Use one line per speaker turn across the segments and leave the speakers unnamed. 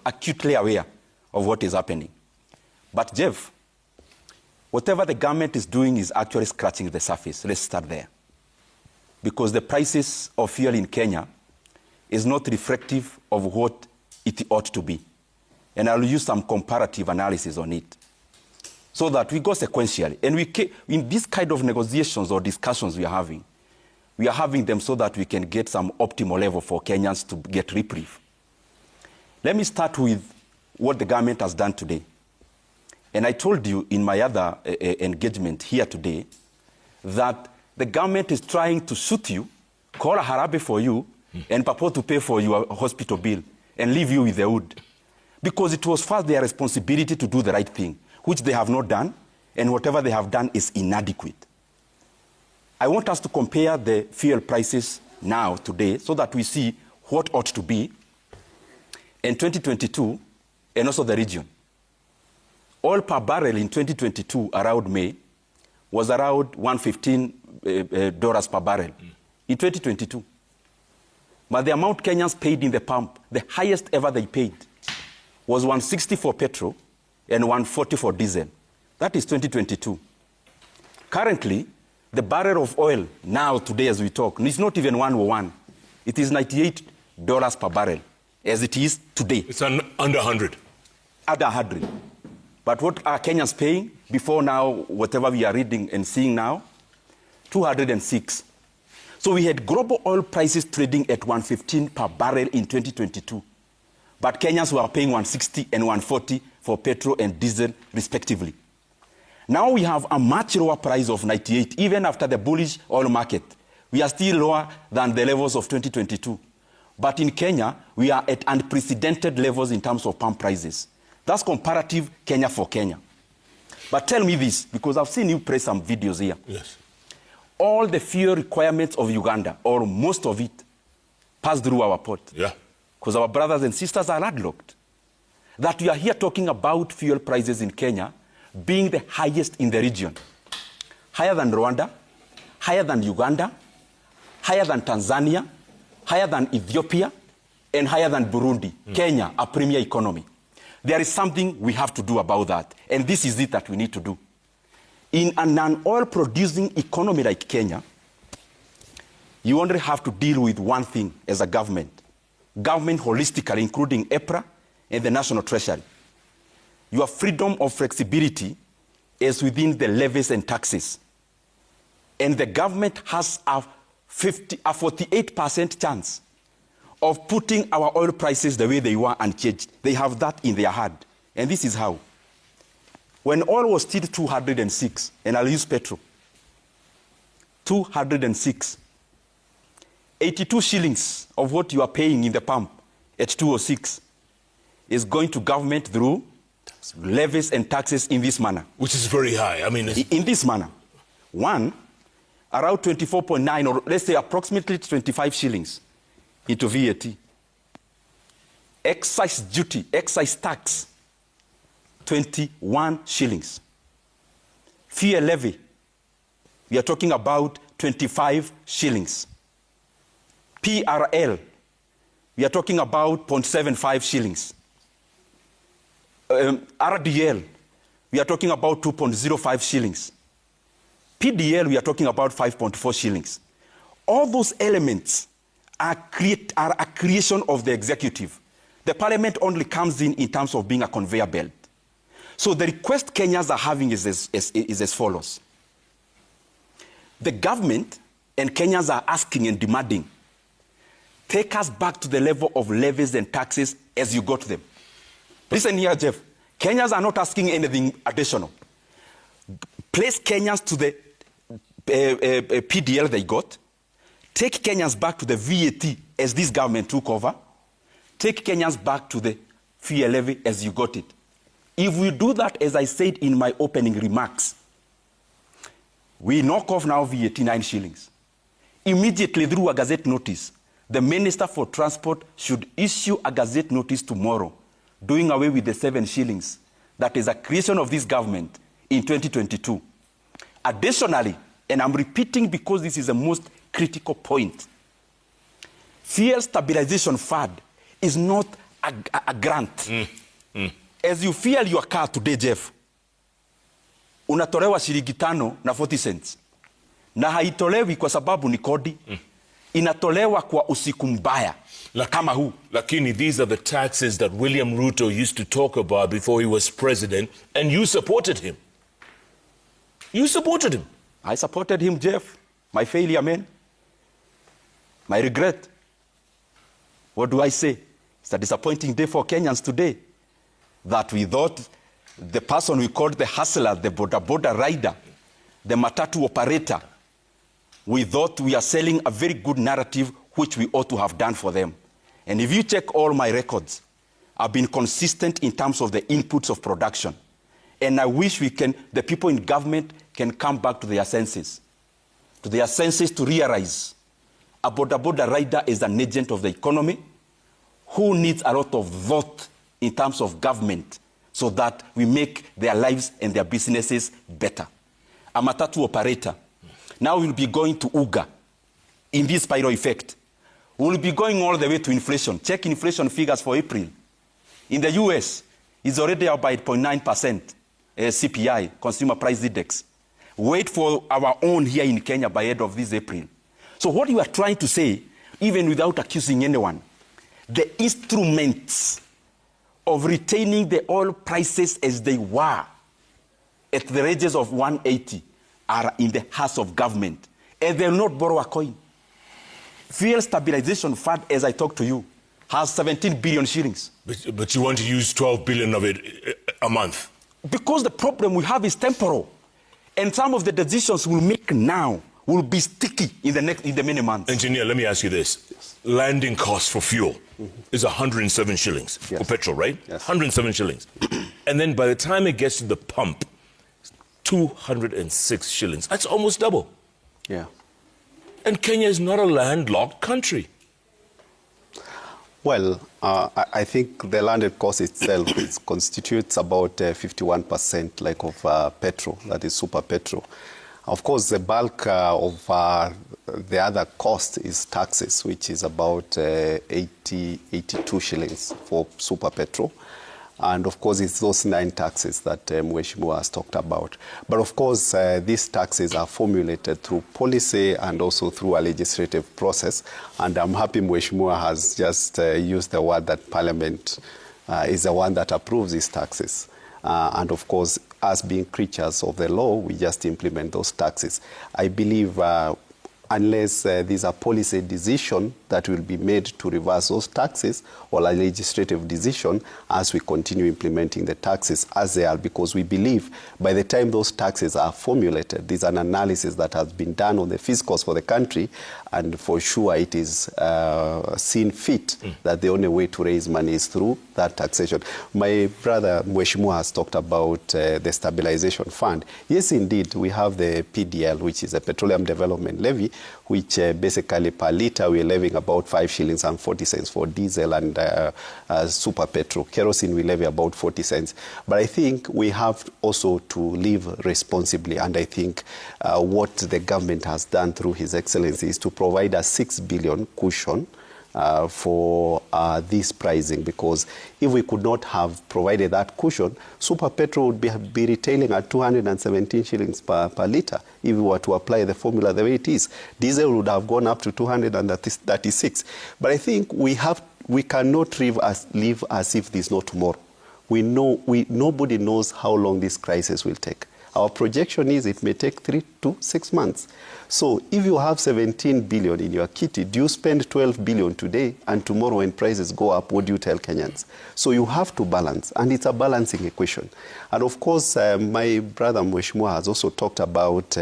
acutely aware of what is happening. But Jeff, whatever the government is doing is actually scratching the surface. Let's start there. Because the prices of fuel in Kenya is not reflective of what it ought to be. And I'll use some comparative analysis on it, so that we go sequentially. And in this kind of negotiations or discussions we are having them so that we can get some optimal level for Kenyans to get reprieve. Let me start with what the government has done today. And I told you in my other engagement here today that the government is trying to shoot you, call a harabe for you, and purport to pay for your hospital bill and leave you with the wood. Because it was first their responsibility to do the right thing, which they have not done, and whatever they have done is inadequate. I want us to compare the fuel prices now, today, so that we see what ought to be in 2022 and also the region. Oil per barrel in 2022 around May was around $115 per barrel in 2022. But the amount Kenyans paid in the pump, the highest ever they paid, was $160 for petrol and $140 for diesel. That is 2022. Currently, the barrel of oil now, today as we talk, it's not even 101. It is $98 per barrel, as it is today.
It's under 100.
Under 100. But what are Kenyans paying before now, whatever we are reading and seeing now? 206. So we had global oil prices trading at 115 per barrel in 2022. But Kenyans were paying 160 and 140 for petrol and diesel, respectively. Now we have a much lower price of 98, even after the bullish oil market. We are still lower than the levels of 2022. But in Kenya, we are at unprecedented levels in terms of pump prices. That's comparative Kenya for Kenya. But tell me this, because I've seen you press some videos here.
Yes.
All the fuel requirements of Uganda, or most of it, pass through our port.
Yeah.
Because our brothers and sisters are landlocked. That we are here talking about fuel prices in Kenya being the highest in the region. Higher than Rwanda, higher than Uganda, higher than Tanzania, higher than Ethiopia, and higher than Burundi. Kenya, a premier economy. There is something we have to do about that. And this is it that we need to do. In a non-oil producing economy like Kenya, you only have to deal with one thing as a government. Government holistically, including EPRA and the National Treasury. Your freedom of flexibility is within the levies and taxes. And the government has a 48% chance of putting our oil prices the way they were unchanged. They have that in their hand. And this is how. When oil was still 206, and I'll use petrol, 206, 82 shillings of what you are paying in the pump at 206 is going to government through levies and taxes in this manner.
Which is very high. I mean,
in this manner. One, around 24.9, or let's say approximately 25 shillings into VAT. Excise duty, excise tax, 21 shillings. Fuel levy, we are talking about 25 shillings. PRL, we are talking about 0.75 shillings. RDL, we are talking about 2.05 shillings. PDL, we are talking about 5.4 shillings. All those elements are a creation of the executive. The parliament only comes in terms of being a conveyor belt. So the request Kenyans are having is as follows. The government and Kenyans are asking and demanding, take us back to the level of levies and taxes as you got them. Listen here, Jeff. Kenyans are not asking anything additional. Place Kenyans to the PDL they got. Take Kenyans back to the VAT as this government took over. Take Kenyans back to the fuel levy as you got it. If we do that, as I said in my opening remarks, we knock off now VAT 9 shillings. Immediately through a gazette notice, the Minister for Transport should issue a gazette notice tomorrow, doing away with the 7 shillings. That is a creation of this government in 2022. Additionally, and I'm repeating because this is the most critical point, Fuel Stabilization Fund is not a grant. As you fuel your car today, Jeff, unatolewa shilingi 5 na 40 cents. Na haitolewi kwa sababu ni kodi. Inatolewa kwa usiku mbaya. Kama huu.
Lakini, these are the taxes that William Ruto used to talk about before he was president, and you supported him. You supported him.
I supported him, Jeff. My failure, man. My regret. What do I say? It's a disappointing day for Kenyans today. That we thought the person we called the hustler, the boda rider, the matatu operator, we thought we are selling a very good narrative which we ought to have done for them. And if you check all my records, I've been consistent in terms of the inputs of production. And I wish the people in government can come back to their senses. To realize a boda rider is an agent of the economy who needs a lot of thought in terms of government so that we make their lives and their businesses better. A matatu operator now will be going to UGA in this spiral effect. We'll be going all the way to inflation. Check inflation figures for April. In the US, it's already up by 8.9% CPI, Consumer Price Index. Wait for our own here in Kenya by end of this April. So what you are trying to say, even without accusing anyone, the instruments of retaining the oil prices as they were at the ranges of 180 are in the hands of government. And they will not borrow a coin. Fuel Stabilization Fund, as I talk to you, has 17 billion shillings.
But you want to use 12 billion of it a month?
Because the problem we have is temporal. And some of the decisions we'll make now will be sticky in the many months.
Engineer, let me ask you this. Yes. Landing cost for fuel is 107 shillings for petrol, right?
Yes.
107 shillings. And then by the time it gets to the pump, 206 shillings. That's almost double.
Yeah.
And Kenya is not a landlocked country.
Well, I think the landed cost itself constitutes about 51% like of petrol, that is super petrol. Of course, the bulk of the other cost is taxes, which is about 82 shillings for super petrol. And of course, it's those 9 taxes that Mheshimiwa has talked about. But of course, these taxes are formulated through policy and also through a legislative process. And I'm happy Mheshimiwa has just used the word that Parliament is the one that approves these taxes. And of course, as being creatures of the law, we just implement those taxes. I believe unless there's a policy decision that will be made to reverse those taxes or a legislative decision as we continue implementing the taxes as they are, because we believe by the time those taxes are formulated, there's an analysis that has been done on the fiscals for the country, and for sure it is seen fit that the only way to raise money is through that taxation. My brother Mheshimiwa has talked about the stabilization fund. Yes, indeed, we have the PDL, which is a Petroleum Development Levy, which basically per litre we're levying about 5 shillings and 40 cents for diesel and super petrol. Kerosene we levy about 40 cents. But I think we have also to live responsibly, and I think what the government has done through His Excellency is to provide a 6 billion cushion for this pricing, because if we could not have provided that cushion, super petrol would be retailing at 217 shillings per litre if we were to apply the formula the way it is. Diesel would have gone up to 236. But I think we cannot live as if there's no tomorrow. Nobody knows how long this crisis will take. Our projection is it may take 3 to 6 months. So if you have 17 billion in your kitty, do you spend 12 billion today, and tomorrow when prices go up, what do you tell Kenyans? So you have to balance, and it's a balancing equation. And of course, my brother Mheshimiwa has also talked about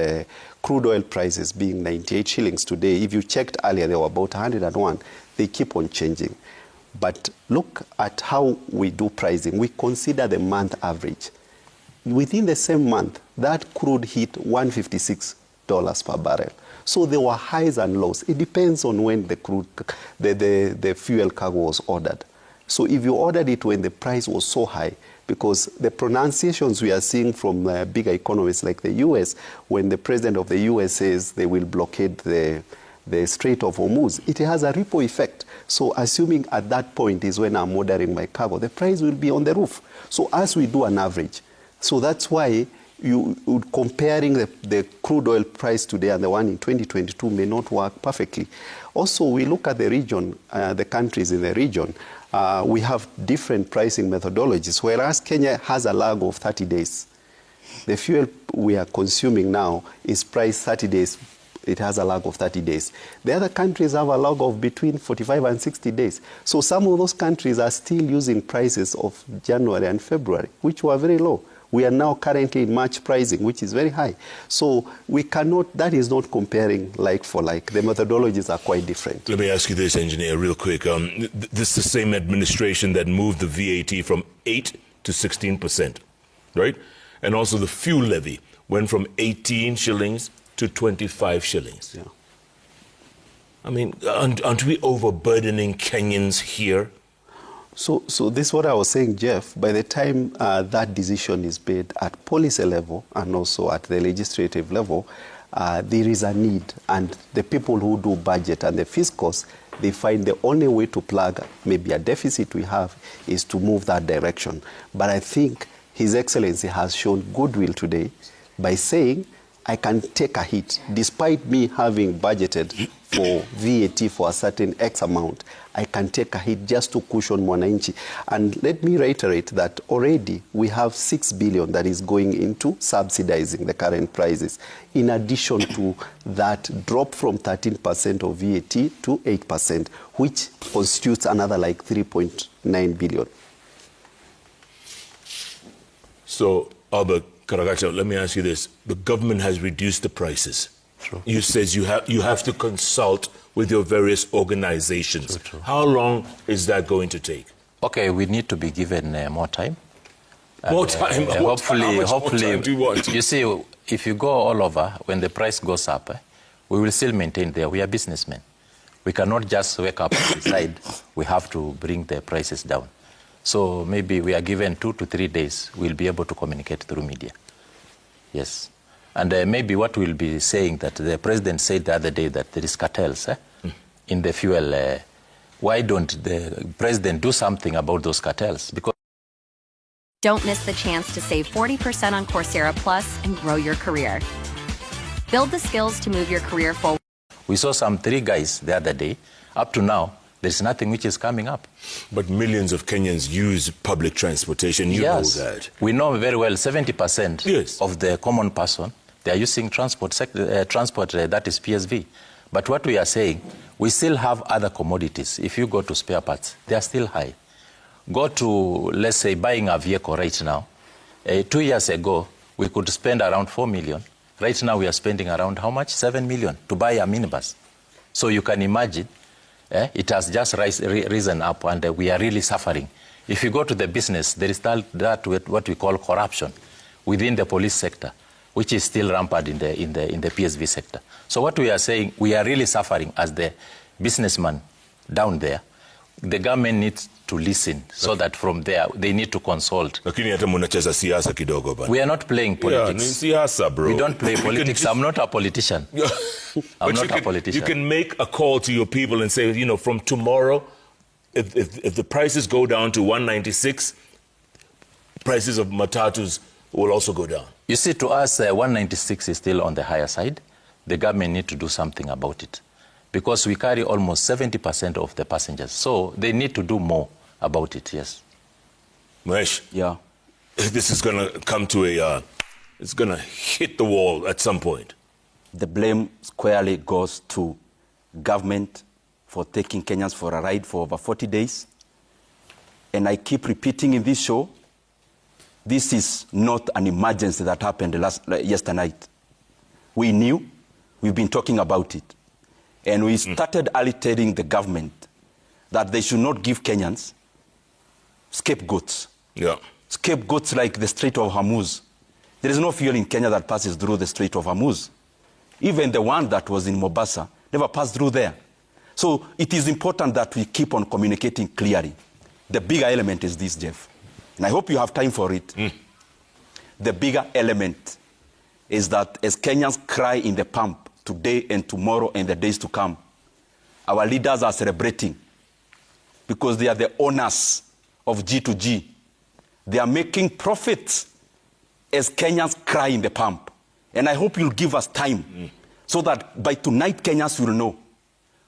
crude oil prices being 98 shillings today. If you checked earlier, they were about 101. They keep on changing. But look at how we do pricing. We consider the month average. Within the same month, that crude hit $156 per barrel. So there were highs and lows. It depends on when the fuel cargo was ordered. So if you ordered it when the price was so high, because the pronunciations we are seeing from bigger economies like the US, when the president of the US says they will blockade the the Strait of Hormuz, it has a ripple effect. So assuming at that point is when I'm ordering my cargo, the price will be on the roof. So as we do an average, so that's why comparing the crude oil price today and the one in 2022 may not work perfectly. Also, we look at the region, the countries in the region, we have different pricing methodologies, whereas Kenya has a lag of 30 days. The fuel we are consuming now is priced 30 days. It has a lag of 30 days. The other countries have a lag of between 45 and 60 days. So some of those countries are still using prices of January and February, which were very low. We are now currently in March pricing, which is very high. So we cannot, that is not comparing like for like. The methodologies are quite different.
Let me ask you this, engineer, real quick. This is the same administration that moved the VAT from 8 to 16%, right? And also the fuel levy went from 18 shillings to 25 shillings.
Yeah.
I mean, aren't we overburdening Kenyans here?
So this is what I was saying, Jeff. By the time that decision is made at policy level and also at the legislative level, there is a need. And the people who do budget and the fiscals, they find the only way to plug maybe a deficit we have is to move that direction. But I think His Excellency has shown goodwill today by saying, I can take a hit. Despite me having budgeted for VAT for a certain X amount, I can take a hit just to cushion Mwananchi. And let me reiterate that already we have 6 billion that is going into subsidizing the current prices, in addition to that drop from 13% of VAT to 8%, which constitutes another like 3.9 billion.
So, Albert Karagacha, let me ask you this. The government has reduced the prices.
True.
You says you have to consult with your various organizations.
True.
How long is that going to take?
Okay, we need to be given more time.
More time?
Hopefully,
How much more time do you want?
You see, if you go all over, when the price goes up, we will still maintain there. We are businessmen. We cannot just wake up and decide we have to bring the prices down. So maybe we are given 2 to 3 days. We'll be able to communicate through media. Yes. And maybe what we'll be saying, that the president said the other day that there is cartels in the fuel. Why don't the president do something about those cartels? Because
Don't miss the chance to save 40% on Coursera Plus and grow your career. Build the skills to move your career forward.
we saw some 3 guys the other day. Up to now, there's nothing which is coming up.
But millions of Kenyans use public transportation. You know that.
We know very well 70%
Yes.
of the common person, they are using transport, that is PSV. But what we are saying, we still have other commodities. If you go to spare parts, they are still high. Go to, let's say, buying a vehicle right now. 2 years ago, we could spend around 4 million. Right now, we are spending around how much? 7 million to buy a minibus. So you can imagine, it has just risen up, and we are really suffering. If you go to the business, there is that what we call corruption within the police sector, which is still rampant in the PSV sector. So what we are saying, we are really suffering as the businessman down there. The government needs to listen so that from there they need to consult.
Lakini hata mnacheza siasa kidogo bana.
We are not playing politics.
Yeah, siasa, bro.
We don't play politics. I'm not a politician. I'm not a politician.
You can make a call to your people and say, you know, from tomorrow, if the prices go down to 196, prices of matatus will also go down.
You see, to us, 196 is still on the higher side. The government need to do something about it, because we carry almost 70% of the passengers. So they need to do more about it, yes.
Mahesh,
Yeah.
this is going to come to it's going to hit the wall at some point.
The blame squarely goes to government for taking Kenyans for a ride for over 40 days. And I keep repeating in this show, this is not an emergency that happened yesterday night. We knew, we've been talking about it. And we started early telling the government that they should not give Kenyans scapegoats.
Yeah.
Scapegoats like the Strait of Hormuz. There is no fuel in Kenya that passes through the Strait of Hormuz. Even the one that was in Mombasa never passed through there. So it is important that we keep on communicating clearly. The bigger element is this, Jeff. And I hope you have time for it. The bigger element is that as Kenyans cry in the pump today and tomorrow and the days to come. Our leaders are celebrating because they are the owners of G2G. They are making profits as Kenyans cry in the pump. And I hope you'll give us time so that by tonight Kenyans will know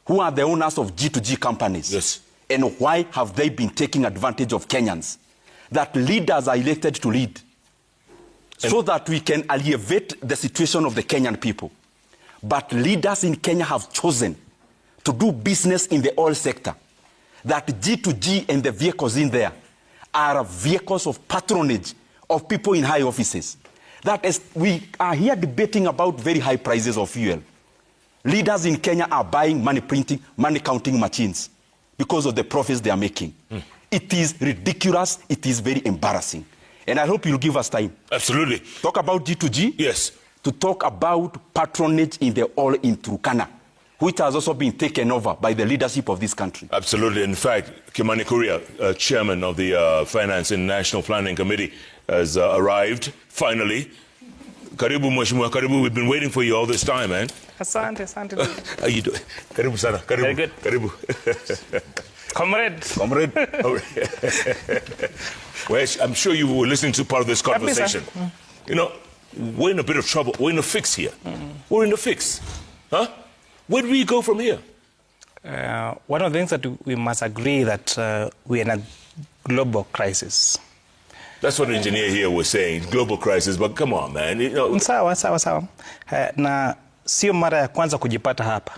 who are the owners of G2G companies.
Yes.
And why have they been taking advantage of Kenyans? That leaders are elected to lead so that we can alleviate the situation of the Kenyan people. But leaders in Kenya have chosen to do business in the oil sector. That G2G and the vehicles in there are vehicles of patronage of people in high offices. That is, we are here debating about very high prices of fuel. Leaders in Kenya are buying money printing, money counting machines because of the profits they are making. It is ridiculous. It is very embarrassing. And I hope you'll give us time.
Absolutely.
Talk about G2G.
Yes.
To talk about patronage in the oil in Turkana, which has also been taken over by the leadership of this country.
Absolutely. In fact, Kimani Kuria, chairman of the Finance and National Planning Committee, has arrived, finally. Karibu, Mheshimiwa, karibu. We've been waiting for you all this time, man.
Asante.
How you doing? Karibu sana. Karibu.
Very good.
Karibu.
Comrade.
Well, I'm sure you were listening to part of this conversation. You know, we're in a bit of trouble. We're in a fix here. We're in a fix. Huh? Where do we go from here?
One of the things that we must agree that we're in a global crisis.
That's what the engineer here was saying, global crisis, but come on, man. You know.
Sawa. Na sio mara ya kwanza kujipata hapa.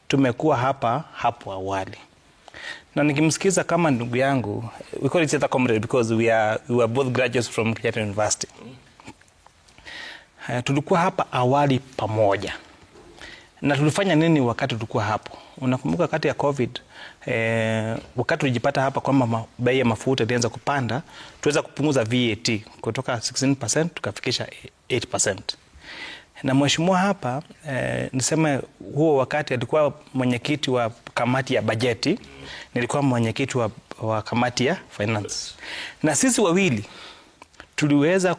Tumekuwa hapa hapo awali. Na nikimsikiza kama ndugu yangu, we call each other comrade because we were both graduates from Kenyatta University. Tulikuwa hapa awali pamoja. Na tulifanya nini wakati tulikuwa hapo? Unakumbuka wakati ya COVID, wakati tulijipata hapa kwamba bei ya mafuta ilianza kupanda, tuweza kupunguza VAT kutoka 16% tukafikisha 8%. Na mheshimiwa hapa, niseme huo wakati alikuwa mwenyekiti wa kamati ya bajeti, nilikuwa mwenyekiti wa kamati ya finance. Na sisi wawili tuliweza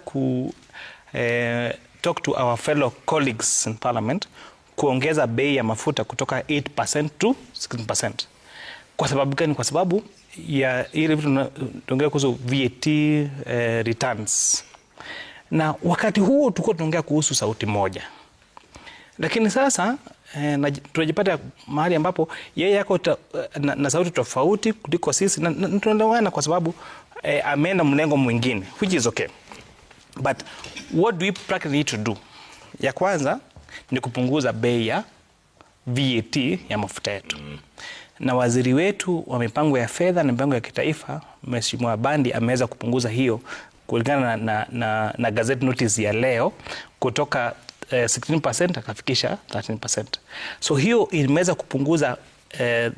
talk to our fellow colleagues in parliament kuongeza bei ya mafuta kutoka 8% to 16%. Kwa sababu gani? Kwa sababu ya ile vitu tunaongea kuhusu VAT returns. Na wakati huo tulikuwa tunaongea kuhusu sauti moja. Lakini sasa tunajipata mahali ambapo yeye yako na sauti tofauti kuliko sisi, na tunaelewana kwa sababu ameenda mlengo mwingine, which is okay. But what do we practically need to do? Ya kwanza ni kupunguza bei ya VAT ya mafuta yetu. Na waziri wetu wa mipango ya fedha na mipango ya kitaifa, Mheshimiwa Bandi, ameweza kupunguza hiyo kulingana na gazette notice ya leo kutoka 16% akafikisha 13%. So hiyo imeweza kupunguza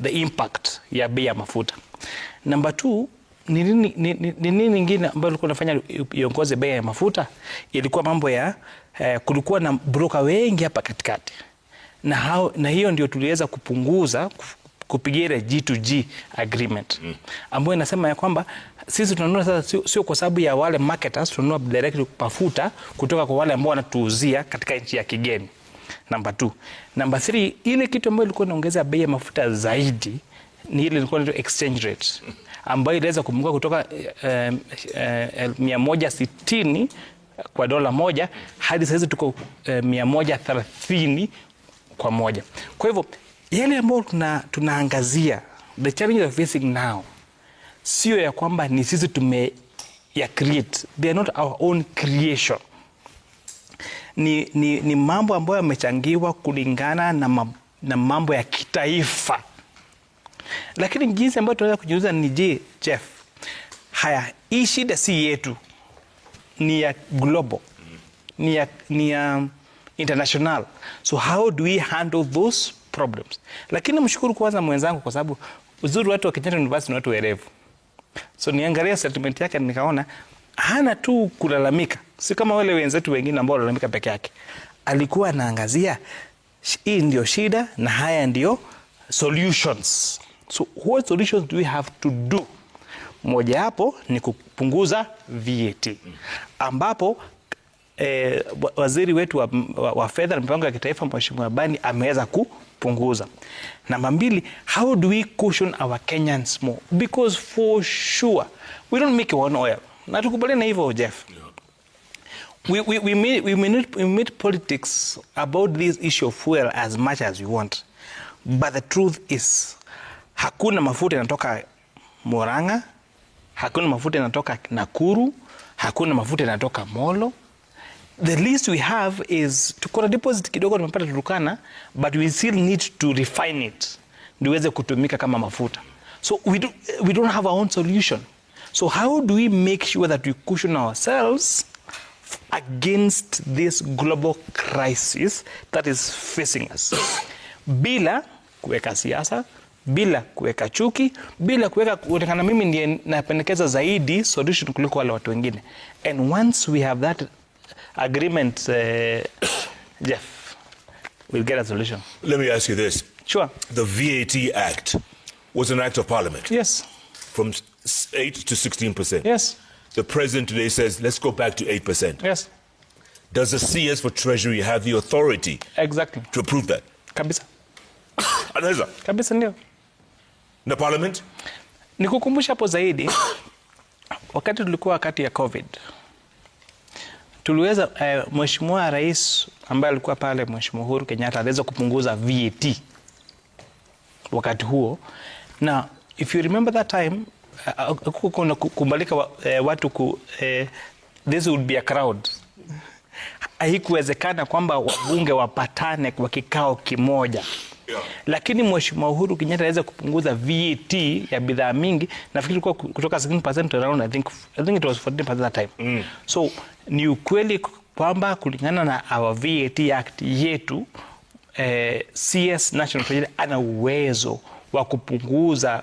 the impact ya bei ya mafuta. Number 2, ni nini nyingine ambayo ilikuwa inafanya iongoze bei ya mafuta? Ilikuwa mambo ya kulikuwa na broker wengi hapa katikati. Na hiyo ndio tuliweza kupunguza kupigia ile G2G agreement. Ambayo inasema ya kwamba sisi tunanunua sasa sio kwa sababu ya wale marketers, tunanunua directly mafuta kutoka kwa wale ambao wanatuuzia katika nchi ya kigeni. Number 2. Number 3, ile kitu ambayo ilikuwa inaongeza bei ya mafuta zaidi ni ile ilikuwa inaitwa exchange rate, ambayo iliweza kupunguka kutoka 160 kwa dola moja hadi sasa tuko 130 kwa moja. Kwa hivyo yale ambayo tunaangazia, the challenges of facing now, sio ya kwamba ni sisi ya create, they are not our own creation. Ni mambo ambayo yamechangiwa kulingana na mambo ya kitaifa. Lakini jinsi ambayo tunaweza kujiuliza ni je, Jeff, haya, hii shida si yetu, ni ya global, ni ya international. So how do we handle those problems? Lakini mshukuru kwanza mwenzangu kwa sababu uzuri watu wa Kenyatta University ni watu werevu. So niangalia statement yake nikaona hana tu kulalamika. Si kama wale wenzetu wengine ambao walalamika peke yake. Alikuwa anaangazia hii ndio shida na haya ndio solutions. So what solutions do we have to do? Moja hapo ni kupunguza VAT. Ambapo waziri wetu wa fedha na mipango ya kitaifa Mheshimiwa Bani ameweza kupunguza. Namba 2, how do we cushion our Kenyans more? Because for sure we don't make one oil. Na tukubaliana hivyo, Jeff. We made politics about this issue of fuel as much as we want. But the truth is, hakuna mafuta yanatoka Murang'a, hakuna mafuta yanatoka Nakuru, hakuna mafuta yanatoka Molo. The least we have is tukona deposit kidogo tumepata Turkana, but we still need to refine it ndiweze kutumika kama mafuta. So we don't have our own solution. So how do we make sure that we cushion ourselves against this global crisis that is facing us? Bila kuweka siasa, bila kuweka chuki, bila kuweka kuonekana mimi ndiye napendekeza zaidi solution kuliko wale watu wengine. And once we have that agreement, Jeff, we'll get a solution.
Let me ask you this.
Sure.
The VAT Act was an act of parliament.
Yes.
From 8 to 16%.
Yes.
The president today says, let's go back to 8%.
Yes.
Does the CS for Treasury have the authority
Exactly.
to approve that?
Kabisa.
Anaweza?
Kabisa ndio.
Na parliament?
Nikukumbusha hapo zaidi, wakati tulikuwa wakati ya COVID, tuliweza Mheshimiwa Rais ambaye alikuwa pale, Mheshimiwa Uhuru Kenyatta, aliweza kupunguza VAT wakati huo. Na if you remember that time, kuna kubalika watu this would be a crowd. Haikuwezekana kwamba wabunge wapatane kwa kikao kimoja. Yeah. Lakini Mheshimiwa Uhuru Kenyatta aliweza kupunguza VAT ya bidhaa mingi, nafikiri kutoka 16% to around I think it was 14% that time. So ni ukweli kwamba kulingana na our VAT Act yetu, CS National Treasury ana uwezo wa kupunguza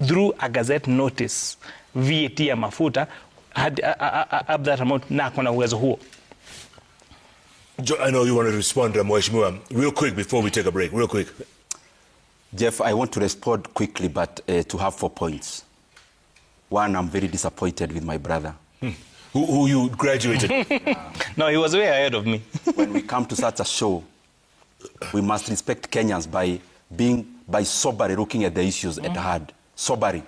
through a gazette notice VAT ya mafuta up that amount, na kuna uwezo huo.
I know you want to respond, Mheshimiwa. Real quick before we take a break. Real quick.
Jeff, I want to respond quickly, but to have 4 points. One, I'm very disappointed with my brother.
Who you graduated?
No, he was way ahead of me.
When we come to such a show, we must respect Kenyans by soberly looking at the issues at hand. Soberly.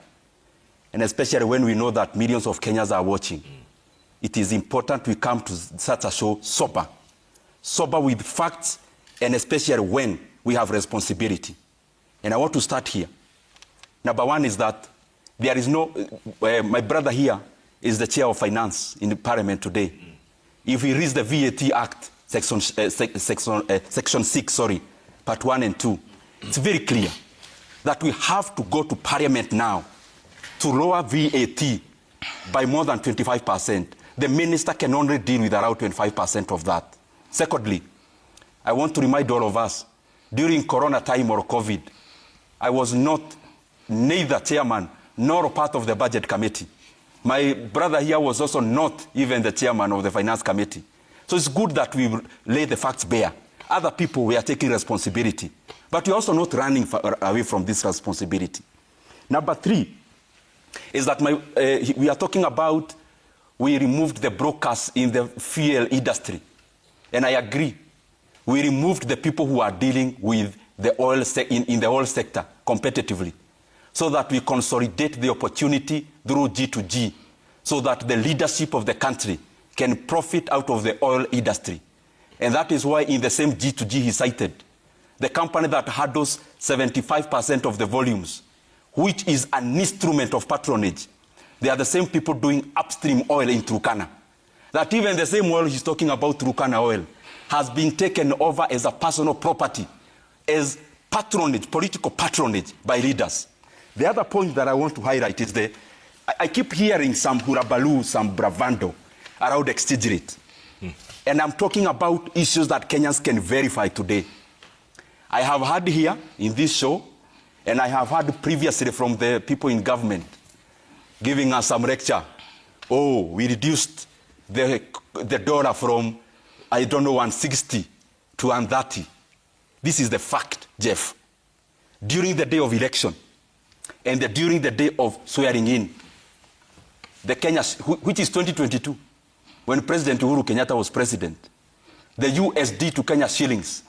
And especially when we know that millions of Kenyans are watching. It is important we come to such a show sober. Sober with facts, and especially when we have responsibility. And I want to start here. Number 1 is that there is no, my brother here is the chair of finance in the parliament today. If we read the VAT Act, section 6, part 1 and 2, it's very clear that we have to go to parliament now to lower VAT by more than 25%. The minister can only deal with around 25% of that. Secondly, I want to remind all of us, during Corona time or COVID, I was not neither chairman nor part of the budget committee. My brother here was also not even the chairman of the finance committee. So it's good that we lay the facts bare. Other people were taking responsibility. But we're also not running away from this responsibility. Number 3 is that we are talking about we removed the brokers in the fuel industry. And I agree. We removed the people who are dealing with the oil in the oil sector competitively, so that we consolidate the opportunity through G2G, so that the leadership of the country can profit out of the oil industry. And that is why in the same G2G he cited, the company that handles 75% of the volumes, which is an instrument of patronage, they are the same people doing upstream oil in Turkana. That even the same oil he's talking about, Turkana oil, has been taken over as a personal property, as patronage, political patronage by leaders. The other point that I want to highlight is I keep hearing some hurabaloo, some bravado around exchange rate. And I'm talking about issues that Kenyans can verify today. I have heard here in this show, and I have heard previously from the people in government giving us some lecture. Oh, we reduced the dollar from, I don't know, 160 to 130. This is the fact, Jeff. During the day of election and during the day of swearing in, the Kenya, which is 2022, when President Uhuru Kenyatta was president, the USD to Kenya shillings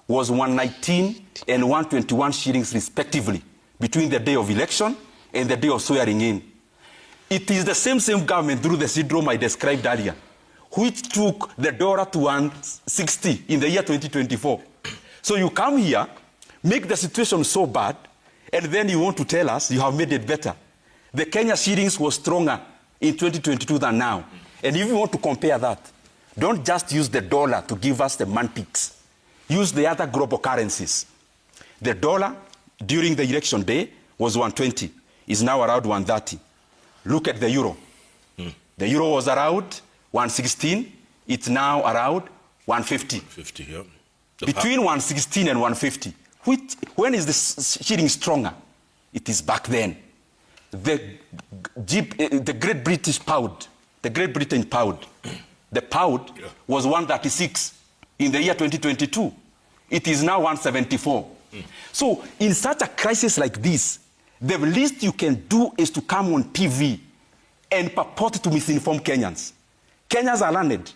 was 119 and 121 shillings respectively between the day of election and the day of swearing in. It is the same government through the syndrome I described earlier, which took the dollar to 160 in the year 2024. So you come here, make the situation so bad, and then you want to tell us you have made it better. The Kenya shillings was stronger in 2022 than now. And if you want to compare that, don't just use the dollar to give us the semantics. Use the other global currencies. The dollar during the election day was 120. Is now around 130. Look at the euro. The euro was around 116. It's now around 150.
50, yeah.
Between 116 and 150. When is the shilling stronger? It is back then. The Great British pound, the Great Britain pound, the pound was 136 in the year 2022. It is now 174. So in such a crisis like this, the least you can do is to come on TV and purport to misinform Kenyans. Kenyans are learned.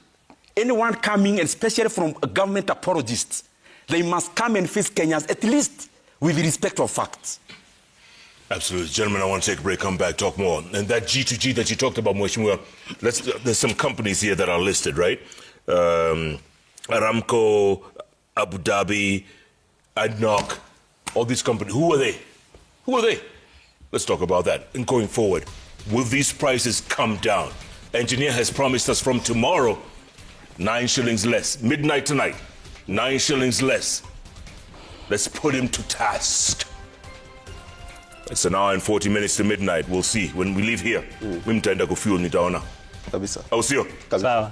Anyone coming, especially from government apologists, they must come and face Kenyans at least with respect of facts.
Absolutely. Gentlemen, I want to take a break, come back, talk more. And that G2G that you talked about, Mheshimiwa, there's some companies here that are listed, right? Aramco, Abu Dhabi, ADNOC, all these companies. Who are they? Who are they? Let's talk about that. And going forward, will these prices come down? Engineer has promised us from tomorrow, 9 shillings less. Midnight tonight, 9 shillings less. Let's put him to task. It's an hour and 40 minutes to midnight. We'll see. When we leave here, mtaenda kufuel nitaona.
Kabisa.
Au sio?
Sawa.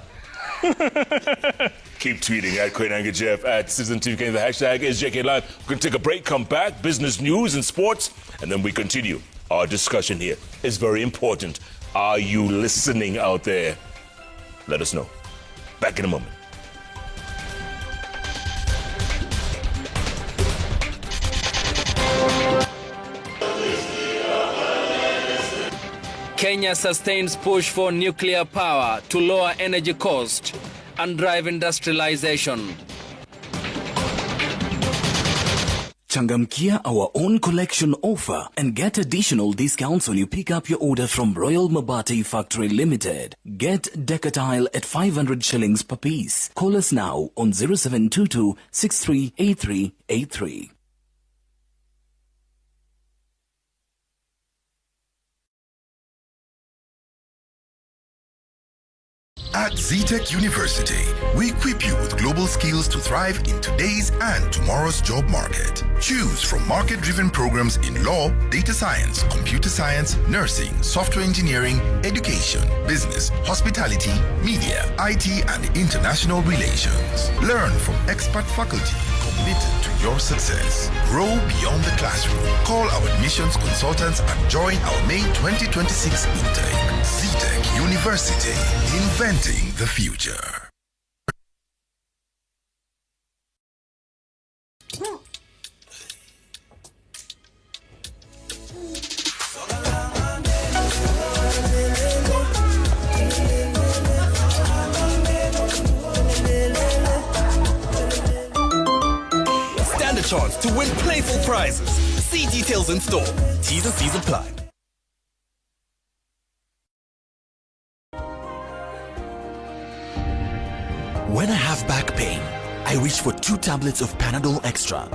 Keep tweeting at Koinange Jeff, at Citizen TV. The hashtag is JK Live. We're going to take a break, come back, business news and sports, and then we continue. Our discussion here is very important. Are you listening out there? Let us know. Back in a moment.
Kenya sustains push for nuclear power to lower energy cost and drive industrialization.
Changamkia our own collection offer and get additional discounts when you pick up your order from Royal Mabati Factory Limited. Get Decatile at 500 shillings per piece. Call us now on 0722 638383.
At ZTech University, we equip you with global skills to thrive in today's and tomorrow's job market. Choose from market-driven programs in law, data science, computer science, nursing, software engineering, education, business, hospitality, media, IT, and international relations. Learn from expert faculty committed to your success. Grow beyond the classroom. Call our admissions consultants and join our May 2026 intake. ZTech University, inventing the future.
Stand a chance to win playful prizes. See details in store. T's and C's apply.
When I have back pain, I reach for 2 tablets of Panadol Extra.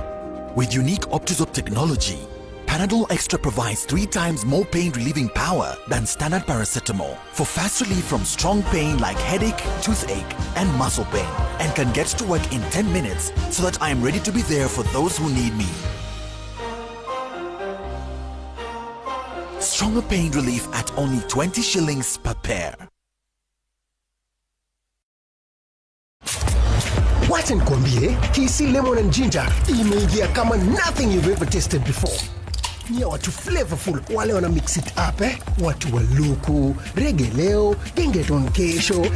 With unique Optizop technology, Panadol Extra provides 3 times more pain-relieving power than standard paracetamol for fast relief from strong pain like headache, toothache, and muscle pain, and can get to work in 10 minutes so that I am ready to be there for those who need me. Stronger pain relief at only 20 shillings per pair.
Wacha nikwambie, KC Lemon and Ginger imeingia kama nothing you've ever tasted before. Ni watu flavorful, wale wana mix it up watu wa luku, reggae leo, gengeton kesho.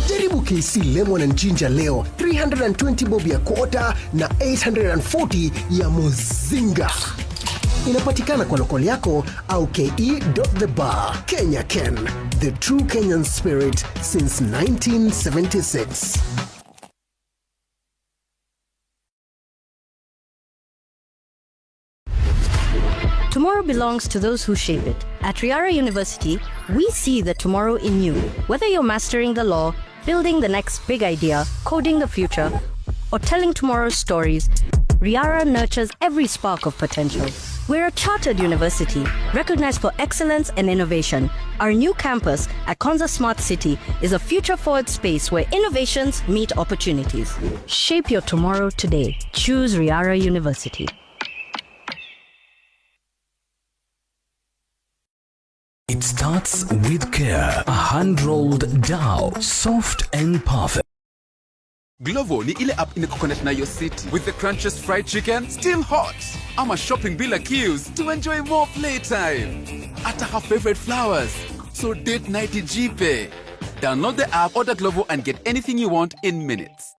Jaribu KC Lemon and Ginger leo, 320 bob ya quarter na 840 ya mozinga. Inapatikana kwa lokoli yako au ke.thebar. Kenya Ken, the true Kenyan spirit since 1976.
Tomorrow belongs to those who shape it. At Riara University, we see the tomorrow in you. Whether you're mastering the law, building the next big idea, coding the future, or telling tomorrow's stories, Riara nurtures every spark of potential. We're a chartered university, recognized for excellence and innovation. Our new campus at Konza Smart City is a future-forward space where innovations meet opportunities. Shape your tomorrow today. Choose Riara University.
It starts with care. A hand-rolled dough, soft and perfect.
Glovo ni ile app inakuconnect na your city with the crunchiest fried chicken still hot. Ama shopping bila queues to enjoy more playtime. Ata her favorite flowers, so date night jipe. Download the app, order Glovo and get anything you want in minutes.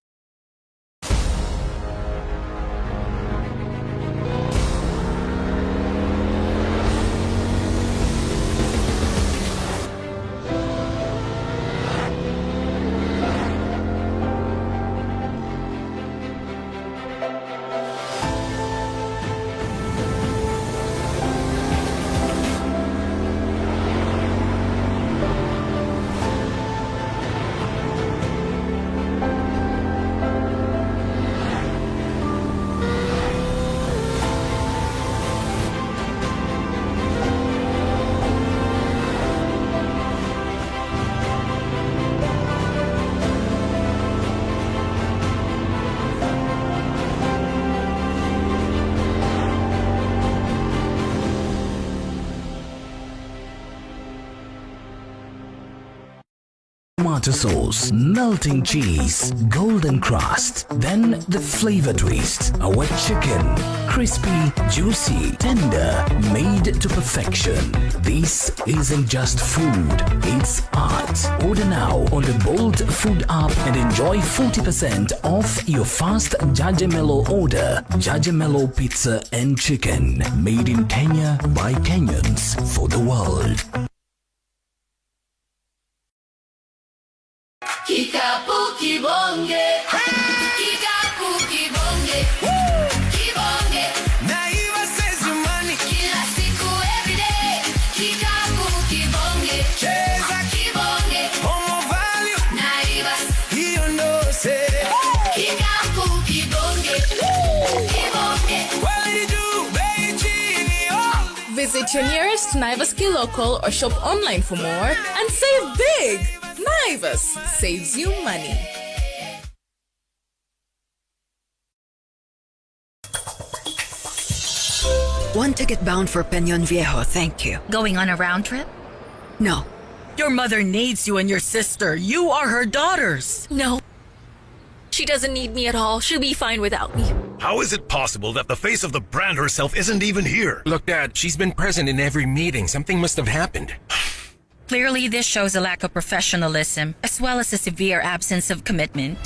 Tomato sauce, melting cheese, golden crust, then the flavor twist. Our chicken, crispy, juicy, tender, made to perfection. This isn't just food, it's art. Order now on the Bolt Food app and enjoy 40% off your first Jajamelo order. Jajamelo pizza and chicken, made in Kenya by Kenyans for the world.
Kikapu kibonge, kikapu kibonge, kibonge. Naiva says your money. Kila siku every day. Kikapu kibonge, cheza kibonge. Homo value. Naiva. Hiyo ndo se. Kikapu kibonge, kibonge. What do, baby?
Visit your nearest Naivas Key local or shop online for more and save big. Naivas saves you money.
One ticket bound for Peñon Viejo, thank you.
Going on a round trip?
No.
Your mother needs you and your sister. You are her daughters.
No. She doesn't need me at all. She'll be fine without me.
How is it possible that the face of the brand herself isn't even here?
Look, Dad, she's been present in every meeting. Something must have happened.
Clearly, this shows a lack of professionalism, as well as a severe absence of commitment.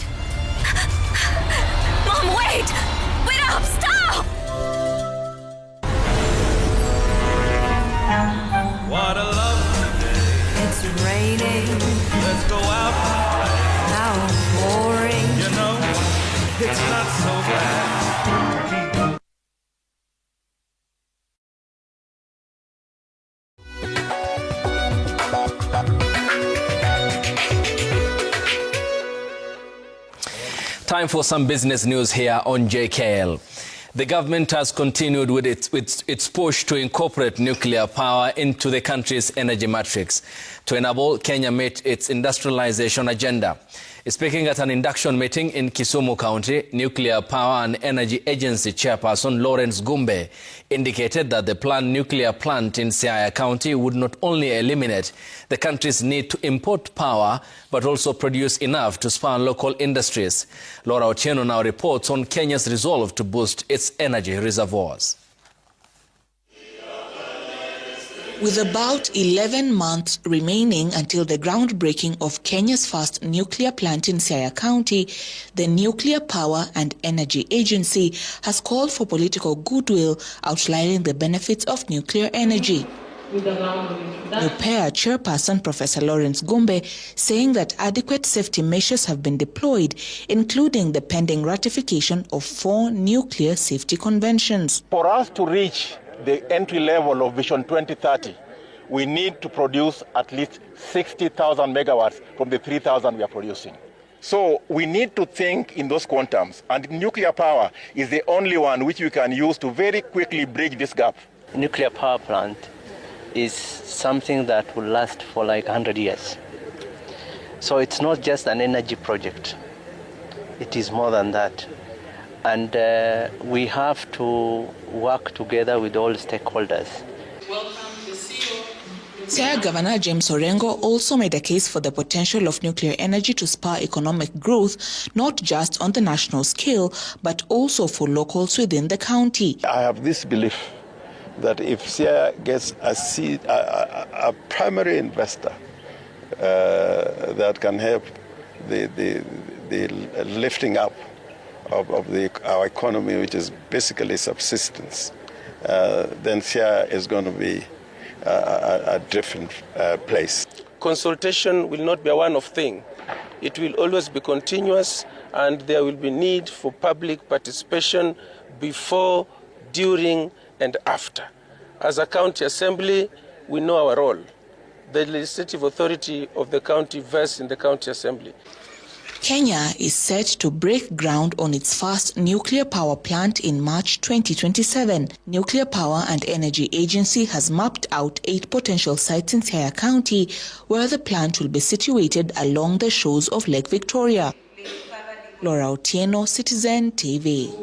Mom, wait! Wait up! Stop!
What a lovely day.
It's raining.
Let's go out and play.
How boring.
You know, it's not so bad.
Time for some business news here on JKL. The government has continued with its push to incorporate nuclear power into the country's energy matrix to enable Kenya meet its industrialization agenda. Speaking at an induction meeting in Kisumu County, Nuclear Power and Energy Agency Chairperson Lawrence Gumbe indicated that the planned nuclear plant in Siaya County would not only eliminate the country's need to import power, but also produce enough to spur local industries. Laura Otieno now reports on Kenya's resolve to boost its energy reservoirs.
With about 11 months remaining until the groundbreaking of Kenya's first nuclear plant in Siaya County, the Nuclear Power and Energy Agency has called for political goodwill, outlining the benefits of nuclear energy. NUPEA chairperson Professor Lawrence Gumbe saying that adequate safety measures have been deployed, including the pending ratification of 4 nuclear safety conventions.
For us to reach the entry level of Vision 2030, we need to produce at least 60,000 megawatts from the 3,000 we are producing. So we need to think in those quantums, and nuclear power is the only one which we can use to very quickly bridge this gap.
Nuclear power plant is something that will last for like 100 years. So it's not just an energy project. It is more than that. And we have to work together with all stakeholders.
Siaya Governor James Orengo also made a case for the potential of nuclear energy to spur economic growth, not just on the national scale, but also for locals within the county.
I have this belief that if Siaya gets a primary investor that can help the lifting up of our economy, which is basically subsistence, then Siaya is going to be a different place.
Consultation will not be a one-off thing. It will always be continuous, and there will be need for public participation before, during, and after. As a county assembly, we know our role. The legislative authority of the county vests in the county assembly.
Kenya is set to break ground on its first nuclear power plant in March 2027. Nuclear Power and Energy Agency has mapped out 8 potential sites in Siaya County where the plant will be situated along the shores of Lake Victoria. Laura Otieno, Citizen TV.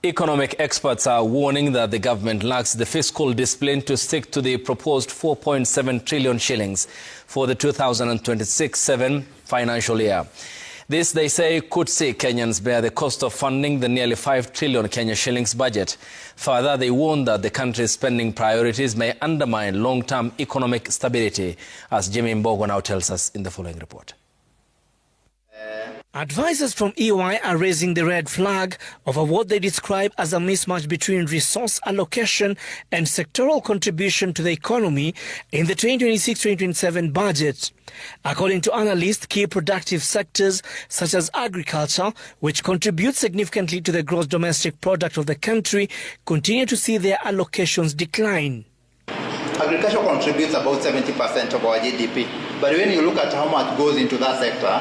Economic experts are warning that the government lacks the fiscal discipline to stick to the proposed 4.7 trillion shillings for the 2026-7 financial year. This, they say, could see Kenyans bear the cost of funding the nearly 5 trillion Kenya shillings budget. Further, they warn that the country's spending priorities may undermine long-term economic stability, as Jimmy Mbogo now tells us in the following report.
Advisors from EY are raising the red flag over what they describe as a mismatch between resource allocation and sectoral contribution to the economy in the 2026-2027 budget. According to analysts, key productive sectors such as agriculture, which contribute significantly to the gross domestic product of the country, continue to see their allocations decline.
Agriculture contributes about 70% of our GDP, but when you look at how much goes into that sector,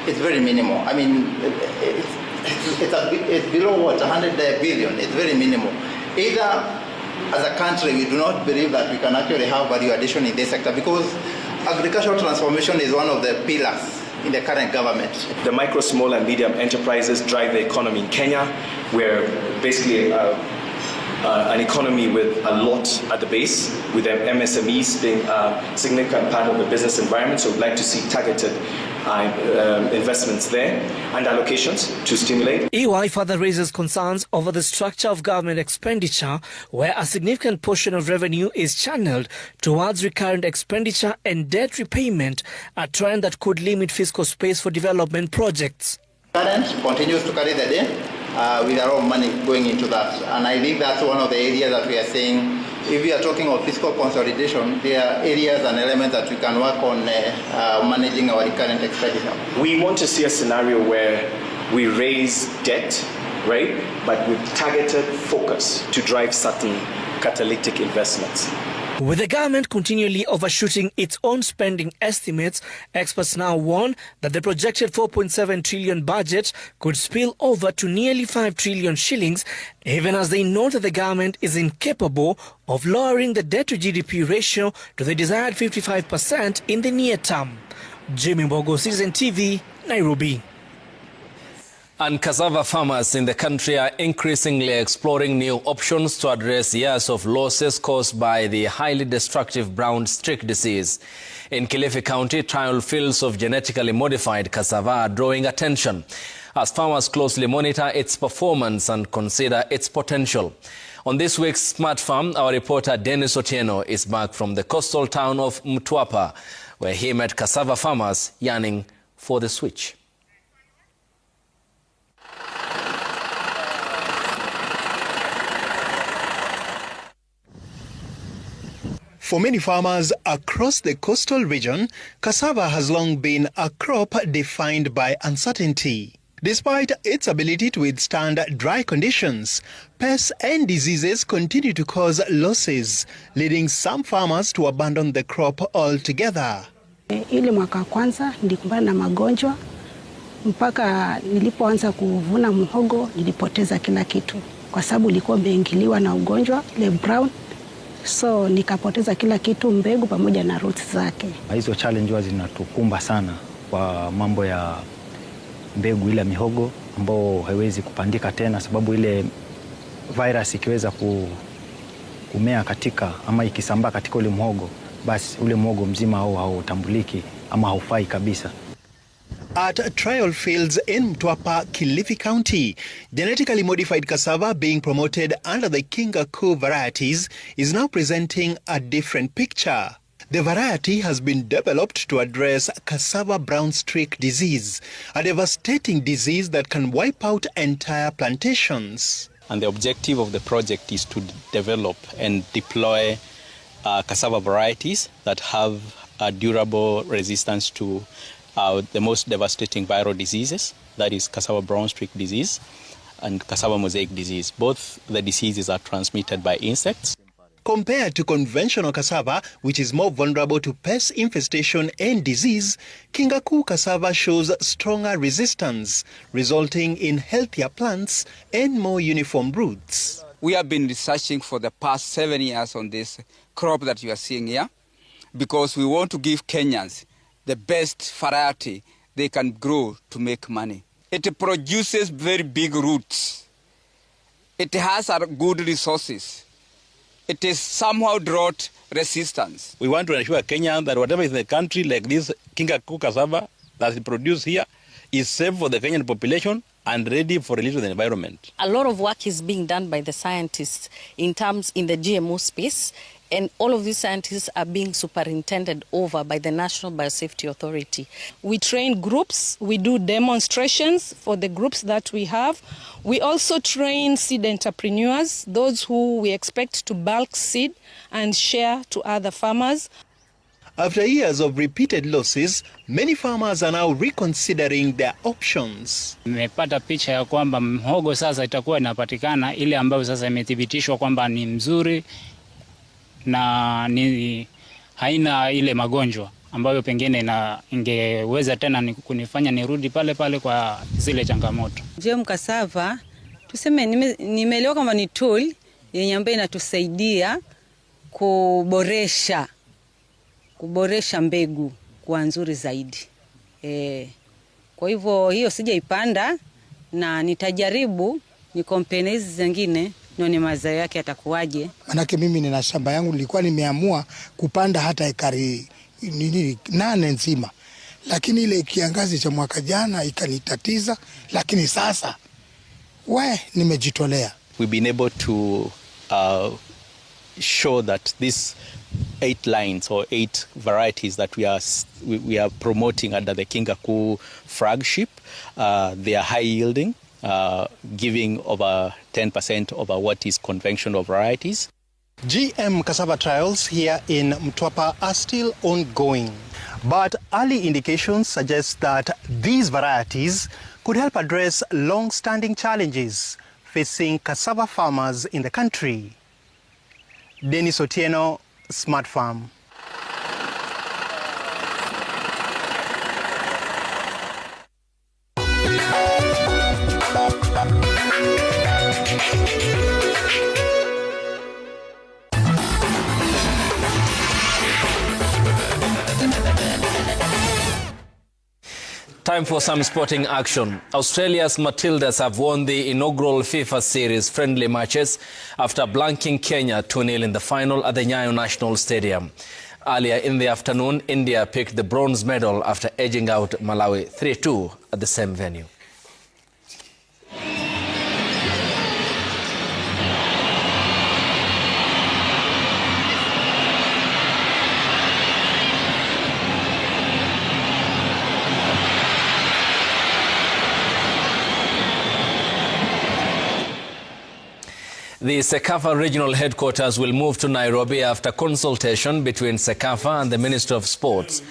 it's very minimal. I mean, it's below what, 100 billion. It's very minimal. Either as a country, we do not believe that we can actually have value addition in this sector because agricultural transformation is one of the pillars in the current government.
The micro, small and medium enterprises drive the economy in Kenya. We're basically an economy with a lot at the base, with MSMEs being a significant part of the business environment. So we'd like to see targeted investments there and allocations to stimulate.
EY further raises concerns over the structure of government expenditure, where a significant portion of revenue is channeled towards recurrent expenditure and debt repayment, a trend that could limit fiscal space for development projects.
Current continues to carry the day with a lot of money going into that, and I think that's one of the areas that we are saying, if we are talking of fiscal consolidation, there are areas and elements that we can work on managing our recurrent expenditure.
We want to see a scenario where we raise debt, right, but with targeted focus to drive certain catalytic investments.
With the government continually overshooting its own spending estimates, experts now warn that the projected 4.7 trillion budget could spill over to nearly 5 trillion shillings, even as they note that the government is incapable of lowering the debt to GDP ratio to the desired 55% in the near term. Jimmy Mbogo, Citizen TV, Nairobi.
And cassava farmers in the country are increasingly exploring new options to address years of losses caused by the highly destructive brown streak disease. In Kilifi County, trial fields of genetically modified cassava are drawing attention as farmers closely monitor its performance and consider its potential. On this week's Smart Farm, our reporter Dennis Otieno is back from the coastal town of Mtwapa, where he met cassava farmers yearning for the switch.
For many farmers across the coastal region, cassava has long been a crop defined by uncertainty. Despite its ability to withstand dry conditions, pests and diseases continue to cause losses, leading some farmers to abandon the crop altogether.
Ile mwaka kwanza nilikumbana na magonjwa, mpaka nilipoanza kuvuna muhogo nilipoteza kila kitu kwa sababu ilikuwa imeingiliwa na ugonjwa ile brown, so nikapoteza kila kitu, mbegu pamoja na roots zake.
Hizo challenge zinatukumba sana kwa mambo ya mbegu ile mihogo ambao haiwezi kupandika tena, sababu ile virus ikiweza kumea katika ama ikisambaa katika ule mhogo, basi ule mhogo mzima hautambuliki ama haufai kabisa.
At trial fields in Mtwapa, Kilifi County, genetically modified cassava being promoted under the Kingaku varieties is now presenting a different picture. The variety has been developed to address cassava brown streak disease, a devastating disease that can wipe out entire plantations.
And the objective of the project is to develop and deploy cassava varieties that have a durable resistance to the most devastating viral diseases, that is cassava brown streak disease and cassava mosaic disease. Both the diseases are transmitted by insects.
Compared to conventional cassava, which is more vulnerable to pest infestation and disease, Kingaku cassava shows stronger resistance, resulting in healthier plants and more uniform roots.
We have been researching for the past 7 years on this crop that you are seeing here, because we want to give Kenyans the best variety they can grow to make money. It produces very big roots. It has good resources. It is somehow drought resistance.
We want to ensure Kenya that whatever is in the country, like this Kingaku cassava that is produced here, is safe for the Kenyan population and ready for release to the environment.
A lot of work is being done by the scientists in the GMO space, and all of these scientists are being superintended over by the National Biosafety Authority.
We train groups, we do demonstrations for the groups that we have. We also train seed entrepreneurs, those who we expect to bulk seed and share to other farmers.
After years of repeated losses, many farmers are now reconsidering their options.
Nimepata picha ya kwamba mhogo sasa itakuwa inapatikana ile ambayo sasa imethibitishwa kwamba ni mzuri na haina ile magonjwa ambayo pengine ingeweza tena kunifanya nirudi pale pale kwa zile changamoto.
GM cassava tuseme nimeelewa kama ni tool yenye ambayo inatusaidia kuboresha mbegu kuwa nzuri zaidi. Kwa hivyo hiyo sijaipanda na nitajaribu ni compare hizi zingine nione mazao yake yatakuwaje.
Manake mimi nina shamba yangu nilikuwa nimeamua kupanda hata ekari 8 nzima. Lakini ile kiangazi cha mwaka jana ikanitatiza, lakini sasa nimejitolea.
We've been able to show that these 8 lines or 8 varieties that we are promoting under the Kingaku flagship, they are high yielding, giving over 10% over what is conventional varieties.
GM cassava trials here in Mtwapa are still ongoing, but early indications suggest that these varieties could help address long-standing challenges facing cassava farmers in the country. Dennis Otieno, Smart Farm.
Time for some sporting action. Australia's Matildas have won the inaugural FIFA Series friendly matches after blanking Kenya 2-0 in the final at the Nyayo National Stadium. Earlier in the afternoon, India picked the bronze medal after edging out Malawi 3-2 at the same venue. The CECAFA regional headquarters will move to Nairobi after consultation between CECAFA and the Ministry of Sports.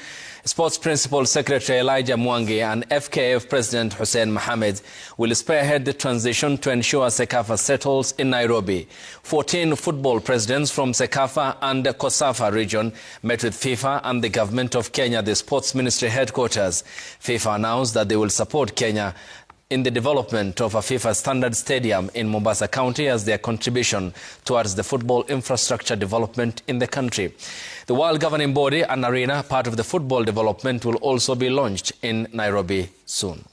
Sports Principal Secretary Elijah Mwangi and FKF President Hussein Mohamed will spearhead the transition to ensure CECAFA settles in Nairobi. 14 football presidents from CECAFA and the COSAFA region met with FIFA and the government of Kenya, the Sports Ministry headquarters. FIFA announced that they will support Kenya in the development of a FIFA standard stadium in Mombasa County as their contribution towards the football infrastructure development in the country. The world governing body and arena, part of the football development, will also be launched in Nairobi soon.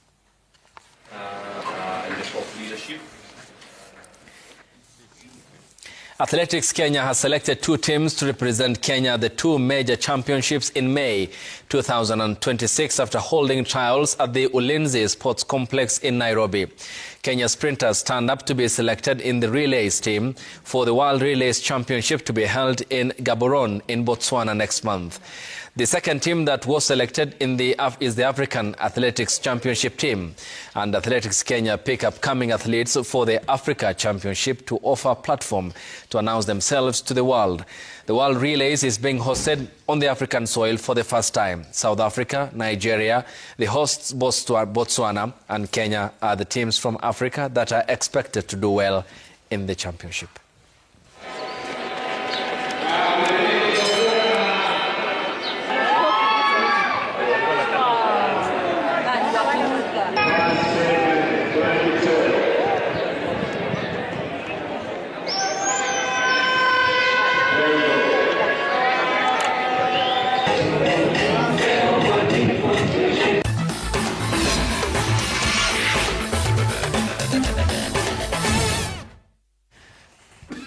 Athletics Kenya has selected 2 teams to represent Kenya at the 2 major championships in May 2026 after holding trials at the Ulinzi Sports Complex in Nairobi. Kenya sprinters stand up to be selected in the relays team for the World Relays Championship to be held in Gaborone in Botswana next month. The second team that was selected is the African Athletics Championship team, and Athletics Kenya pick upcoming athletes for the Africa Championship to offer a platform to announce themselves to the world. The World Relays is being hosted on the African soil for the first time. South Africa, Nigeria, the hosts Botswana and Kenya are the teams from Africa that are expected to do well in the championship.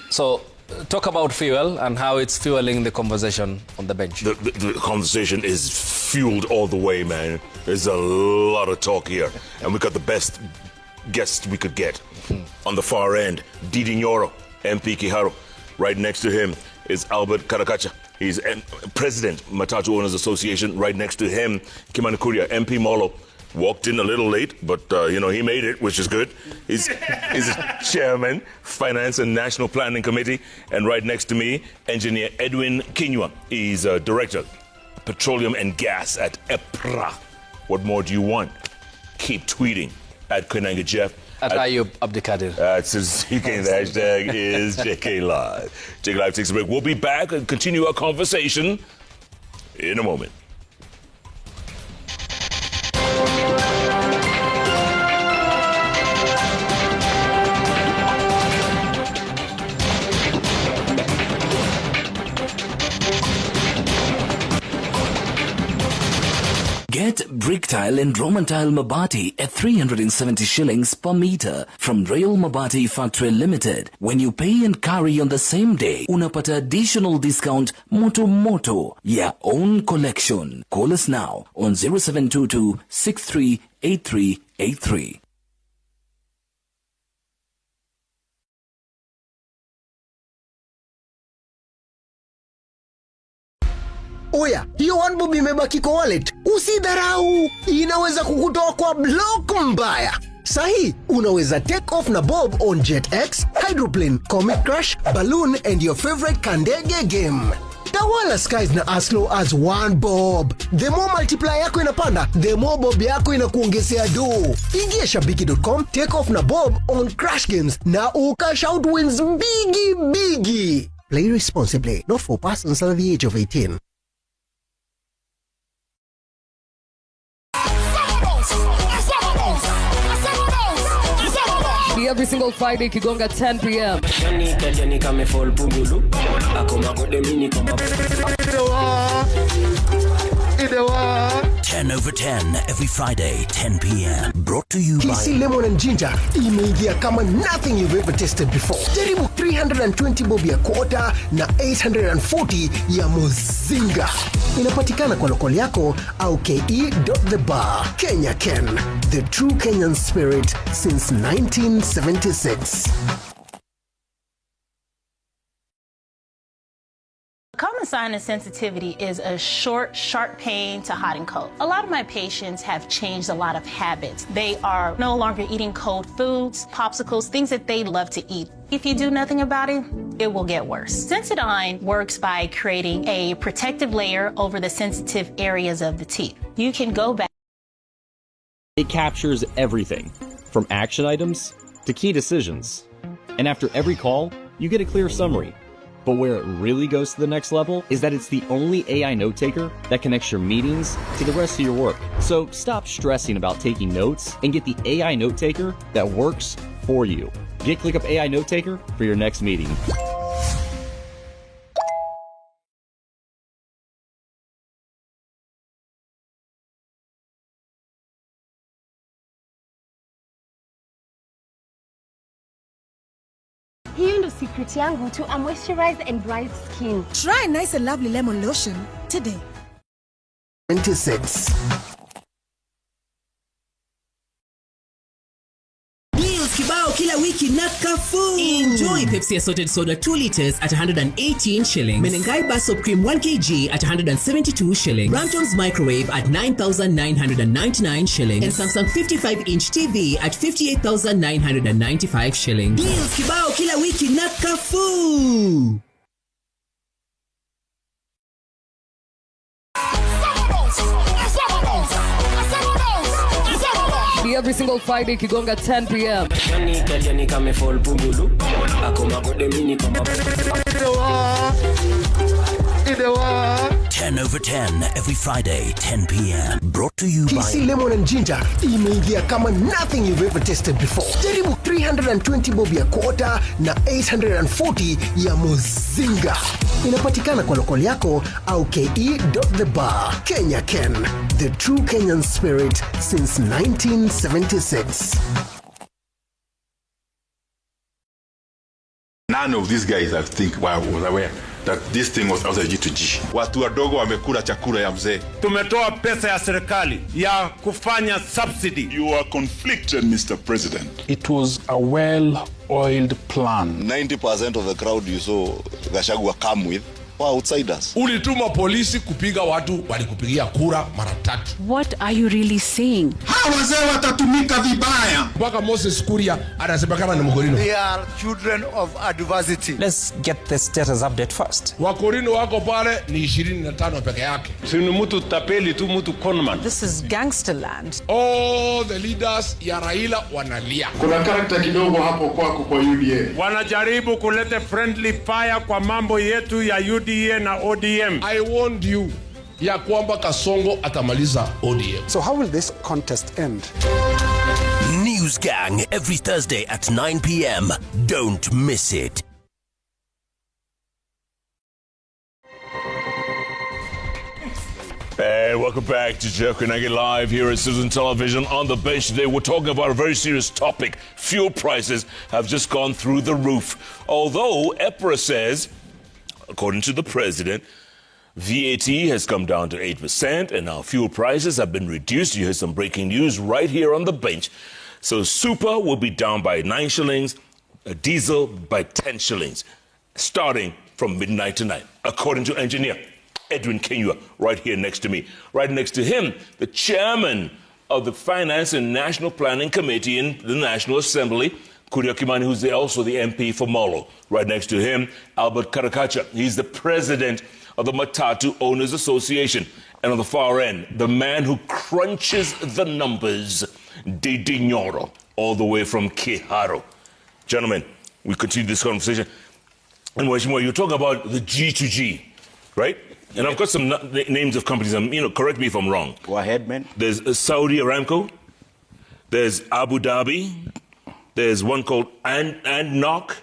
So, talk about fuel and how it's fueling the conversation on the bench.
The conversation is fueled all the way, man. There's a lot of talk here. And we got the best guests we could get. On the far end, Ndindi Nyoro, MP Kiharu. Right next to him is Albert Karakacha. He's President, Matatu Owners Association. Right next to him, Kimani Kuria, MP Molo. Walked in a little late, but, he made it, which is good. He's chairman, Finance and National Planning Committee. And right next to me, Engineer Edwin Kinyua. He's Director, Petroleum and Gas at EPRA. What more do you want? Keep tweeting at Koinange Jeff.
At Ayub Abdikadir.
That's his hashtag is JK Live. JK Live takes a break. We'll be back and continue our conversation in a moment.
Get brick tile and Roman tile Mabati at 370 shillings per meter from Rail Mabati Factory Limited. When you pay and carry on the same day, unapata additional discount moto ya own collection. Call us now on 0722 638383.
Oya, hiyo one bob imebaki kwa wallet. Usidharau, inaweza kukutoa kwa block mbaya. Sahi, unaweza take off na bob on JetX, Hydroplane, Comic Crush, Balloon and your favorite Kandege game. Tawala skies na as low as 1 bob. The more multiplier yako inapanda, the more bob yako inakuongezea do. Ingia shabiki.com, take off na bob on Crush Games na ukash out wins bigi. Play responsibly, not for persons under the age of 18.
Every single Friday, Kigonga 10 p.m.
10 over 10 every Friday, 10 p.m. Brought to you by
KC Lemon and Ginger. Imeingia kama nothing you've ever tasted before. Jaribu 320 bob ya quarter na 840 ya Mozinga. Inapatikana kwa lokoli yako au ke.thebar. Kenya Ken, the true Kenyan spirit since 1976.
Common sign of sensitivity is a short, sharp pain to hot and cold. A lot of my patients have changed a lot of habits. They are no longer eating cold foods, popsicles, things that they love to eat. If you do nothing about it, it will get worse. Sensodyne works by creating a protective layer over the sensitive areas of the teeth. You can go back.
It captures everything, from action items to key decisions. And after every call, you get a clear summary. But where it really goes to the next level is that it's the only AI note taker that connects your meetings to the rest of your work. So stop stressing about taking notes and get the AI note taker that works for you. Get ClickUp AI Note Taker for your next meeting.
Hiyo ndo secret yangu to a moisturized and bright skin.
Try nice and lovely lemon lotion today.
26.
Kibao kila wiki na Carrefour. Enjoy Pepsi assorted soda 2 liters at 118 shillings. Menengai bar soap cream 1 kg at 172 shillings. Brampton's microwave at 9,999 shillings. And Samsung 55-inch TV at 58,995 shillings. Deals kibao kila wiki na Carrefour.
Every single Friday, Kigonga 10 p.m.
10 over 10 every Friday, 10 p.m. Brought to you by
KC Lemon and Ginger imeingia kama nothing you've ever tasted before. Jaribu 320 bob ya quarter na 840 ya Mozinga. Inapatikana kwa lokal yako au ke.thebar. Kenya Ken, the true Kenyan spirit since 1976.
None of these guys I think was aware that this thing was outside G2G. Watu wadogo wamekula chakula ya mzee.
Tumetoa pesa ya serikali ya kufanya subsidy.
You are conflicted, Mr. President.
It was a well-oiled plan.
90% of the crowd you saw Gachagua come with were outsiders.
Ulituma polisi kupiga watu walikupigia kura mara 3.
What are you really saying?
Hawa wazee watatumika vibaya. Mpaka Moses Kuria anasema kama ni Mkorino.
They are children of adversity.
Let's get the status update first.
Wakorino wako pale ni 25 peke yake. Si ni mtu tapeli tu, mtu conman.
This is gangster land.
All the leaders ya Raila wanalia.
Kuna character kidogo hapo kwako kwa UDA.
Wanajaribu kuleta friendly fire kwa mambo yetu ya UDA na ODM. I warned you ya kwamba Kasongo atamaliza ODM.
So how will this contest end?
News Gang every Thursday at 9 p.m. Don't miss it.
Hey, welcome back to Jokunagi Live here at Citizen Television. On the bench today, we're talking about a very serious topic. Fuel prices have just gone through the roof. Although EPRA says, according to the president, VAT has come down to 8% and now fuel prices have been reduced. You heard some breaking news right here on the bench. So super will be down by 9 shillings, diesel by 10 shillings, starting from midnight tonight, according to engineer Edwin Kenyua, right here next to me. Right next to him, the chairman of the Finance and National Planning Committee in the National Assembly, Kuria Kimani, who's also the MP for Molo. Right next to him, Albert Karakacha. He's the president of the Matatu Owners Association. And on the far end, the man who crunches the numbers, Ndindi Nyoro, all the way from Kiharu. Gentlemen, we continue this conversation. And Washimwa, you're talking about the G2G, right? And I've got some names of companies, correct me if I'm wrong.
Go ahead, man.
There's Saudi Aramco. There's Abu Dhabi. There's one called ANOC.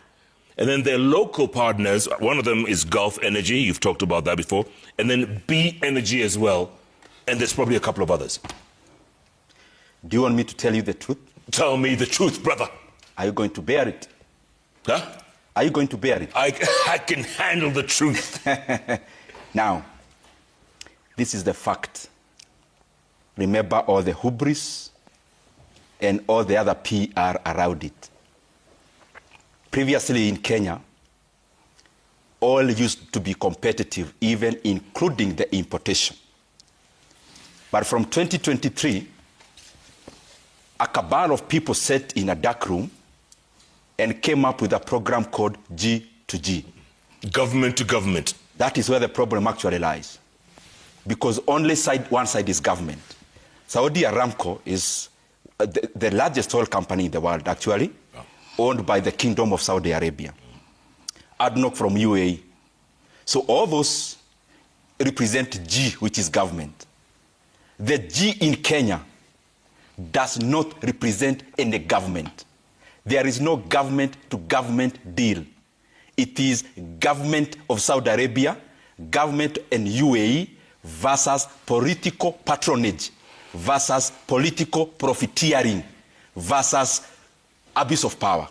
And then their local partners, one of them is Gulf Energy. You've talked about that before. And then B Energy as well. And there's probably a couple of others.
Do you want me to tell you the truth?
Tell me the truth, brother.
Are you going to bear it?
Huh?
Are you going to bear it?
I can handle the truth.
Now, this is the fact. Remember all the hubris and all the other PR around it. Previously in Kenya,
oil used to be competitive, even including the importation. But from 2023, a cabal of people sat in a dark room and came up with a program called G2G.
Government to government.
That is where the problem actually lies. Because only one side is government. Saudi Aramco is the largest oil company in the world, actually, owned by the Kingdom of Saudi Arabia. ADNOC from UAE. So all those represent G, which is government. The G in Kenya does not represent any government. There is no government-to-government deal. It is government of Saudi Arabia, government and UAE versus political patronage, versus political profiteering, versus abuse of power.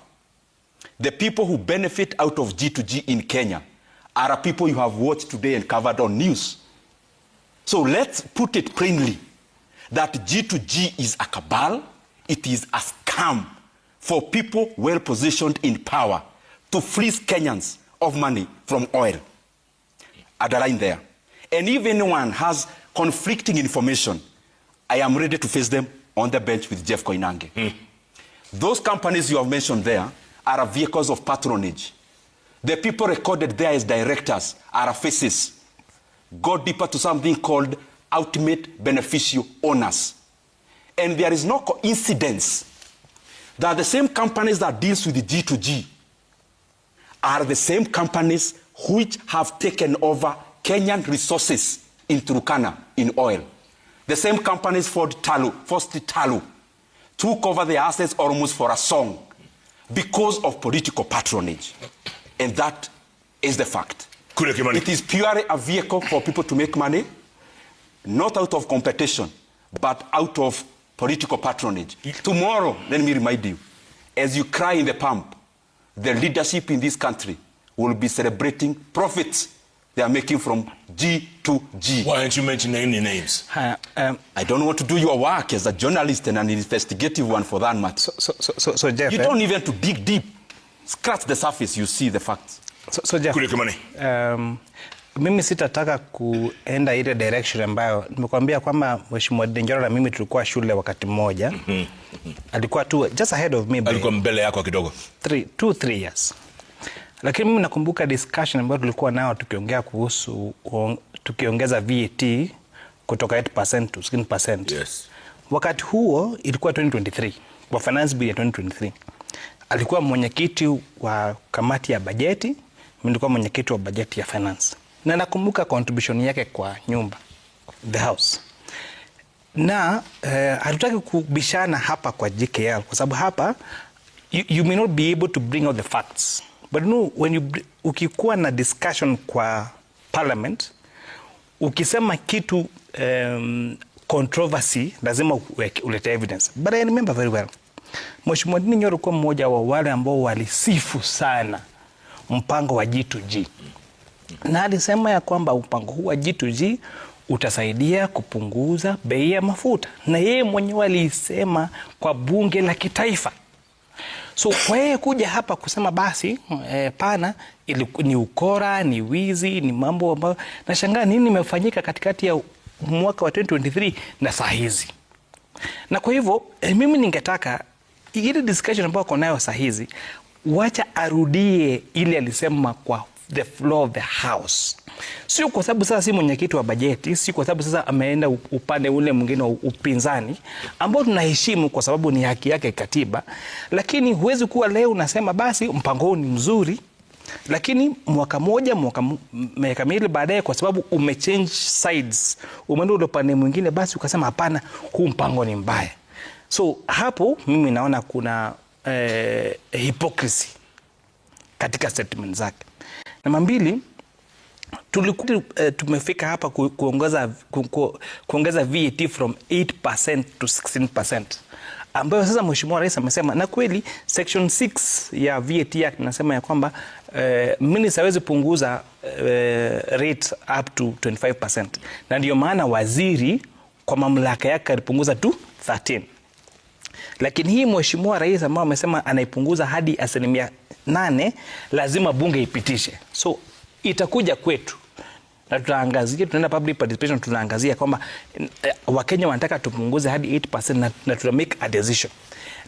The people who benefit out of G2G in Kenya are people you have watched today and covered on news. So let's put it plainly that G2G is a cabal, it is a scam for people well positioned in power to fleece Kenyans of money from oil. At the line there. And if anyone has conflicting information, I am ready to face them on the bench with Jeff Koinange. Those companies you have mentioned there are vehicles of patronage. The people recorded there as directors are faces. Go deeper to something called ultimate beneficial owners. And there is no coincidence that the same companies that deals with the G2G are the same companies which have taken over Kenyan resources in Turkana in oil. The same companies First Talu, took over the assets almost for a song because of political patronage. And that is the fact. It is purely a vehicle for people to make money, not out of competition, but out of political patronage. Tomorrow, let me remind you, as you cry in the pump, the leadership in this country will be celebrating profits they are making from G2G.
Why aren't you mentioning any names?
I don't want to do your work as a journalist and an investigative one for that matter.
So Jeff,
you don't even to dig deep. Scratch the surface, you see the facts.
So Jeff, mimi sitataka kuenda ile direction ambayo nimekuambia kwamba Mheshimiwa Nyoro na mimi tulikuwa shule wakati mmoja. Alikuwa tu just ahead of me.
Alikuwa mbele yako kidogo.
3 years. Lakini mimi nakumbuka discussion ambayo tulikuwa nao tukiongea kuhusu tukiongeza VAT kutoka 8% to 16%.
Yes.
Wakati huo ilikuwa 2023, kwa finance bill ya 2023. Alikuwa mwenyekiti wa kamati ya bajeti, mimi nilikuwa mwenyekiti wa bajeti ya finance. Na nakumbuka contribution yake kwa nyumba, the house. Na hatutaki kubishana hapa kwa JKL kwa sababu hapa you may not be able to bring out the facts. But no, when ukikuwa na discussion kwa parliament, ukisema kitu controversy, lazima ulete evidence. But I remember very well, Mheshimiwa Nyoro kwa mmoja wa wale ambao walisifu sana mpango wa G2G. Na alisema ya kwamba mpango huu wa G2G utasaidia kupunguza bei ya mafuta. Na yeye mwenyewe alisema kwa bunge la kitaifa. So kwa yeye kuja hapa kusema basi pana ni ukora, ni wizi, ni mambo ambayo nashangaa nini imefanyika katikati ya mwaka wa 2023 na saa hizi. Na kwa hivyo mimi ningetaka ile discussion ambayo uko nayo saa hizi wacha arudie ile alisema kwa the floor of the house. Sio kwa sababu sasa si mwenyekiti wa bajeti, si kwa sababu sasa ameenda upande ule mwingine wa upinzani ambao tunaheshimu kwa sababu ni haki yake katiba, lakini huwezi kuwa leo unasema basi mpango huu ni mzuri, lakini miaka miwili baadaye kwa sababu umechange sides, umeenda ule upande mwingine basi ukasema hapana, huu mpango ni mbaya. So hapo mimi naona kuna hypocrisy katika statement zake. Namba mbili, tulikuwa tumefika hapa kuongeza VAT from 8% to 16%. Ambayo sasa Mheshimiwa Rais amesema, na kweli section 6 ya VAT Act inasema ya kwamba minister hawezi punguza rate up to 25%. Na ndio maana waziri kwa mamlaka yake alipunguza tu 13. Lakini hii Mheshimiwa Rais ambaye amesema anaipunguza hadi 8%, lazima bunge ipitishe. So itakuja kwetu na tutaangazia, tunaenda public participation, tunaangazia kwamba Wakenya wanataka tupunguze hadi 8% na tuta make a decision.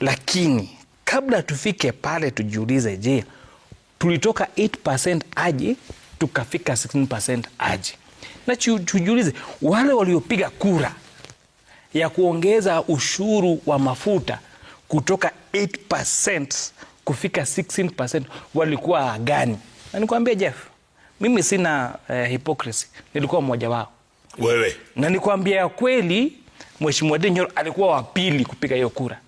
Lakini kabla tufike pale tujiulize, je, tulitoka 8% aje tukafika 16% aje? Na tujiulize, wale waliopiga kura ya kuongeza ushuru wa mafuta kutoka 8% kufika 16% walikuwa gani? Na nikwambia Jeff, mimi sina hypocrisy, nilikuwa mmoja wao.
Wewe.
Na nikwambia kweli, Mheshimiwa Nyoro alikuwa wa pili kupiga hiyo kura.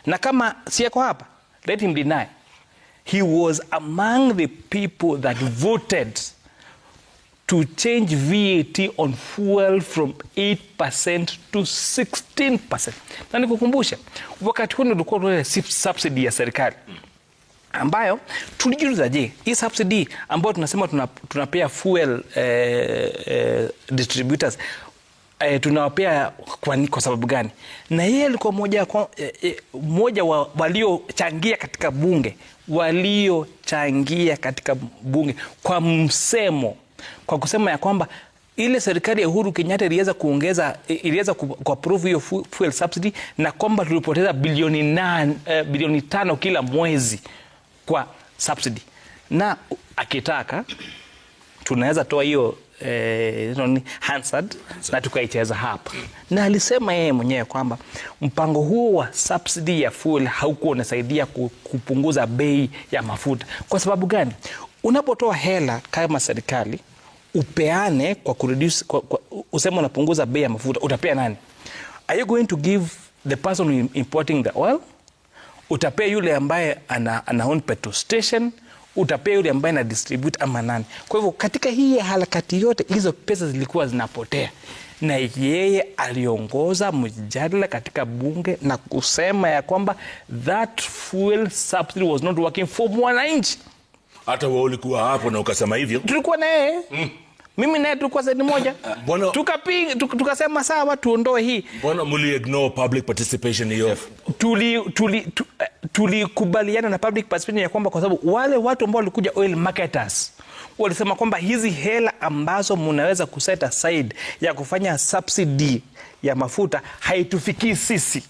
Na kama siyako hapa, let him deny. He was among the people that voted to change VAT on fuel from 8% to 16%. Na nikukumbusha, wakati huo ulikuwa ule subsidy ya serikali ambayo tulijiuliza, je, hii subsidy ambayo tunasema tunapea fuel distributors tunawapea kwa sababu gani? Na yeye alikuwa mmoja wa waliochangia katika bunge kwa msemo, kwa kusema ya kwamba ile serikali ya Uhuru Kenyatta iliweza kuapprove hiyo fuel subsidy, na kwamba tulipoteza bilioni 5 kila mwezi kwa subsidy. Na akitaka tunaweza toa hiyo Hansard na tukaicheza hapa. Na alisema yeye mwenyewe kwamba mpango huo wa subsidy ya fuel haukuwa unasaidia kupunguza bei ya mafuta. Kwa sababu gani? Unapotoa hela kama serikali upeane kwa kureduce, useme unapunguza bei ya mafuta, utapea nani? Are you going to give the person importing the oil? Utapea yule ambaye ana own petrol station? Utapea yule ambaye na distribute ama nani? Kwa hivyo katika hii harakati yote hizo pesa zilikuwa zinapotea, na yeye aliongoza mjadala katika bunge na kusema ya kwamba that fuel subsidy was not working for mwananchi.
Hata wewe ulikuwa hapo na ukasema hivyo?
Tulikuwa na yeye. Mimi naye tulikuwa zaidi moja. Tukasema sawa tuondoe hii.
Mbona muli-ignore public participation hiyo?
Tulikubaliana na public participation ya kwamba kwa sababu wale watu ambao walikuja oil marketers walisema kwamba hizi hela ambazo mnaweza kuset aside ya kufanya subsidy ya mafuta haitufikii sisi.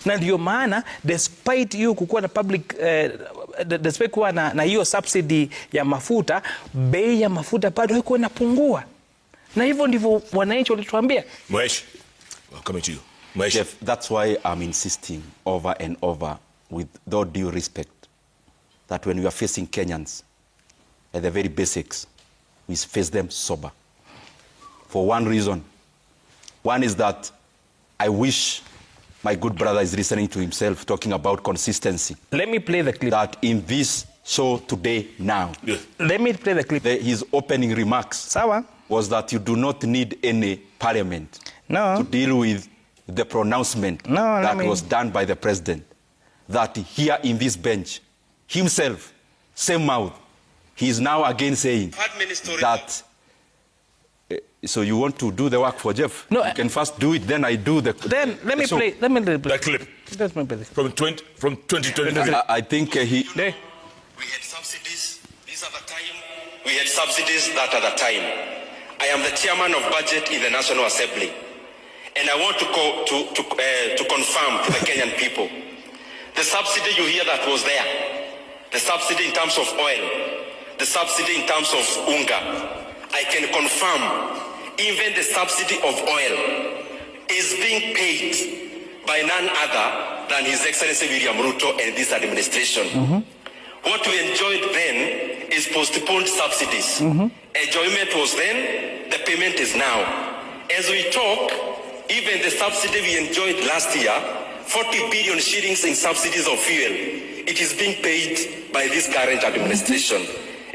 Na ndio maana despite hiyo kukuwa na public despite kuwa na hiyo subsidy ya mafuta, bei ya mafuta bado haikuwa inapungua. Na hivyo ndivyo wananchi walituambia.
Mwesh, welcome to you. Mwesh.
Jeff, that's why I'm insisting over and over, with all due respect, that when we are facing Kenyans at the very basics, we face them sober. For one reason. One is that I wish my good brother is listening to himself talking about consistency.
Let me play the clip.
That in this show today now.
Yeah. Let me play the clip.
His opening remarks was that you do not need any parliament to deal with the pronouncement that was done by the president. That here in this bench, himself, same mouth, he is now again saying that. So you want to do the work for Jeff?
No,
you can first do it, then I do the.
Then let me play. Let me play
that clip. From 2020.
I think he.
We had subsidies. These are the time. We had subsidies that are the time. I am the chairman of budget in the National Assembly, and I want to confirm to the Kenyan people, the subsidy you hear that was there, the subsidy in terms of oil, the subsidy in terms of unga. I can confirm even the subsidy of oil is being paid by none other than His Excellency William Ruto and this administration. What we enjoyed then is postponed subsidies. Enjoyment was then, the payment is now. As we talk, even the subsidy we enjoyed last year, 40 billion shillings in subsidies of fuel, it is being paid by this current administration.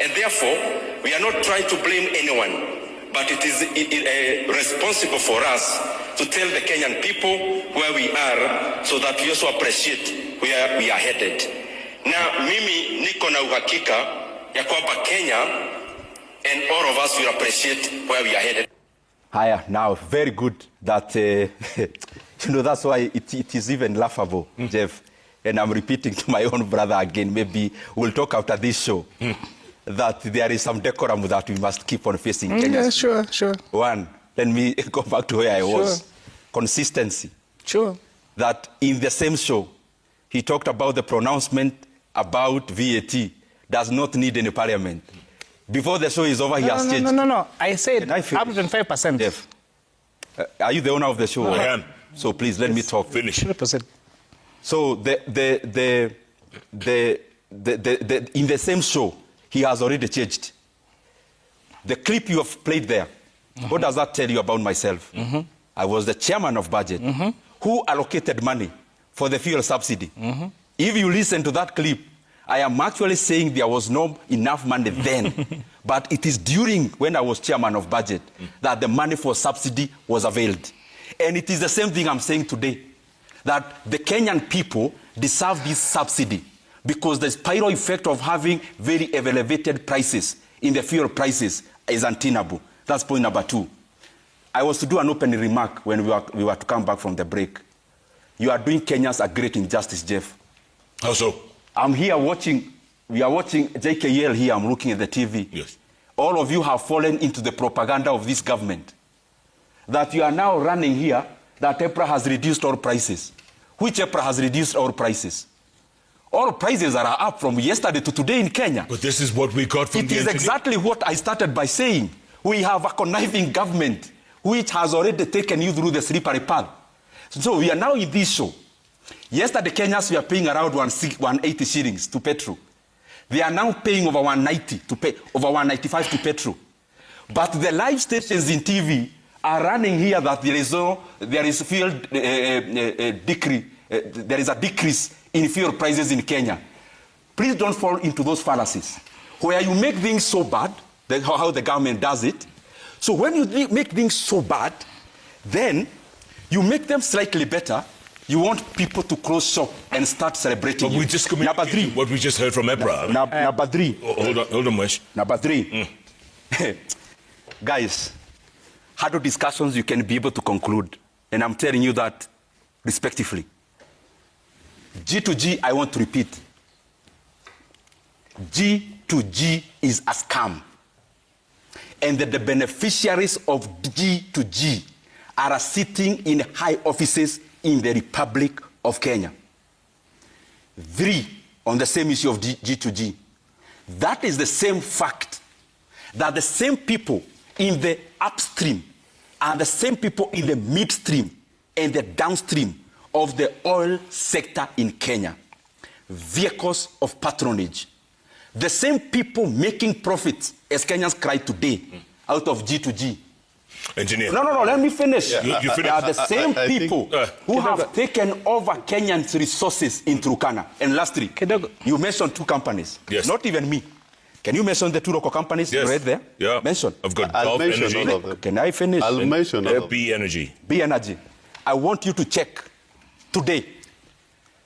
And therefore, we are not trying to blame anyone, but it is responsible for us to tell the Kenyan people where we are so that we also appreciate where we are headed. Na mimi niko na uhakika ya kwamba Kenya and all of us will appreciate where we are headed.
Haya, now, very good that, that's why it is even laughable, Jeff. And I'm repeating to my own brother again, maybe we'll talk after this show. that there is some decorum that we must keep on facing Kenya.
Yeah, sure.
One, let me go back to where I was. Consistency.
Sure.
That in the same show, he talked about the pronouncement about VAT does not need any parliament. Before the show is over, he has changed.
No. I said up to 25%.
Jeff, are you the owner of the show?
No, I am.
So please let me talk.
Finish.
100%.
So in the same show, he has already changed. The clip you have played there, what does that tell you about myself? I was the chairman of budget who allocated money for the fuel subsidy. If you listen to that clip, I am actually saying there was not enough money then, but it is during when I was chairman of budget that the money for subsidy was availed. And it is the same thing I'm saying today, that the Kenyan people deserve this subsidy because the spiral effect of having very elevated prices in the fuel prices is untenable. That's point number 2. I was to do an opening remark when we were to come back from the break. You are doing Kenyans a great injustice, Jeff.
How so?
I'm here watching, we are watching JKL here, I'm looking at the TV.
Yes.
All of you have fallen into the propaganda of this government. That you are now running here, that EPRA has reduced all prices. Which EPRA has reduced all prices? All prices are up from yesterday to today in Kenya.
But this is what we got from the
It is exactly what I started by saying. We have a conniving government which has already taken you through the slippery path. So we are now in this show. Yesterday, Kenyans were paying around 180 shillings to petrol. They are now paying over 195 to petrol. But the live stations in TV are running here that there is fuel decrease. There is a decrease in fuel prices in Kenya. Please don't fall into those fallacies where you make things so bad, how the government does it. So when you make things so bad, then you make them slightly better. You want people to close shop and start celebrating.
But we just communicated what we just heard from EPRA.
Number 3.
Hold on, Wesh.
Number 3. Guys, hard discussions you can be able to conclude. And I'm telling you that respectively. G2G, I want to repeat. G2G is a scam. And that the beneficiaries of G2G are sitting in high offices in the Republic of Kenya. 3, on the same issue of G2G. That is the same fact that the same people in the upstream are the same people in the midstream and the downstream of the oil sector in Kenya. Vehicles of patronage. The same people making profits as Kenyans cry today out of G2G.
Engineer.
No, let me finish.
Yeah. You finish.
They are the same people who have taken over Kenyan's resources in Turkana. And lastly, you mentioned 2 companies.
Yes.
Not even me. Can you mention the 2 local companies right there?
Yeah.
Mention.
I've got
I'll
Gulf
mention
Energy.
all of them.
Can I finish?
I'll mention all of them.
B Energy.
B Energy. I want you to check today.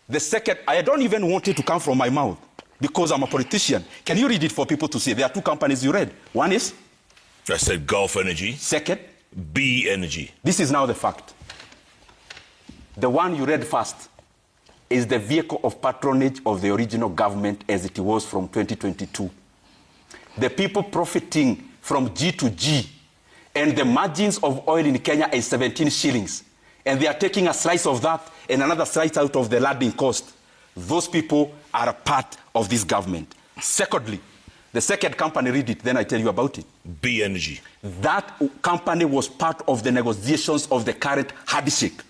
The second, I don't even want it to come from my mouth because I'm a politician. Can you read it for people to see? There are 2 companies you read. One is?
I said Gulf Energy.
Second?
B Energy.
This is now the fact. The one you read first is the vehicle of patronage of the original government as it was from 2022. The people profiting from G2G and the margins of oil in Kenya is 17 shillings. And they are taking a slice of that and another slice out of the landing cost. Those people are a part of this government. Secondly, the second company, read it, then I tell you about it.
B Energy.
That company was part of the negotiations of the current handshake.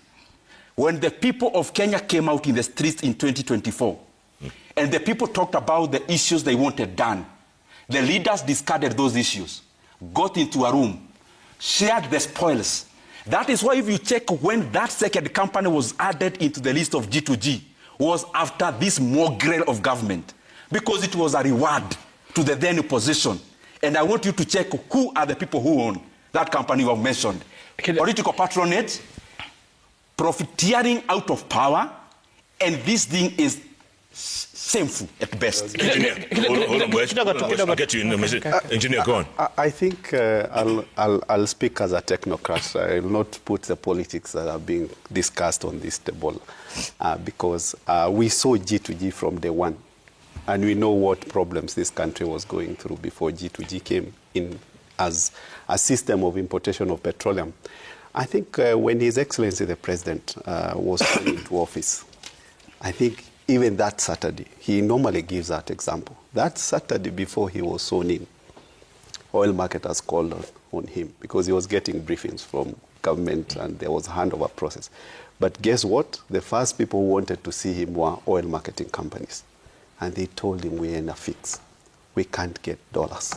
When the people of Kenya came out in the streets in 2024, and the people talked about the issues they wanted done, the leaders discarded those issues, got into a room, shared the spoils. That is why if you check when that second company was added into the list of G2G, was after this mongrel of government, because it was a reward to the then opposition. And I want you to check who are the people who own that company you have mentioned. Political patronage, profiteering out of power, and this thing is shameful at best.
Engineer, hold on, Wesh. I'll get you in a minute. Engineer, go on.
I think I'll speak as a technocrat. I will not put the politics that are being discussed on this table because we saw G2G from day one.
And we know what problems this country was going through before G2G came in as a system of importation of petroleum. I think when His Excellency the President was coming into office, I think even that Saturday, he normally gives that example. That Saturday before he was sworn in, oil marketers called on him because he was getting briefings from government and there was a handover process. But guess what? The first people who wanted to see him were oil marketing companies. And they told him, we're in a fix. We can't get dollars.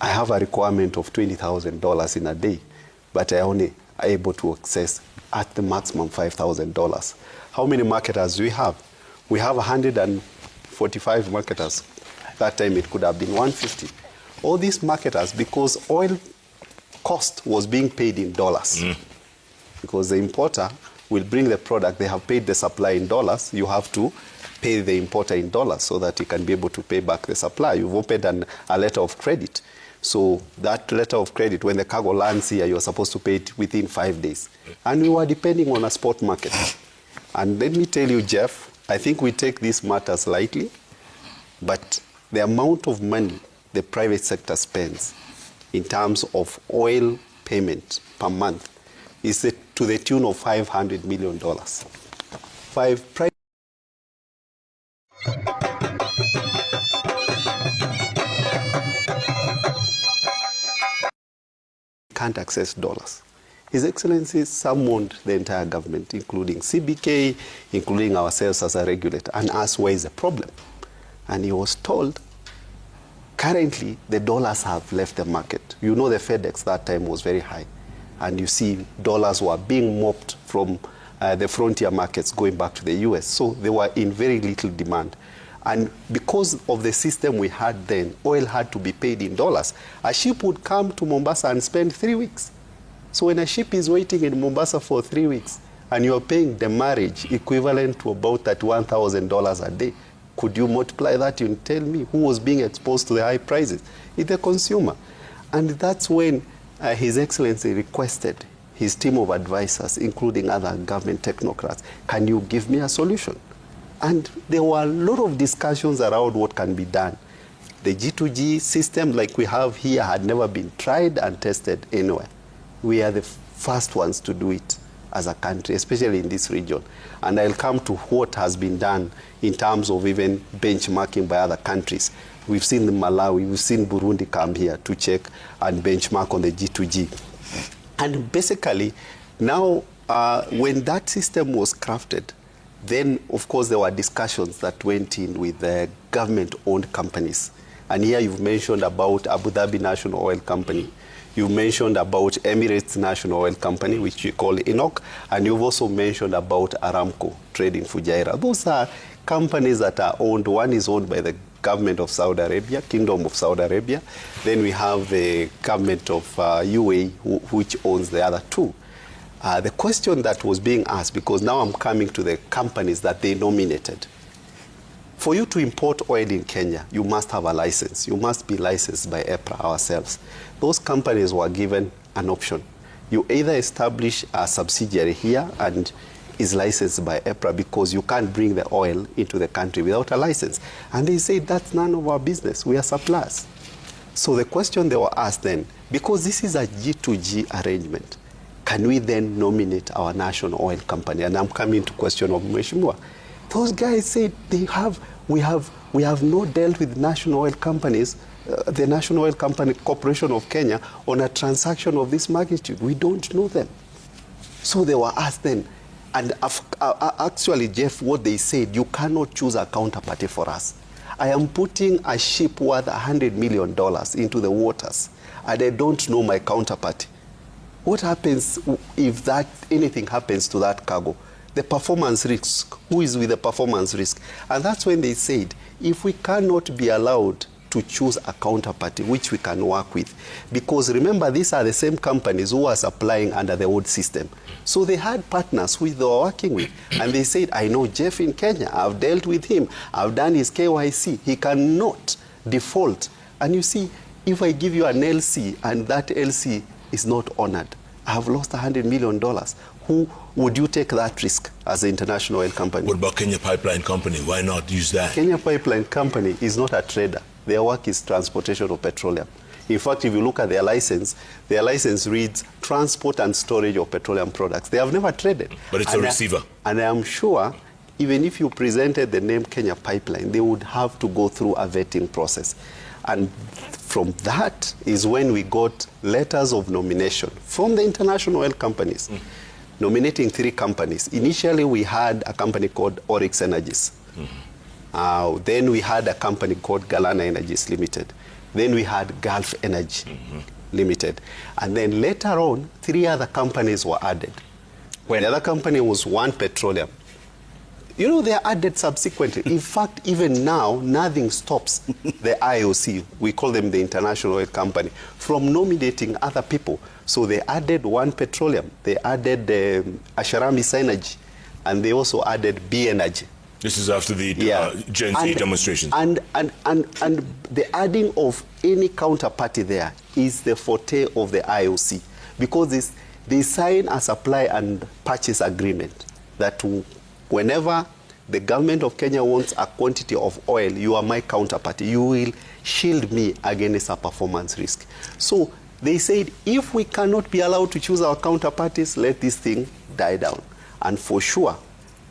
I have a requirement of $20,000 in a day, but I only are able to access at the maximum $5,000. How many marketers do we have? We have 145 marketers. That time it could have been 150. All these marketers, because oil cost was being paid in dollars. Because the importer will bring the product, they have paid the supply in dollars, you have to pay the importer in dollars so that he can be able to pay back the supply. You've opened a letter of credit. So that letter of credit, when the cargo lands here, you're supposed to pay it within 5 days. And we were depending on a spot market. And let me tell you, Jeff, I think we take these matters lightly, but the amount of money the private sector spends in terms of oil payment per month is to the tune of $500 million. Can't access dollars. His Excellency summoned the entire government, including CBK, including ourselves as a regulator, and asked where is the problem. And he was told, currently the dollars have left the market. You know the FedEx that time was very high. And you see dollars were being mopped from the frontier markets going back to the US. So they were in very little demand. And because of the system we had then, oil had to be paid in dollars. A ship would come to Mombasa and spend 3 weeks. So when a ship is waiting in Mombasa for 3 weeks and you're paying the marriage equivalent to about $31,000 a day, could you multiply that and tell me who was being exposed to the high prices? It's the consumer. And that's when His Excellency requested his team of advisors, including other government technocrats, can you give me a solution? And there were a lot of discussions around what can be done. The G2G system like we have here had never been tried and tested anywhere. We are the first ones to do it as a country, especially in this region. And I'll come to what has been done in terms of even benchmarking by other countries. We've seen Malawi, we've seen Burundi come here to check and benchmark on the G2G. And basically, now when that system was crafted, then, of course, there were discussions that went in with the government-owned companies. And here you've mentioned about Abu Dhabi National Oil Company. You mentioned about Emirates National Oil Company, which we call ENOC. And you've also mentioned about Aramco Trading Fujairah. Those are companies that are owned. One is owned by the government of Saudi Arabia, Kingdom of Saudi Arabia. Then we have the government of UAE, which owns the other two. The question that was being asked, because now I'm coming to the companies that they nominated. For you to import oil in Kenya, you must have a license. You must be licensed by EPRA ourselves. Those companies were given an option. You either establish a subsidiary here and is licensed by EPRA because you can't bring the oil into the country without a license. And they said, that's none of our business. We are suppliers. So the question they were asked then, because this is a G2G arrangement, can we then nominate our national oil company? And I'm coming to question of Mheshimiwa. Those guys said we have not dealt with national oil companies, the National Oil Company Corporation of Kenya, on a transaction of this magnitude. We don't know them. So they were asked then, and actually, Jeff, what they said, you cannot choose a counterparty for us. I am putting a ship worth $100 million into the waters, and I don't know my counterparty. What happens if anything happens to that cargo? The performance risk. Who is with the performance risk? And that's when they said, if we cannot be allowed to choose a counterparty which we can work with, because remember, these are the same companies who are supplying under the old system. So they had partners who they were working with. And they said, I know Jeff in Kenya. I've dealt with him. I've done his KYC. He cannot default. And you see, if I give you an LC and that LC is not honored, I have lost $100 million. Would you take that risk as an international oil company?
What about Kenya Pipeline Company? Why not use that?
Kenya Pipeline Company is not a trader. Their work is transportation of petroleum. In fact, if you look at their license reads transport and storage of petroleum products. They have never traded.
But it's a receiver.
And I am sure, even if you presented the name Kenya Pipeline, they would have to go through a vetting process. And from that is when we got letters of nomination from the international oil companies, nominating 3 companies. Initially, we had a company called Oryx Energies. Then we had a company called Galana Energies Limited. Then we had Gulf Energy Limited. And then later on, 3 other companies were added. When the other company was One Petroleum. You know, they are added subsequently. In fact, even now, nothing stops the IOC, we call them the International Oil Company, from nominating other people. So they added One Petroleum, they added Asharamis Energy, and they also added B Energy.
This is after the Gen Z demonstrations.
And the adding of any counterparty there is the forte of the IOC, because they sign a supply and purchase agreement that whenever the government of Kenya wants a quantity of oil, you are my counterparty. You will shield me against a performance risk. So they said, if we cannot be allowed to choose our counterparties, let this thing die down. And for sure,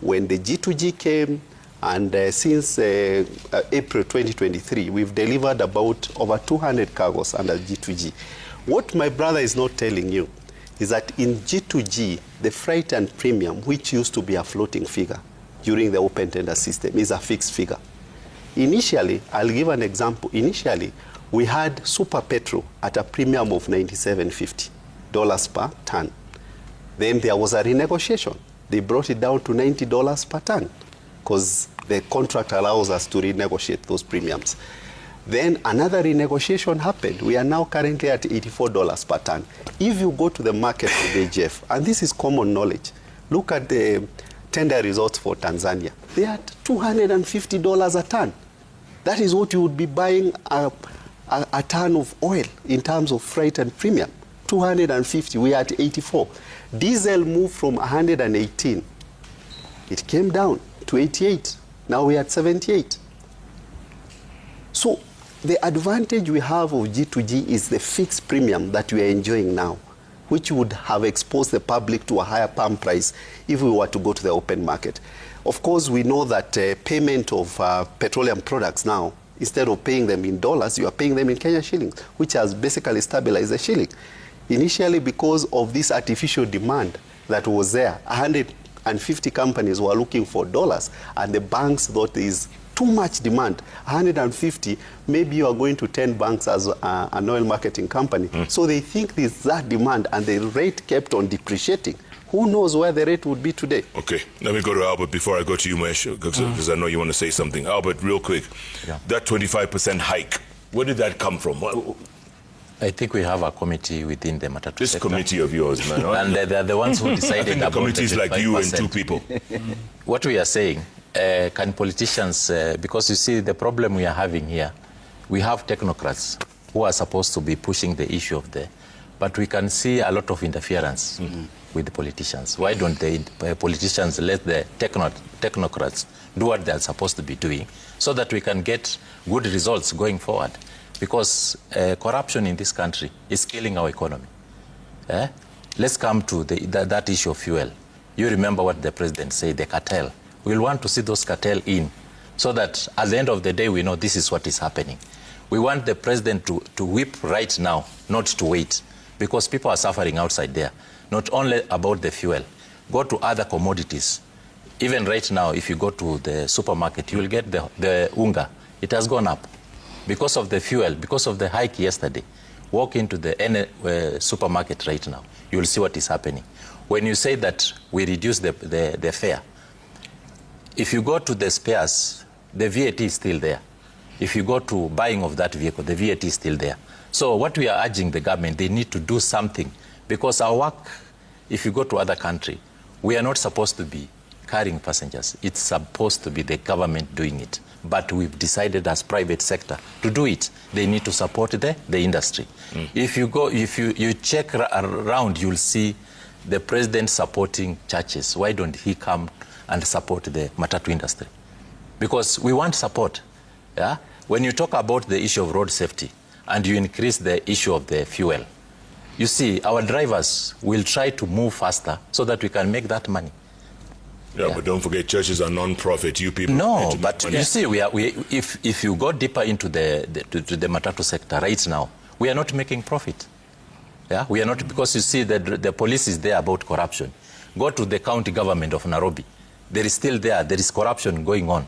when the G2G came, and since April 2023, we've delivered about over 200 cargos under G2G. What my brother is not telling you is that in G2G, the freight and premium, which used to be a floating figure during the open tender system, is a fixed figure. Initially, I'll give an example. Initially, we had Super Petro at a premium of $97.50 per ton. Then there was a renegotiation. They brought it down to $90 per ton because the contract allows us to renegotiate those premiums. Then another renegotiation happened. We are now currently at $84 per ton. If you go to the market today, Jeff, and this is common knowledge, look at the tender results for Tanzania. They are at $250 a ton. That is what you would be buying a ton of oil in terms of freight and premium. 250, we are at 84. Diesel moved from 118. It came down to 88. Now we are at 78. So the advantage we have of G2G is the fixed premium that we are enjoying now, which would have exposed the public to a higher pump price if we were to go to the open market. Of course, we know that payment of petroleum products now, instead of paying them in dollars, you are paying them in Kenya shillings, which has basically stabilized the shilling. Initially, because of this artificial demand that was there, 150 companies were looking for dollars, and the banks thought there is too much demand. 150, maybe you are going to 10 banks as an oil marketing company. So they think there's that demand, and the rate kept on depreciating. Who knows where the rate would be today?
Okay, let me go to Albert before I go to you, Mesh, because I know you want to say something. Albert, real quick, that 25% hike, where did that come from?
I think we have a committee within the Matatu
This
sector.
committee of yours, man.
And they're the ones who decided
the
about
committee is like you and 2
25%.
people.
What we are saying, can politicians, because you see the problem we are having here, we have technocrats who are supposed to be pushing the issue of but we can see a lot of interference with the politicians. Why don't the politicians let the technocrats do what they're supposed to be doing so that we can get good results going forward? Because corruption in this country is killing our economy. Let's come to that issue of fuel. You remember what the president said, the cartel. We'll want to see those cartel in so that at the end of the day, we know this is what is happening. We want the president to whip right now, not to wait, because people are suffering outside there. Not only about the fuel. Go to other commodities. Even right now, if you go to the supermarket, you will get the unga. It has gone up. Because of the fuel, because of the hike yesterday, walk into the supermarket right now. You will see what is happening. When you say that we reduce the fare, if you go to the spares, the VAT is still there. If you go to buying of that vehicle, the VAT is still there. So what we are urging the government, they need to do something. Because our work, if you go to other country, we are not supposed to be carrying passengers. It's supposed to be the government doing it. But we've decided as private sector to do it. They need to support the industry. If you go, if you check around, you'll see the president supporting churches, why don't he come and support the matatu industry? Because we want support. Yeah? When you talk about the issue of road safety and you increase the issue of the fuel, you see, our drivers will try to move faster so that we can make that money.
Yeah, but don't forget, churches are non-profit. You people.
No, but you see, if you go deeper into the matatu sector right now, we are not making profit. Yeah, we are not, because you see the police is there about corruption. Go to the county government of Nairobi. There is corruption going on.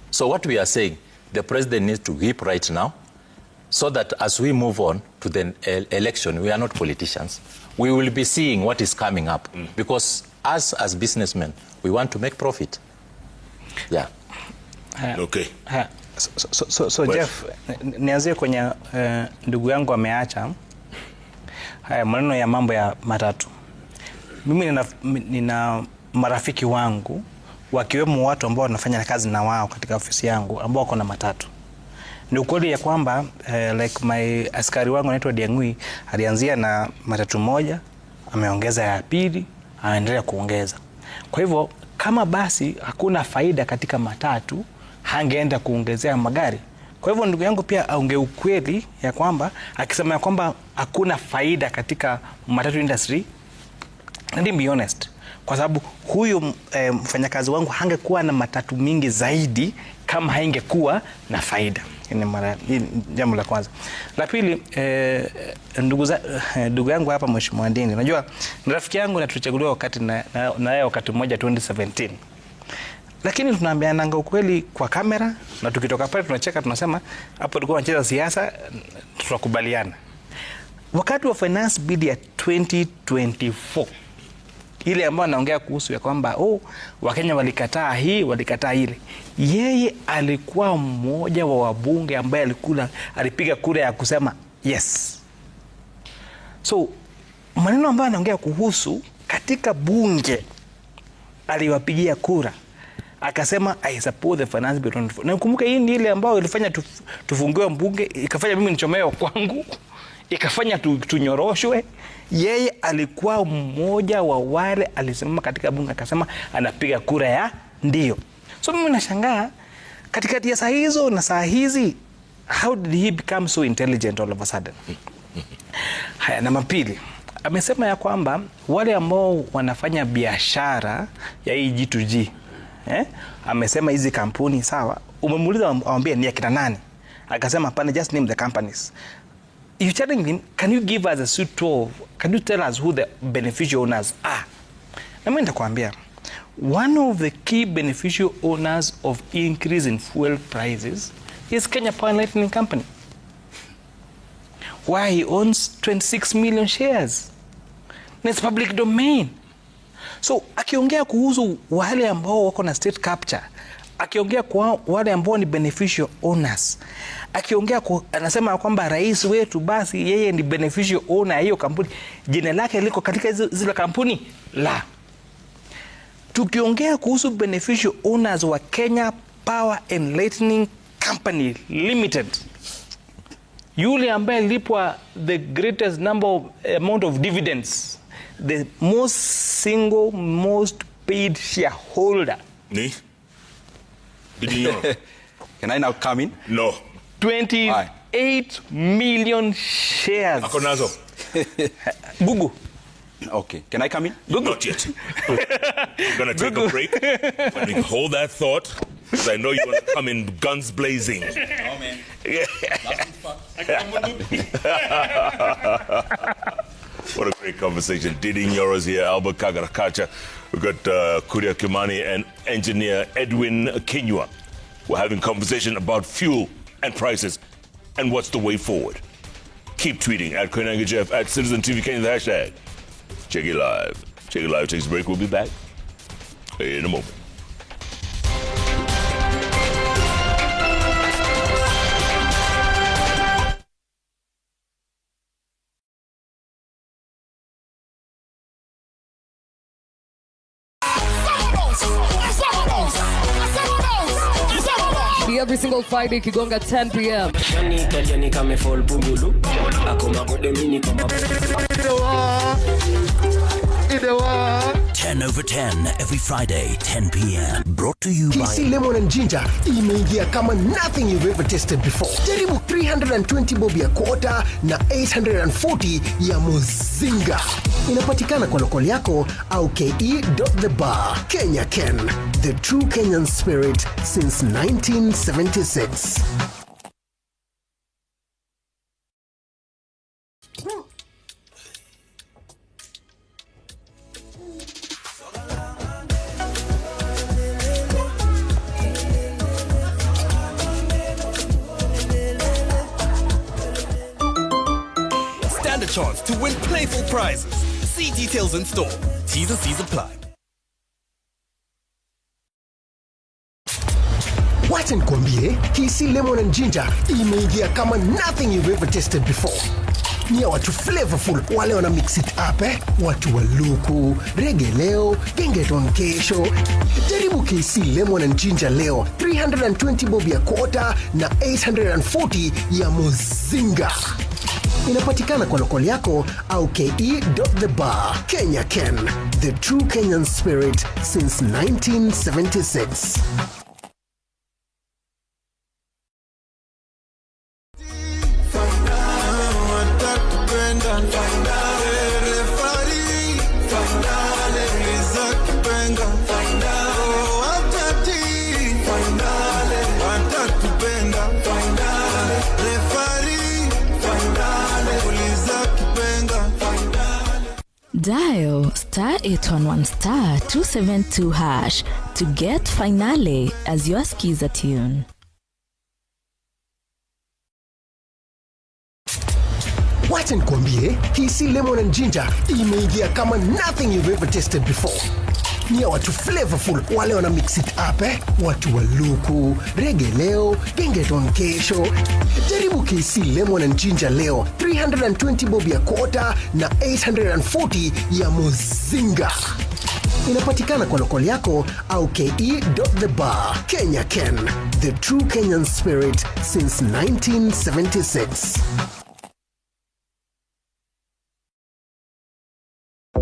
So what we are saying, the president needs to whip right now, so that as we move on to the election, we are not politicians. We will be seeing what is coming up, because us as businessmen, we want to make profit. Yeah.
Okay.
So Jeff, nianzie kwenye ndugu yangu ameacha haya maneno ya mambo ya matatu. Mimi nina marafiki wangu wakiwemo watu ambao wanafanya kazi na wao katika ofisi yangu ambao wako na matatu. Ni ukweli ya kwamba like my askari wangu anaitwa Diangui alianzia na matatu moja, ameongeza ya pili, anaendelea kuongeza. Kwa hivyo kama basi hakuna faida katika matatu, hangeenda kuongezea magari. Kwa hivyo ndugu yangu pia aonge ukweli ya kwamba akisema ya kwamba hakuna faida katika matatu industry, and be honest, kwa sababu huyu mfanyakazi wangu hangekuwa na matatu mingi zaidi kama haingekuwa na faida. Ni jambo la kwanza. La pili, ndugu yangu hapa Mheshimiwa Ndindi, unajua ni rafiki yangu na tulichaguliwa wakati na yeye wakati mmoja 2017. Lakini tunaambiana ukweli kwa kamera, na tukitoka pale tunacheka, tunasema hapo tulikuwa tunacheza siasa, tutakubaliana. Wakati wa finance bill ya 2024, ile ambayo anaongea kuhusu ya kwamba Wakenya walikataa hii, walikataa ile, yeye alikuwa mmoja wa wabunge ambaye alipiga kura ya kusema yes. So maneno ambayo anaongea kuhusu katika bunge, aliwapigia kura akasema I support the finance bill 2024. Na kumbuka hii ni ile ambayo ilifanya tufungiwe mbunge, ikafanya mimi nichomewe kwangu, ikafanya tunyoroshwe. Yeye alikuwa mmoja wa wale alisimama katika bunge akasema anapiga kura ya ndio. So mimi nashangaa katikati ya saa hizo na saa hizi, how did he become so intelligent all of a sudden? Haya, na mapili, amesema ya kwamba wale ambao wanafanya biashara ya hii G2G, amesema hizi kampuni sawa, umemuuliza amwambie ni akina nani, akasema hapana, just name the companies. You telling him, can you give us a suit of, can you tell us who the beneficial owners are? Na mimi nitakwambia, one of the key beneficial owners of increase in fuel prices is Kenya Power and Lighting Company. Why he owns 26 million shares. And it's public domain. So akiongea kuhusu wale ambao wako na state capture, akiongea kwa wale ambao ni beneficial owners, akiongea anasema kwamba rais wetu basi yeye ni beneficial owner hiyo kampuni, jina lake liko katika zile kampuni la. Tukiongea kuhusu beneficial owners wa Kenya Power and Lighting Company Limited, yule ambaye lipwa the greatest amount of dividends, the most paid shareholder.
Ni? Did you know?
Can I now come in?
No.
28 million shares.
Akonazo.
Google.
Okay. Can I come in?
Google.
Not yet. I'm going to take a break. But you hold that thought, because I know you want to come in guns blazing.
Oh, man.
What a great conversation. Ndindi Nyoro's here, Albert Kagarakacha. We've got Kuria Kimani and engineer Edwin Kinyua. We're having conversation about fuel and prices and what's the way forward. Keep tweeting at Koinange Jeff, at Citizen TV Kenya, the hashtag. Check it live. Check it live. Takes a break. We'll be back in a moment.
Every single Friday, Kigonga 10 p.m.
10 over 10 every Friday, 10 p.m. Brought to you by
KC Lemon and Ginger imeingia kama nothing you've ever tasted before. Jaribu 320 bob ya quarter na 840 ya muzinga. Inapatikana kwa lokoli yako au ke.thebar. Kenya Ken, the true Kenyan spirit since 1976.
Stand a chance to win playful prizes. See details in store. T's and C's apply.
Wacha nikwambie, KC Lemon and Ginger imeingia kama nothing you've ever tasted before. Ni ya watu flavorful, wale wana mix it up watu wa luku, reggae leo, gengeton kesho. Jaribu KC Lemon and Ginger leo, 320 bob ya quarter na 840 ya muzinga. Inapatikana kwa lokoli yako au ke.thebar. Kenya Ken, the true Kenyan spirit since 1976.
Dial *811*272# to get Finale as your skiza tune.
Wacha nikwambie, KC Lemon and Ginger imeingia kama nothing you've ever tasted before. Ni ya watu flavorful, wale wana mix it up watu wa luku, reggae leo, gengeton kesho. Jaribu KC Lemon and Ginger leo, 320 bob ya quarter na 840 ya muzinga. Inapatikana kwa lokoli yako au ke.thebar. Kenya Ken, the true Kenyan spirit since 1976.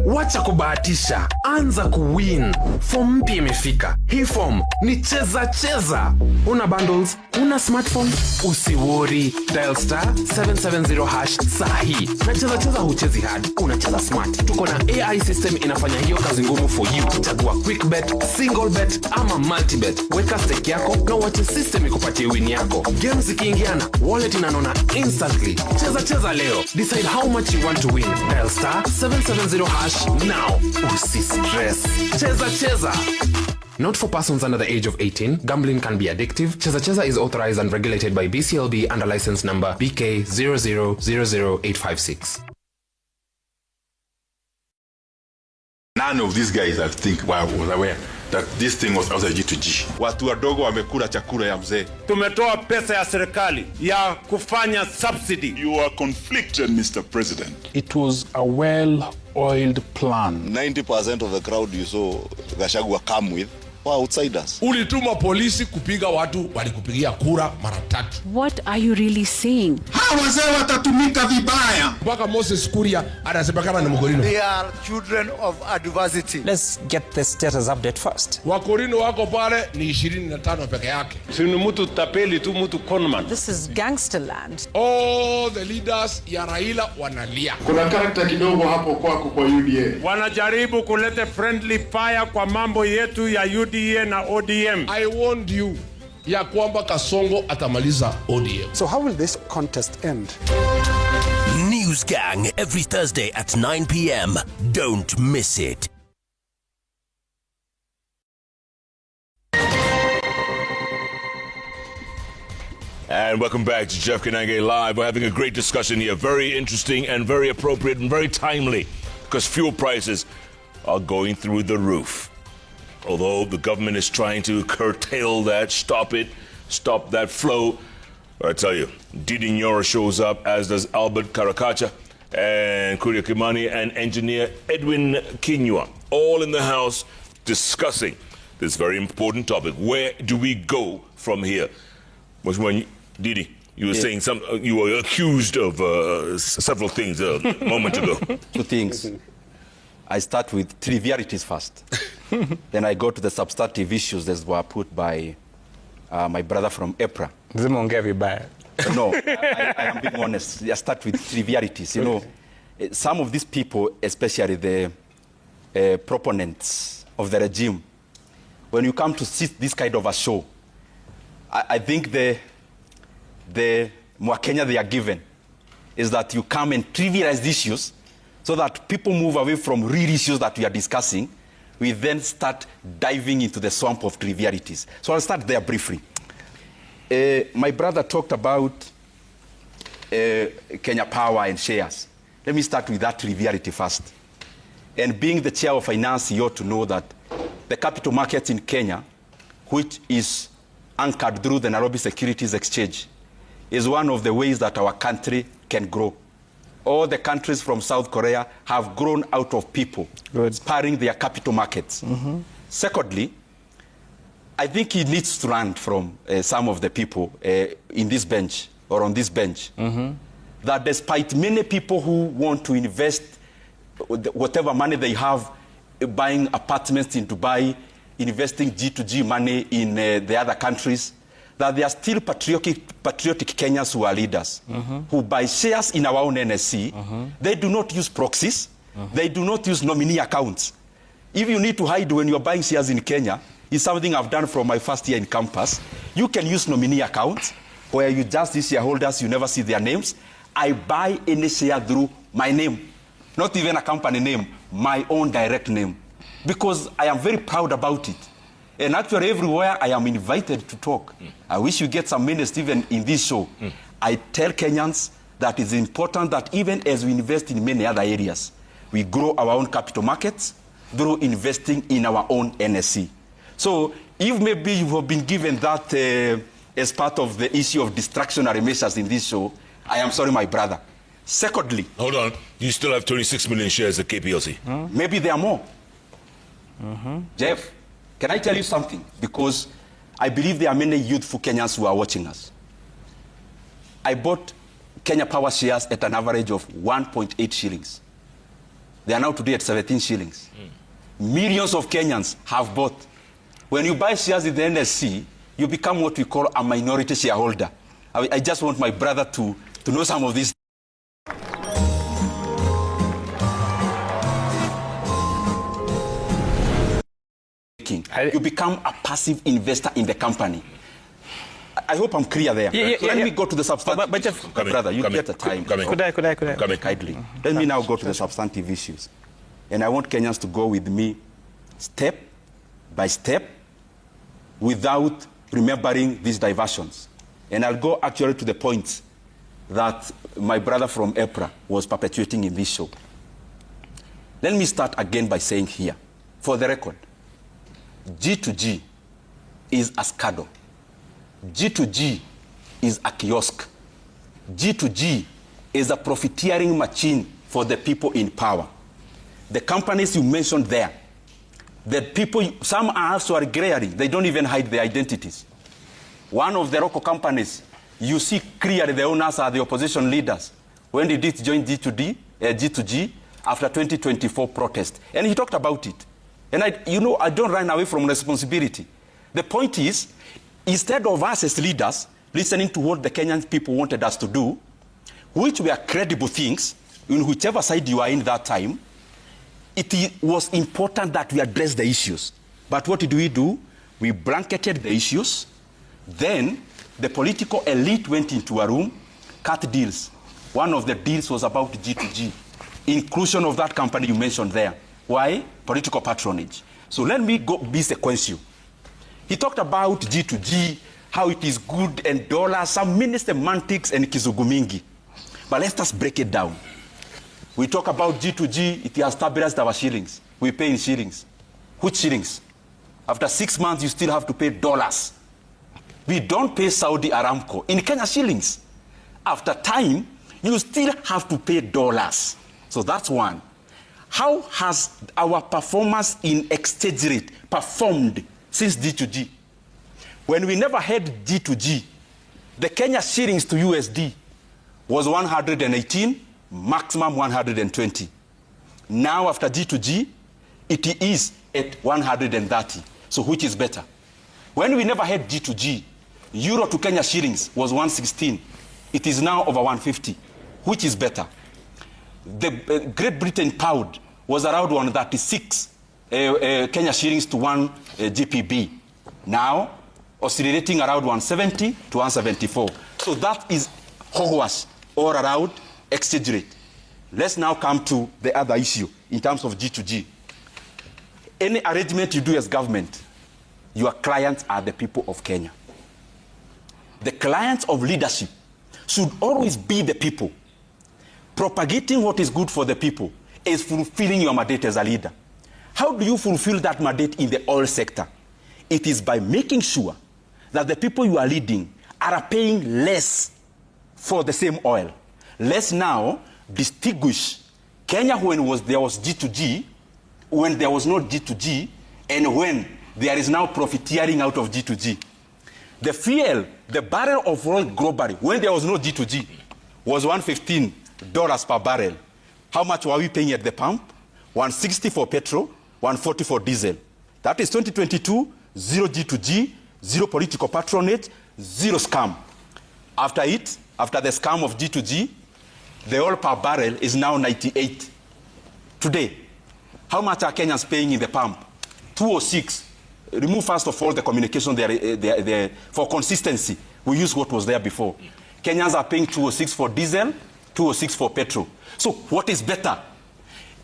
Wacha kubahatisha, anza kuwin. Form mpya imefika. Hii form ni cheza. Una bundles, una smartphone, usiwori. Dial *770# sahi. Na cheza huchezi hard, unacheza smart. Tuko na AI system inafanya hiyo kazi ngumu for you. Chagua quick bet, single bet ama multi bet. Weka stake yako na wacha system ikupatie win yako. Games ikiingiana, wallet inanona instantly. Cheza leo. Decide how much you want to win. Dial *770# now. Usi stress. Cheza. Not for persons under the age of 18. Gambling can be addictive. Cheza is authorized and regulated by BCLB under license number BK 0000856.
None of these guys, I think, was aware that this thing was outside G2G. Watu wadogo wamekula chakula ya mzee.
Tumetoa pesa ya serikali ya kufanya subsidy.
You are conflicted, Mr. President.
It was a well-oiled plan.
90% of the crowd you saw Gachagua come with were outsiders.
Ulituma polisi kupiga watu walikupigia kura mara 3.
What are you really saying?
Hawa wazee watatumika vibaya. Mpaka Moses Kuria anasema kama ni Mkorino.
They are children of adversity.
Let's get the status update first.
Wakorino wako pale ni 25 peke yake. Si ni mtu tapeli tu, mtu conman.
This is gangsterland.
All the leaders ya Raila wanalia.
Kuna character kidogo hapo kwako kwa UDA.
Wanajaribu kuleta friendly fire kwa mambo yetu ya UDA na ODM. I warned you ya kwamba Kasongo atamaliza ODM.
So how will this contest end?
News Gang every Thursday at 9 p.m. Don't miss it.
And welcome back to Jeff Kenange Live. We're having a great discussion here. Very interesting and very appropriate and very timely because fuel prices are going through the roof. Although the government is trying to curtail that, stop that flow. I tell you, Ndindi Nyoro shows up, as does Albert Karakacha and Kuria Kimani and engineer Edwin Kinyua, all in the house discussing this very important topic. Where do we go from here? When Ndindi, you were saying you were accused of several things a moment ago.
2 things.
I start with trivialities first. Then I go to the substantive issues that were put by my brother from EPRA. No, I am being honest. I start with trivialities. You know, some of these people, especially the proponents of the regime, when you come to see this kind of a show, I think the Mwakenya they are given is that you come and trivialize the issues so that people move away from real issues that we are discussing. We then start diving into the swamp of trivialities. So I'll start there briefly. My brother talked about Kenya Power and shares. Let me start with that triviality first. And being the chair of finance, you ought to know that the capital market in Kenya, which is anchored through the Nairobi Securities Exchange, is one of the ways that our country can grow. All the countries from South Korea have grown out of people sparing their capital markets. Secondly, I think he needs to learn from some of the people in this bench or on this bench that despite many people who want to invest whatever money they have buying apartments in Dubai, investing G2G money in the other countries, that there are still patriotic Kenyans who are leaders, who buy shares in our own NSC. They do not use proxies. They do not use nominee accounts. If you need to hide when you're buying shares in Kenya, it's something I've done from my first year in campus. You can use nominee accounts, where you just these shareholders, you never see their names. I buy any share through my name, not even a company name, my own direct name, because I am very proud about it. And actually, everywhere I am invited to talk. I wish you get some minutes even in this show. I tell Kenyans that it's important that even as we invest in many other areas, we grow our own capital markets through investing in our own NSC. So if maybe you have been given that as part of the issue of distractionary measures in this show, I am sorry, my brother. Secondly...
Hold on. You still have 26 million shares at KPLC?
Maybe there are more. Jeff, can I tell you something? Because I believe there are many youthful Kenyans who are watching us. I bought Kenya Power shares at an average of 1.8 shillings. They are now today at 17 shillings. Millions of Kenyans have bought. When you buy shares in the NSC, you become what we call a minority shareholder. I just want my brother to know some of this. You become a passive investor in the company. I hope I'm clear there. Let me go to the substantive. But brother, you get the time.
Could I?
Kindly. Let me now go to the substantive issues. And I want Kenyans to go with me step by step without remembering these diversions. And I'll go actually to the points that my brother from EPRA was perpetuating in this show. Let me start again by saying here, for the record, G2G is a SCADO. G2G is a kiosk. G2G is a profiteering machine for the people in power. The companies you mentioned there, the people, some are also agrarian. They don't even hide their identities. One of the local companies, you see clearly the owners are the opposition leaders. When did it join G2G? After 2024 protest. And he talked about it. And I don't run away from responsibility. The point is, instead of us as leaders listening to what the Kenyan people wanted us to do, which were credible things, in whichever side you are in that time, it was important that we address the issues. But what did we do? We blanketed the issues. Then the political elite went into a room, cut deals. One of the deals was about G2G. Inclusion of that company you mentioned there. Why? Political patronage. So let me be sequential. He talked about G2G, how it is good and dollars, some mini semantics and kizugumingi. But let's just break it down. We talk about G2G, it has stabilized our shillings. We pay in shillings. Which shillings? After 6 months, you still have to pay dollars. We don't pay Saudi Aramco in Kenya shillings. After time, you still have to pay dollars. So that's one. How has our performance in exchange rate performed since G2G? When we never had G2G, the Kenya shillings to USD was 118, maximum 120. Now after G2G, it is at 130. So which is better? When we never had G2G, euro to Kenya shillings was 116. It is now over 150. Which is better? The Great Britain pound was around 136 Kenya shillings to 1 GPB. Now, oscillating around 170 to 174. So that is hogwash all around exchange rate. Let's now come to the other issue in terms of G2G. Any arrangement you do as government, your clients are the people of Kenya. The clients of leadership should always be the people. Propagating what is good for the people is fulfilling your mandate as a leader. How do you fulfill that mandate in the oil sector? It is by making sure that the people you are leading are paying less for the same oil. Let's now distinguish Kenya when there was G2G, when there was not G2G, and when there is now profiteering out of G2G. The fuel, the barrel of oil globally, when there was no G2G, was $115 per barrel. How much were we paying at the pump? 160 for petrol, 140 for diesel. That is 2022, zero G2G, zero political patronage, zero scam. After the scam of G2G, the oil per barrel is now 98. Today, how much are Kenyans paying in the pump? 206. Remove first of all the communication there for consistency. We use what was there before. Kenyans are paying 206 for diesel, 206 for petrol. So what is better?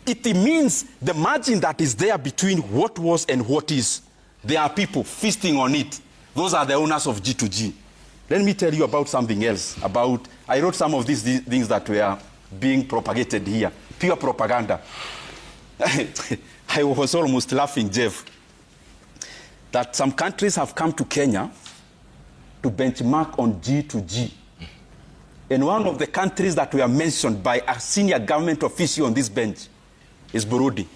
It means the margin that is there between what was and what is, there are people feasting on it. Those are the owners of G2G. Let me tell you about something else. I wrote some of these things that were being propagated here. Pure propaganda. I was almost laughing, Jeff, that some countries have come to Kenya to benchmark on G2G. And one of the countries that were mentioned by a senior government official on this bench is Burundi.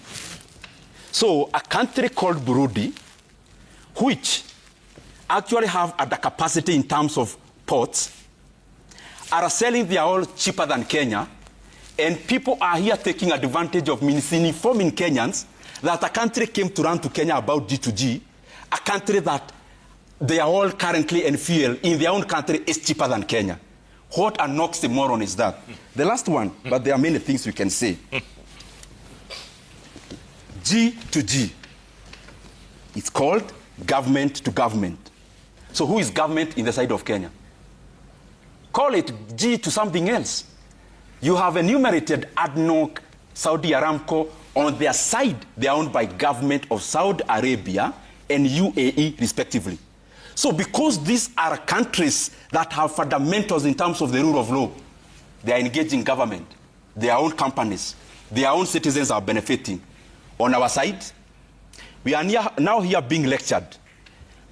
So a country called Burundi, which actually have the capacity in terms of ports, are selling their oil cheaper than Kenya, and people are here taking advantage of misinforming Kenyans that a country came to run to Kenya about G2G, a country that their oil currently and fuel in their own country is cheaper than Kenya. What an oxymoron is that? The last one, but there are many things we can say. G2G. It's called government to government. So who is government in the side of Kenya? Call it G to something else. You have enumerated ADNOC, Saudi Aramco. On their side, they are owned by government of Saudi Arabia and UAE, respectively. So because these are countries that have fundamentals in terms of the rule of law, they are engaging government, their own companies, their own citizens are benefiting. On our side, we are now here being lectured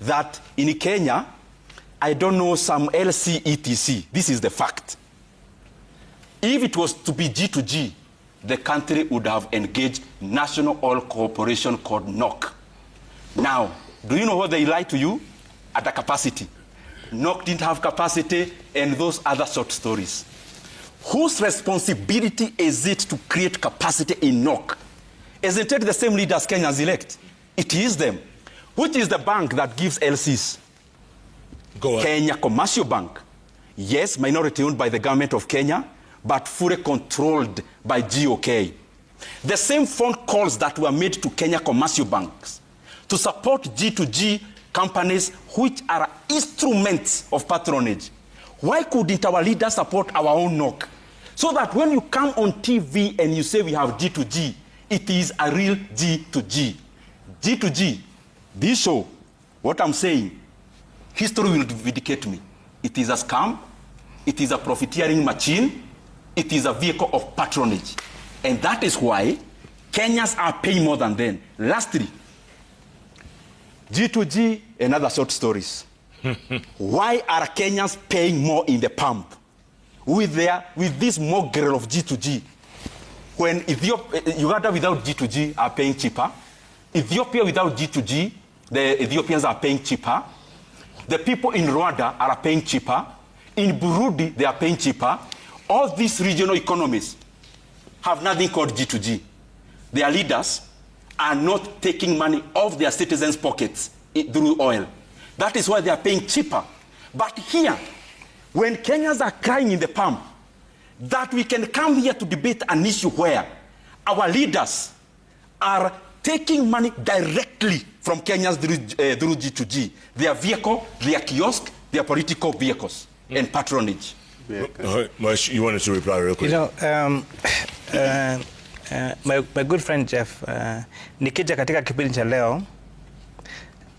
that in Kenya, I don't know, some LC ETC, this is the fact. If it was to be G2G, the country would have engaged National Oil Corporation called NOC. Now, do you know what they lied to you? At the capacity. NOC didn't have capacity, and those other short stories. Whose responsibility is it to create capacity in NOC? Isn't it the same leaders Kenyans elect? It is them. Which is the bank that gives LCs? Go on. Kenya Commercial Bank. Yes, minority owned by the government of Kenya, but fully controlled by GOK. The same phone calls that were made to Kenya Commercial Banks to support G2G companies which are instruments of patronage. Why couldn't our leaders support our own NOC? So that when you come on TV and you say we have G2G, it is a real G2G. G2G, this show, what I'm saying, history will vindicate me. It is a scam, it is a profiteering machine, it is a vehicle of patronage. And that is why Kenyans are paying more than them. Lastly, G2G and other short stories. Why are Kenyans paying more in the pump with this mongrel of G2G? When Uganda without G2G are paying cheaper, Ethiopia without G2G, the Ethiopians are paying cheaper, the people in Rwanda are paying cheaper, in Burundi they are paying cheaper. All these regional economies have nothing called G2G. their leaders are not taking money off their citizens' pockets through oil. That is why they are paying cheaper. But here, when Kenyans are crying in the palm, that we can come here to debate an issue where our leaders are taking money directly from Kenyans through G2G, their vehicle, their kiosk, their political vehicles, and patronage.
You wanted to reply real quick.
You know, my good friend Jeff, nikija katika kipindi cha leo,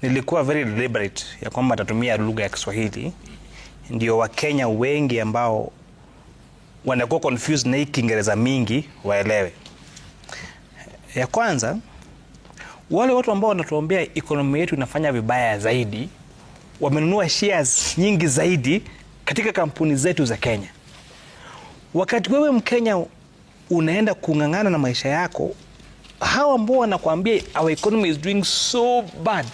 nilikuwa very deliberate ya kwamba atatumia lugha ya Kiswahili, ndio Wakenya wengi ambao wanakuwa confused na hii Kiingereza mingi waelewe. Ya kwanza, wale watu ambao wanatuambia economy yetu inafanya vibaya zaidi, wamenunua shares nyingi zaidi katika kampuni zetu za Kenya. Wakati wewe Mkenya unaenda kungangana na maisha yako, hawa ambao wanakuambia our economy is doing so bad,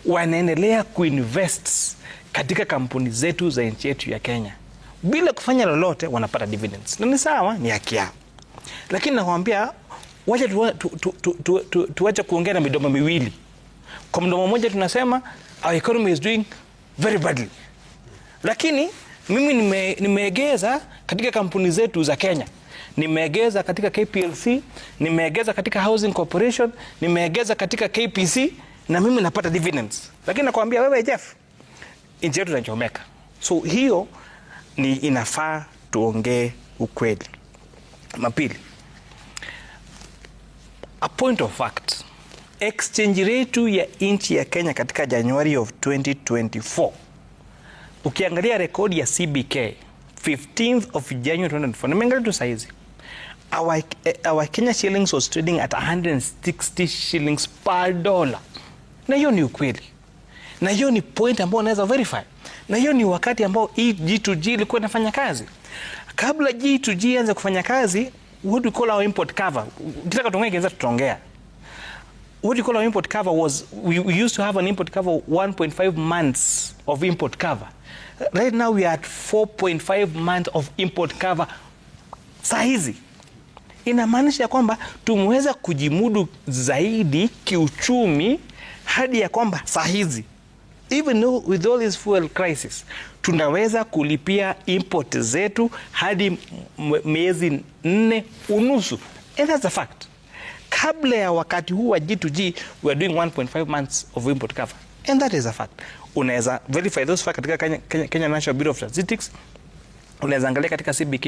wanaendelea kuinvest katika kampuni zetu za nchi yetu ya Kenya. Bila kufanya lolote wanapata dividends. Na ni sawa, ni haki yao. Lakini nakwambia wacha tuache kuongea na midomo miwili. Kwa mdomo mmoja tunasema our economy is doing very badly. Lakini mimi nimeegeza katika kampuni zetu za Kenya. Nimeegeza katika KPLC, nimeegeza katika Housing Corporation, nimeegeza katika KPC, na mimi napata dividends. Lakini nakwambia wewe Jeff, nchi yetu inachomeka. So hiyo ni inafaa tuongee ukweli. Mapili, a point of fact, exchange rate ya nchi ya Kenya katika January of 2024, ukiangalia rekodi ya CBK 15th of January 2024, nimeangalia tu saizi, our Kenya shillings was trading at 160 shillings per dollar. Na hiyo ni ukweli. Na hiyo ni point ambao unaweza verify. Na hiyo ni wakati ambao G2G ilikuwa inafanya kazi. Kabla G2G anze kufanya kazi, what we call our import cover. Kitaka tuongee kianza tutaongea. What we call our import cover was, we used to have an import cover 1.5 months of import cover. Right now we are at 4.5 months of import cover. Saa hizi inamaanisha kwamba tumeweza kujimudu zaidi kiuchumi hadi ya kwamba saa hizi, even though with all this fuel crisis, tunaweza kulipia import zetu hadi miezi 4.5. And that's a fact. Kabla ya wakati huu wa G2G, we are doing 1.5 months of import cover. And that is a fact. Unaweza verify those facts katika Kenya National Bureau of Statistics. Unaweza angalia katika CBK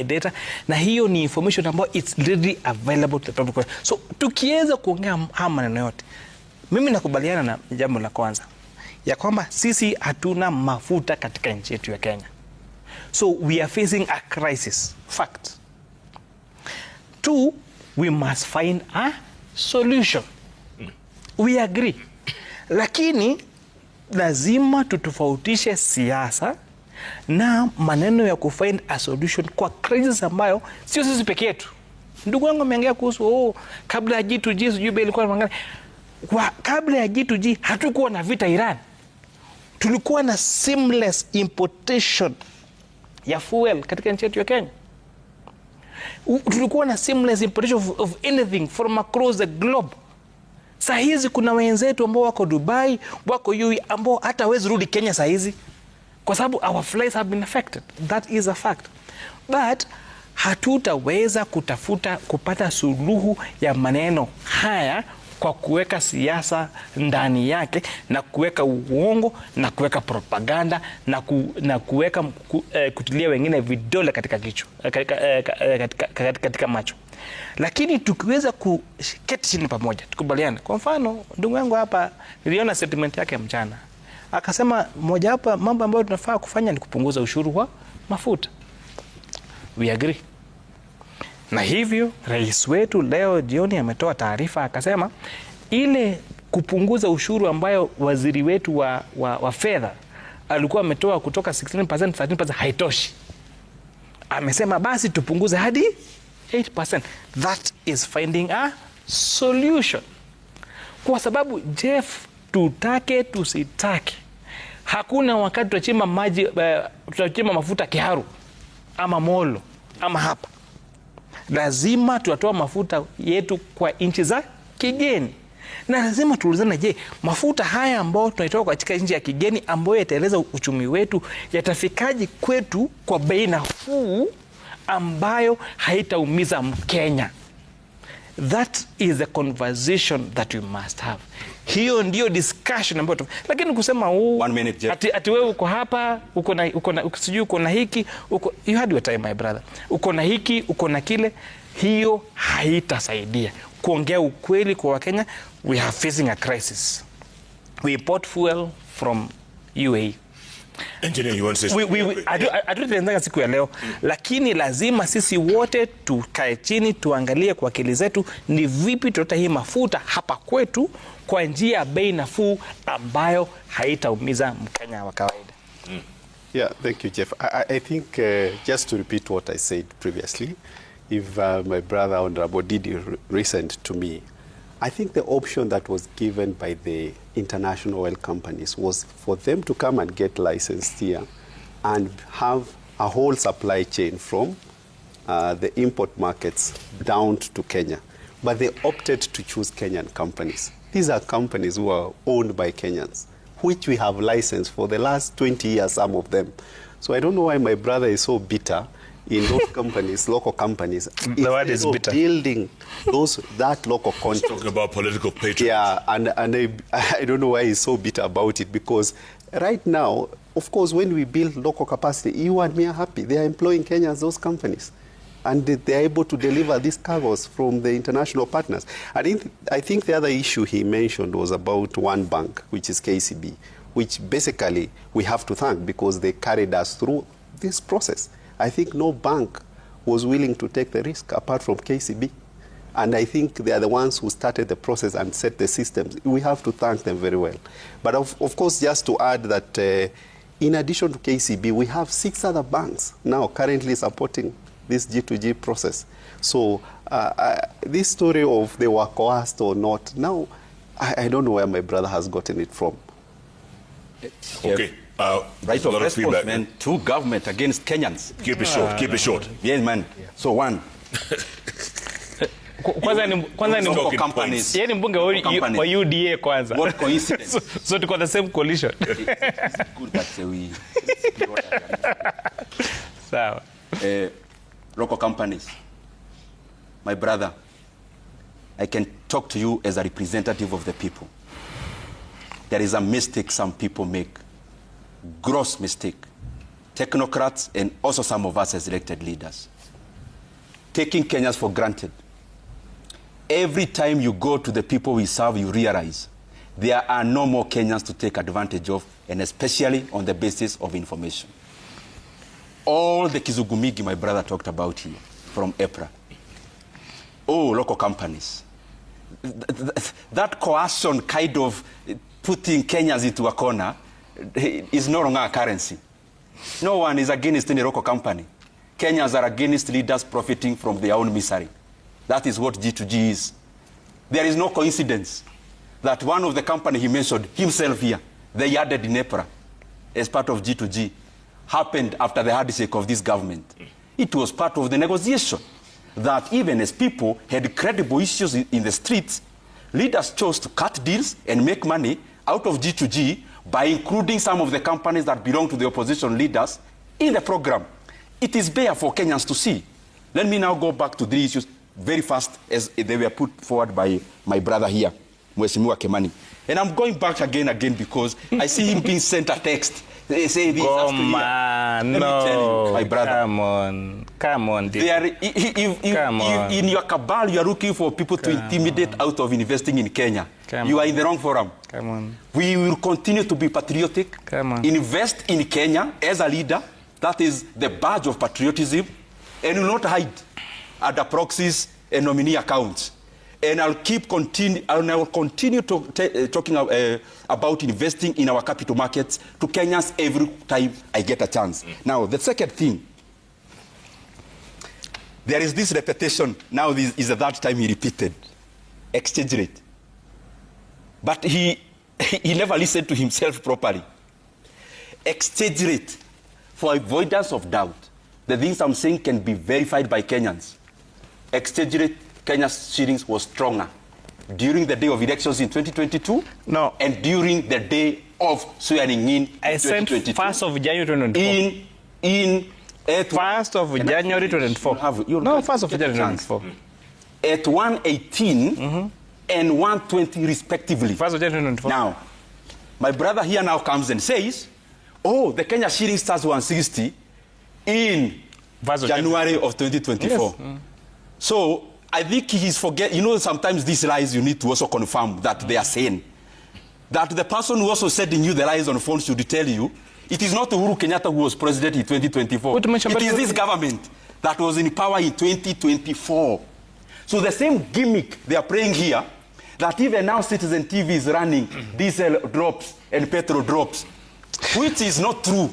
data, na hiyo ni information ambayo it's readily available to the public. So tukiweza kuongea haya maneno yote, mimi nakubaliana na jambo la kwanza ya kwamba sisi hatuna mafuta katika nchi yetu ya Kenya. So we are facing a crisis. Fact. 2, we must find a solution. We agree. Lakini lazima tutofautishe siasa na maneno ya kufind a solution kwa crisis ambayo sio sisi peke yetu. Ndugu wangu ameongea kuhusu kabla ya G2G sijui bei ilikuwa mangani. Kabla ya G2G hatukuwa na vita Iran. Tulikuwa na seamless importation ya fuel katika nchi yetu ya Kenya. Tulikuwa na seamless importation of anything from across the globe. Saa hizi kuna wenzetu ambao wako Dubai, wako UAE ambao hata hawezi rudi Kenya saa hizi kwa sababu our flights have been affected. That is a fact. But hatutaweza kupata suluhu ya maneno haya kwa kuweka siasa ndani yake na kuweka uongo na kuweka propaganda na kuweka kutilia wengine vidole katika kichwa katika macho. Lakini tukiweza kuketi chini pamoja tukubaliana. Kwa mfano ndugu yangu hapa niliona statement yake mchana. Akasema moja hapa mambo ambayo tunafaa kufanya ni kupunguza ushuru wa mafuta. We agree. Na hivyo rais wetu leo jioni ametoa taarifa akasema ile kupunguza ushuru ambayo waziri wetu wa fedha alikuwa ametoa kutoka 16% 13% haitoshi. Amesema basi tupunguze hadi 8%. That is finding a solution. Kwa sababu Jeff, tutake tusitake, hakuna wakati tutachimba maji tutachimba mafuta Kiharu ama Molo ama hapa. lazima tutatoa mafuta yetu kwa nchi za kigeni, na lazima tuulizane, je, mafuta haya ambayo tunaitoa katika nchi ya kigeni ambayo yataeleza uchumi wetu yatafikaji kwetu kwa bei nafuu ambayo haitaumiza Mkenya? That is the conversation that we must have. Hiyo ndio discussion ambayo lakini kusema ati wewe uko hapa sijui uko na hiki you had your time my brother, uko na hiki uko na kile, hiyo haitasaidia kuongea ukweli kwa Wakenya. We are facing a crisis. We import fuel from UAE.
Engineer, you want to say
Hatutendaga siku ya leo, lakini lazima sisi wote tukae chini tuangalie kwa akili zetu ni vipi tutata hii mafuta hapa kwetu kwa njia ya bei nafuu ambayo haitaumiza Mkenya wa kawaida.
Yeah, thank you, Jeff. I think just to repeat what I said previously, if my brother Honorable Ndindi listened to me, I think the option that was given by the international oil companies was for them to come and get licensed here and have a whole supply chain from the import markets down to Kenya. But they opted to choose Kenyan companies. These are companies who are owned by Kenyans, which we have licensed for the last 20 years, some of them. So I don't know why my brother is so bitter in those companies, local companies.
The word is bitter.
Building that local content.
Talking about political patronage.
Yeah, and I don't know why he's so bitter about it, because right now, of course, when we build local capacity, you and me are happy. They are employing Kenyans, those companies. And they are able to deliver these cargoes from the international partners. I think the other issue he mentioned was about one bank, which is KCB, which basically we have to thank because they carried us through this process. I think no bank was willing to take the risk apart from KCB. And I think they are the ones who started the process and set the systems. We have to thank them very well. But of course, just to add that in addition to KCB, we have 6 other banks now currently supporting this G2G process. So this story of they were coerced or not, now I don't know where my brother has gotten it from.
Okay.
Right of response, man, to government against Kenyans.
Keep it short, keep it short.
Yes, man. So one.
Kwanza ni
companies.
Yeye ni mbunge wa UDA kwanza.
What coincidence?
So tuko the same coalition.
It's good that we
sawa.
Local companies. My brother, I can talk to you as a representative of the people. There is a mistake some people make. Gross mistake. Technocrats and also some of us as elected leaders. Taking Kenyans for granted. Every time you go to the people we serve, you realize there are no more Kenyans to take advantage of, and especially on the basis of information. All the Kizugumigi my brother talked about here from EPRA. Oh, local companies. That coercion kind of putting Kenyans into a corner is no longer a currency. No one is against any local company. Kenyans are against leaders profiting from their own misery. That is what G2G is. There is no coincidence that one of the company he mentioned himself here, they added in EPRA as part of G2G, happened after the handshake of this government. It was part of the negotiation that even as people had credible issues in the streets, leaders chose to cut deals and make money out of G2G by including some of the companies that belong to the opposition leaders in the program. It is bare for Kenyans to see. Let me now go back to the issues very fast as they were put forward by my brother here, Mheshimiwa Kimani. And I'm going back again because I see him being sent a text. They say this
Come on,
no. Let me tell you, my brother.
Come on.
If in your cabal you are looking for people to intimidate out of investing in Kenya, you are in the wrong forum.
Come on.
We will continue to be patriotic.
Come on.
Invest in Kenya as a leader. That is the badge of patriotism. And will not hide under proxies and nominee accounts. And I will continue talking about investing in our capital markets to Kenyans every time I get a chance. Now, the second thing, there is this repetition. Now, this is the third time he repeated. Exchange rate. But he never listened to himself properly. Exchange rate, for avoidance of doubt, the things I'm saying can be verified by Kenyans. exchange rate, Kenya's shillings was stronger during the day of elections in 2022 and during the day of swearing in
I sent 1st of January 2024. 1st of January 2024. No, 1st of January 2024.
At 118 and 120 respectively.
1st of January 2024.
Now, my brother here now comes and says, oh, the Kenya shilling starts 160 in January of 2024. Yes. So I think he's forget. You know, sometimes these lies you need to also confirm that they are saying. That the person who also sending you the lies on the phone should tell you, it is not Uhuru Kenyatta who was president in 2024. It is this government that was in power in 2024. So the same gimmick they are playing here, that even now Citizen TV is running diesel drops and petrol drops, which is not true.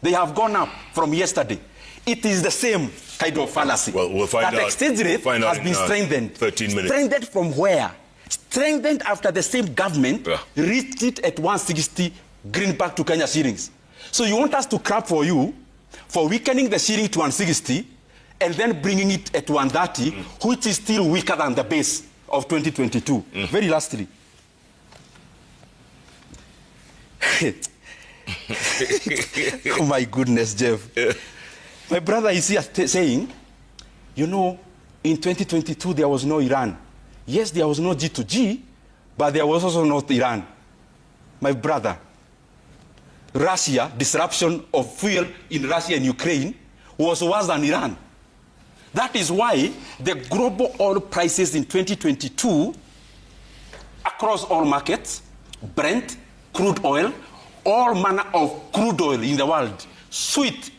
They have gone up from yesterday. It is the same kind of fallacy.
Well, we'll find out.
That exchange rate has been strengthened.
13 minutes.
Strengthened from where? Strengthened after the same government reached it at 160 greenback to Kenya shillings. So you want us to clap for you for weakening the shilling to 160 and then bringing it at 130, which is still weaker than the base of 2022. Very lastly. Oh my goodness, Jeff. My brother is here saying, you know, in 2022 there was no Iran. Yes, there was no G2G, but there was also not Iran. My brother, Russia, disruption of fuel in Russia and Ukraine was worse than Iran. That is why the global oil prices in 2022 across all markets, Brent, crude oil, all manner of crude oil in the world, sweet,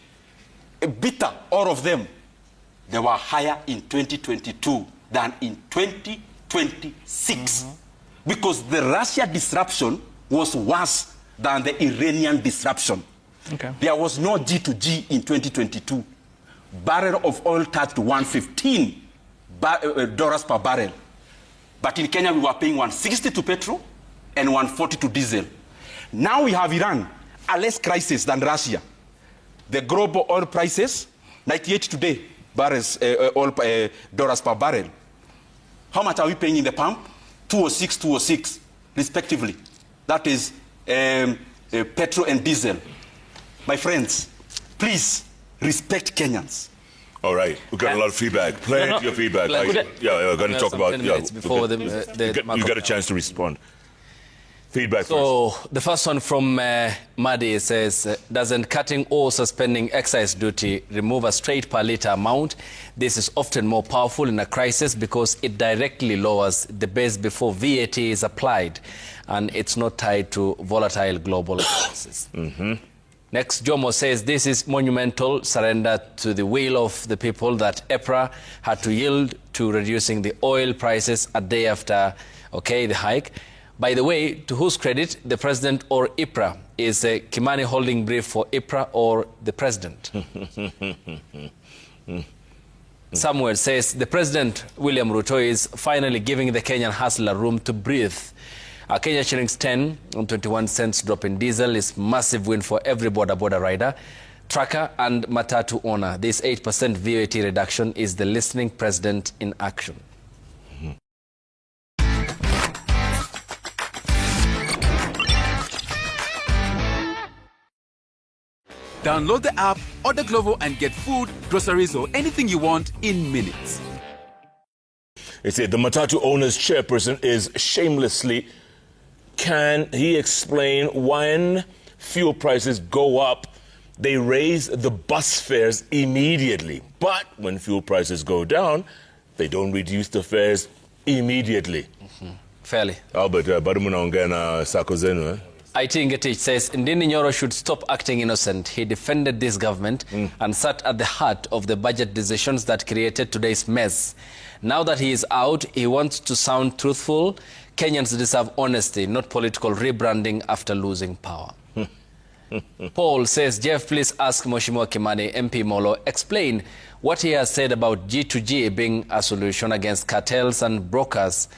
bitter, all of them, they were higher in 2022 than in 2026. Because the Russia disruption was worse than the Iranian disruption. Okay. There was no G2G in 2022. Barrel of oil touched $115 per barrel. But in Kenya, we were paying $160 to petrol and $140 to diesel. Now we have Iran, a less crisis than Russia. The global oil prices, 98 today, dollars per barrel. How much are we paying in the pump? 206, 206, respectively. That is petrol and diesel. My friends, please respect Kenyans.
All right, we've got a lot of feedback. Plenty of feedback. We're going to talk about.
Before
you got a chance to respond. Feedback
so
first.
The first one from Madi says, doesn't cutting or suspending excise duty remove a straight per litre amount? This is often more powerful in a crisis because it directly lowers the base before VAT is applied, and it's not tied to volatile global prices. Next, Jomo says, this is monumental surrender to the will of the people that EPRA had to yield to reducing the oil prices a day after, the hike. By the way, to whose credit, the president or IPRA? Is Kimani holding brief for IPRA or the president? Samuel says, the president, William Ruto, is finally giving the Kenyan hustler room to breathe. Kenya shillings 10 and 21 cents drop in diesel is massive win for every border rider, trucker and matatu owner. This 8% VAT reduction is the listening president in action.
Download the app, order Glovo and get food, groceries or anything you want in minutes.
They say the matatu owner's chairperson is shamelessly. Can he explain when fuel prices go up, they raise the bus fares immediately. But when fuel prices go down, they don't reduce the fares immediately.
Fairly.
Albert, Badumunaongena Sakozenu,
IT Ngetich says Ndindi Nyoro should stop acting innocent. He defended this government and sat at the heart of the budget decisions that created today's mess. Now that he is out, he wants to sound truthful. Kenyans deserve honesty, not political rebranding after losing power. Paul says, Jeff, please ask Mheshimiwa Kimani, MP Molo, explain what he has said about G2G being a solution against cartels and brokers.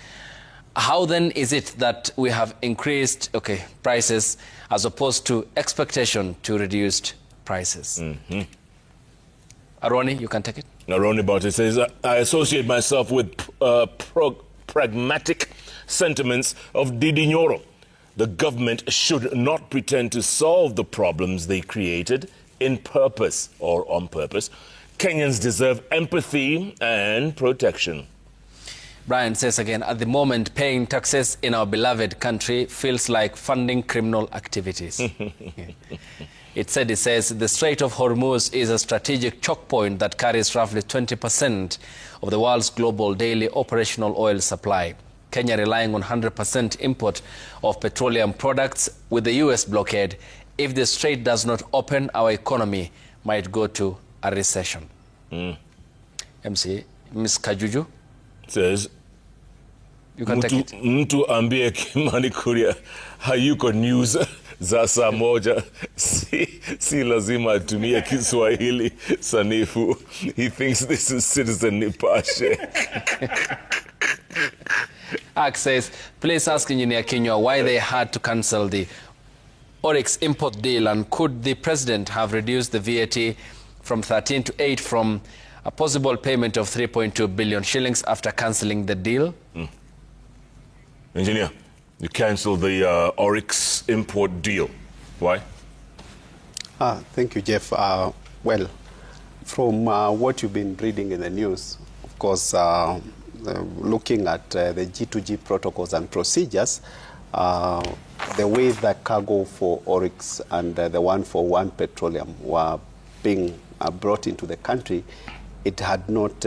How then is it that we have increased prices as opposed to expectation to reduced prices? Aroni, you can take it.
Now, Roundabout, it says, I associate myself with pragmatic sentiments of Ndindi Nyoro. The government should not pretend to solve the problems they created in purpose or on purpose. Kenyans deserve empathy and protection.
Brian says again, at the moment, paying taxes in our beloved country feels like funding criminal activities. It says, the Strait of Hormuz is a strategic choke point that carries roughly 20% of the world's global daily operational oil supply. Kenya relying on 100% import of petroleum products with the US blockade. If the strait does not open, our economy might go to a recession. MC, Ms. Kajuju
says,
you can take it.
Mtu ambie Kimani Kuria hayuko news za saa moja, si lazima atumie Kiswahili sanifu. He thinks this is Citizen Nipashe.
Ak says, please ask Engineer Kinyua why they had to cancel the Oryx import deal, and could the president have reduced the VAT from 13 to 8 from a possible payment of 3.2 billion shillings after cancelling the deal?
Engineer, you cancelled the Oryx import deal. Why?
Thank you, Jeff. Well, from what you've been reading in the news, of course, looking at the G2G protocols and procedures, the way the cargo for Oryx and the one for One Petroleum were being brought into the country, it had not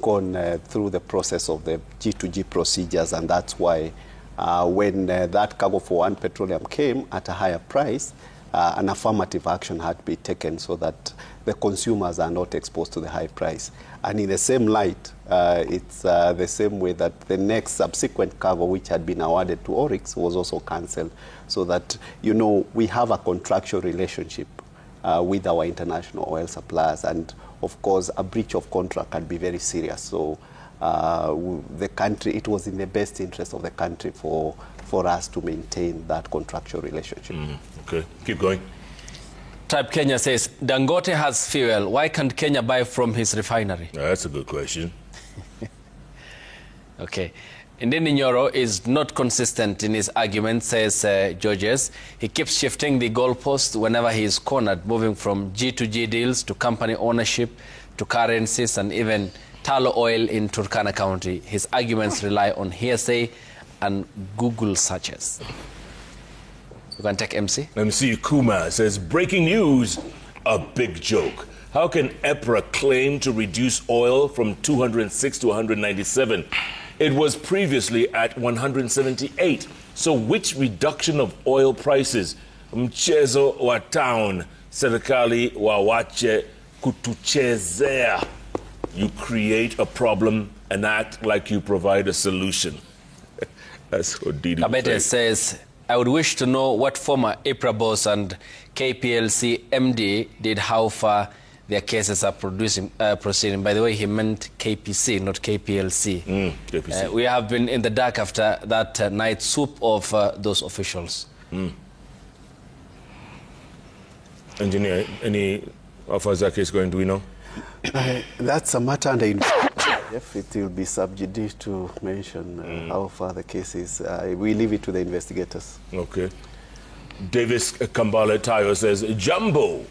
gone through the process of the G2G procedures, and that's why when that cargo for One Petroleum came at a higher price, an affirmative action had to be taken so that the consumers are not exposed to the high price. And in the same light, it's the same way that the next subsequent cargo which had been awarded to Oryx was also cancelled, so that, you know, we have a contractual relationship with our international oil suppliers, and of course a breach of contract can be very serious. So the country, it was in the best interest of the country for us to maintain that contractual relationship.
Okay, keep going.
Type Kenya says, Dangote has fuel. Why can't Kenya buy from his refinery?
That's a good question.
Okay. Ndindi Nyoro is not consistent in his argument, says Georges. He keeps shifting the goalpost whenever he is cornered, moving from G2G deals to company ownership to currencies and even tallow oil in Turkana County. His arguments rely on hearsay and Google searches. You can take MC.
MC Kuma says, breaking news, a big joke. How can EPRA claim to reduce oil from 206 to 197? It was previously at 178. So which reduction of oil prices? Mchezo wa town, serikali wawache kutuchezea. You create a problem and act like you provide a solution. That's what Ndindi
Kabete says, I would wish to know what former EPRA boss and KPLC MD did, how far their cases are proceeding. By the way, he meant KPC, not KPLC.
KPC.
We have been in the dark after that night swoop of those officials.
Engineer, how far is that case going, do we know?
That's a matter under If it will be subject to mention how far the case is. We leave it to the investigators.
Okay. Davis Kambale Tayo says, Jumbo,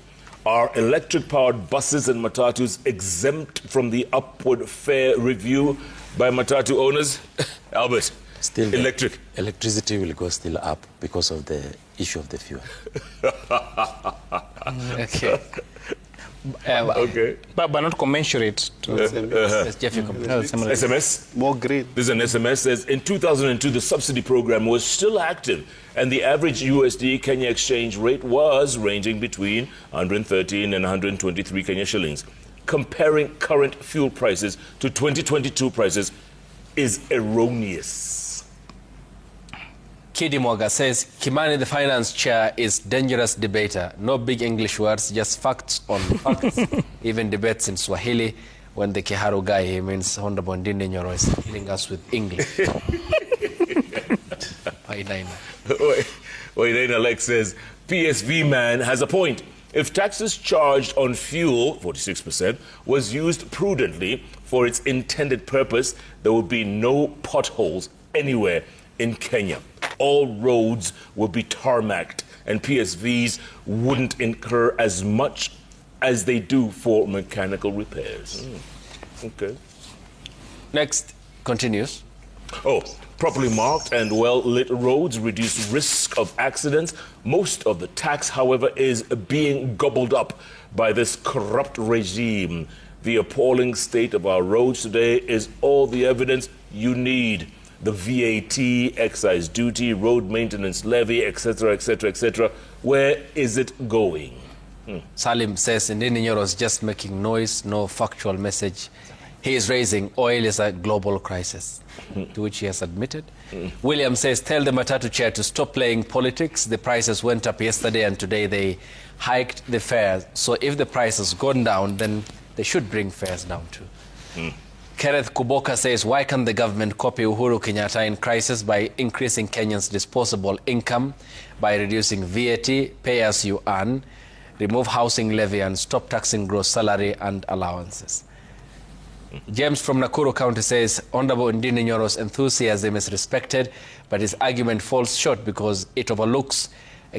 are electric-powered buses and matatus exempt from the upward fare review by matatu owners? Albert,
still
electric.
Electricity will go still up because of the issue of the fuel.
Okay.
Okay.
But not commensurate to
SMS.
More green.
There's an SMS says, in 2002, the subsidy program was still active, and the average USD Kenya exchange rate was ranging between 113 and 123 Kenya shillings. Comparing current fuel prices to 2022 prices is erroneous.
Kidi Mwaga says, Kimani, the finance chair, is dangerous debater. No big English words, just facts on facts. Even debates in Swahili. When the Kiharu guy, he means Honorable Ndindi Nyoro, is killing us with English. Waidaina
Lex says, PSV man has a point. If taxes charged on fuel, 46%, was used prudently for its intended purpose, there would be no potholes anywhere in Kenya. All roads would be tarmacked, and PSVs wouldn't incur as much as they do for mechanical repairs. Okay.
Next, continues.
Oh, properly marked and well-lit roads reduce risk of accidents. Most of the tax, however, is being gobbled up by this corrupt regime. The appalling state of our roads today is all the evidence you need. The VAT, excise duty, road maintenance levy, etc., etc., etc. Where is it going?
Salim says Ndindi Nyoro is just making noise, no factual message. He is raising oil is a global crisis, to which he has admitted. William says, tell the Matatu chair to stop playing politics. The prices went up yesterday and today they hiked the fares. So if the price has gone down, then they should bring fares down too. Kenneth Kuboka says, why can't the government copy Uhuru Kenyatta in crisis by increasing Kenyans' disposable income, by reducing VAT, pay as you earn, remove housing levy and stop taxing gross salary and allowances? James from Nakuru County says, Honorable Ndindi Nyoro's enthusiasm is respected, but his argument falls short because it overlooks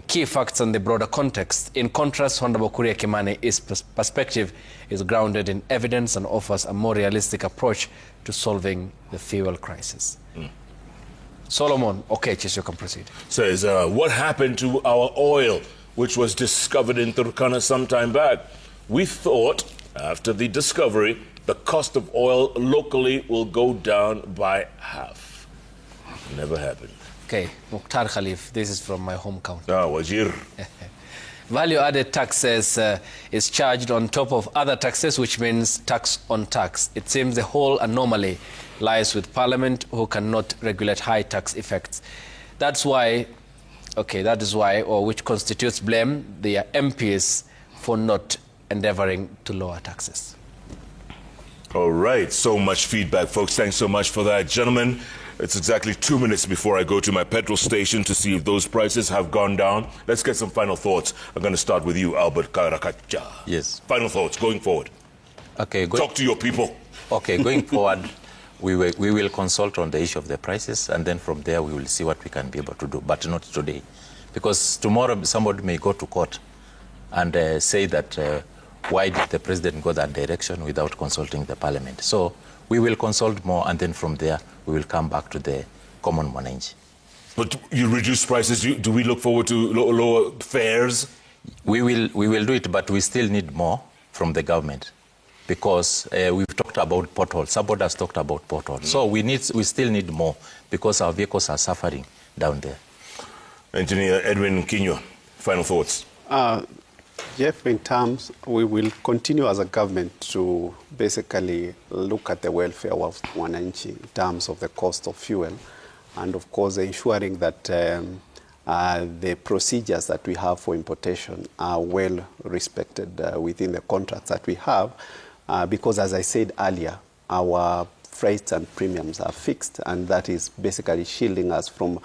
key facts and the broader context. In contrast, Honorable Kuria Kimani's perspective is grounded in evidence and offers a more realistic approach to solving the fuel crisis. Solomon Okechis, you can proceed.
Says, what happened to our oil, which was discovered in Turkana some time back? We thought, after the discovery, the cost of oil locally will go down by half. Never happened.
Okay, Mukhtar Khalif, this is from my home county.
Wajir.
Value-added taxes is charged on top of other taxes, which means tax on tax. It seems the whole anomaly lies with Parliament, who cannot regulate high tax effects. That's why, or which constitutes blame the MPs for not endeavoring to lower taxes.
All right, so much feedback, folks. Thanks so much for that. Gentlemen, it's exactly 2 minutes before I go to my petrol station to see if those prices have gone down. Let's get some final thoughts. I'm going to start with you, Albert Karakacha.
Yes.
Final thoughts going forward.
Okay.
Talk to your people.
Okay, going forward, we will consult on the issue of the prices, and then from there we will see what we can be able to do, but not today. Because tomorrow somebody may go to court and say that why did the president go that direction without consulting the parliament? So we will consult more, and then from there we will come back to the common mwananchi.
But you reduce prices. Do we look forward to lower fares?
We will do it, but we still need more from the government, because we've talked about potholes. Somebody has talked about potholes. So we still need more, because our vehicles are suffering down there.
Engineer Edwin Kinyo, final thoughts.
Jeff, in terms, we will continue as a government to basically look at the welfare of Wananchi in terms of the cost of fuel, and of course ensuring that the procedures that we have for importation are well respected within the contracts that we have, because as I said earlier, our freights and premiums are fixed, and that is basically shielding us from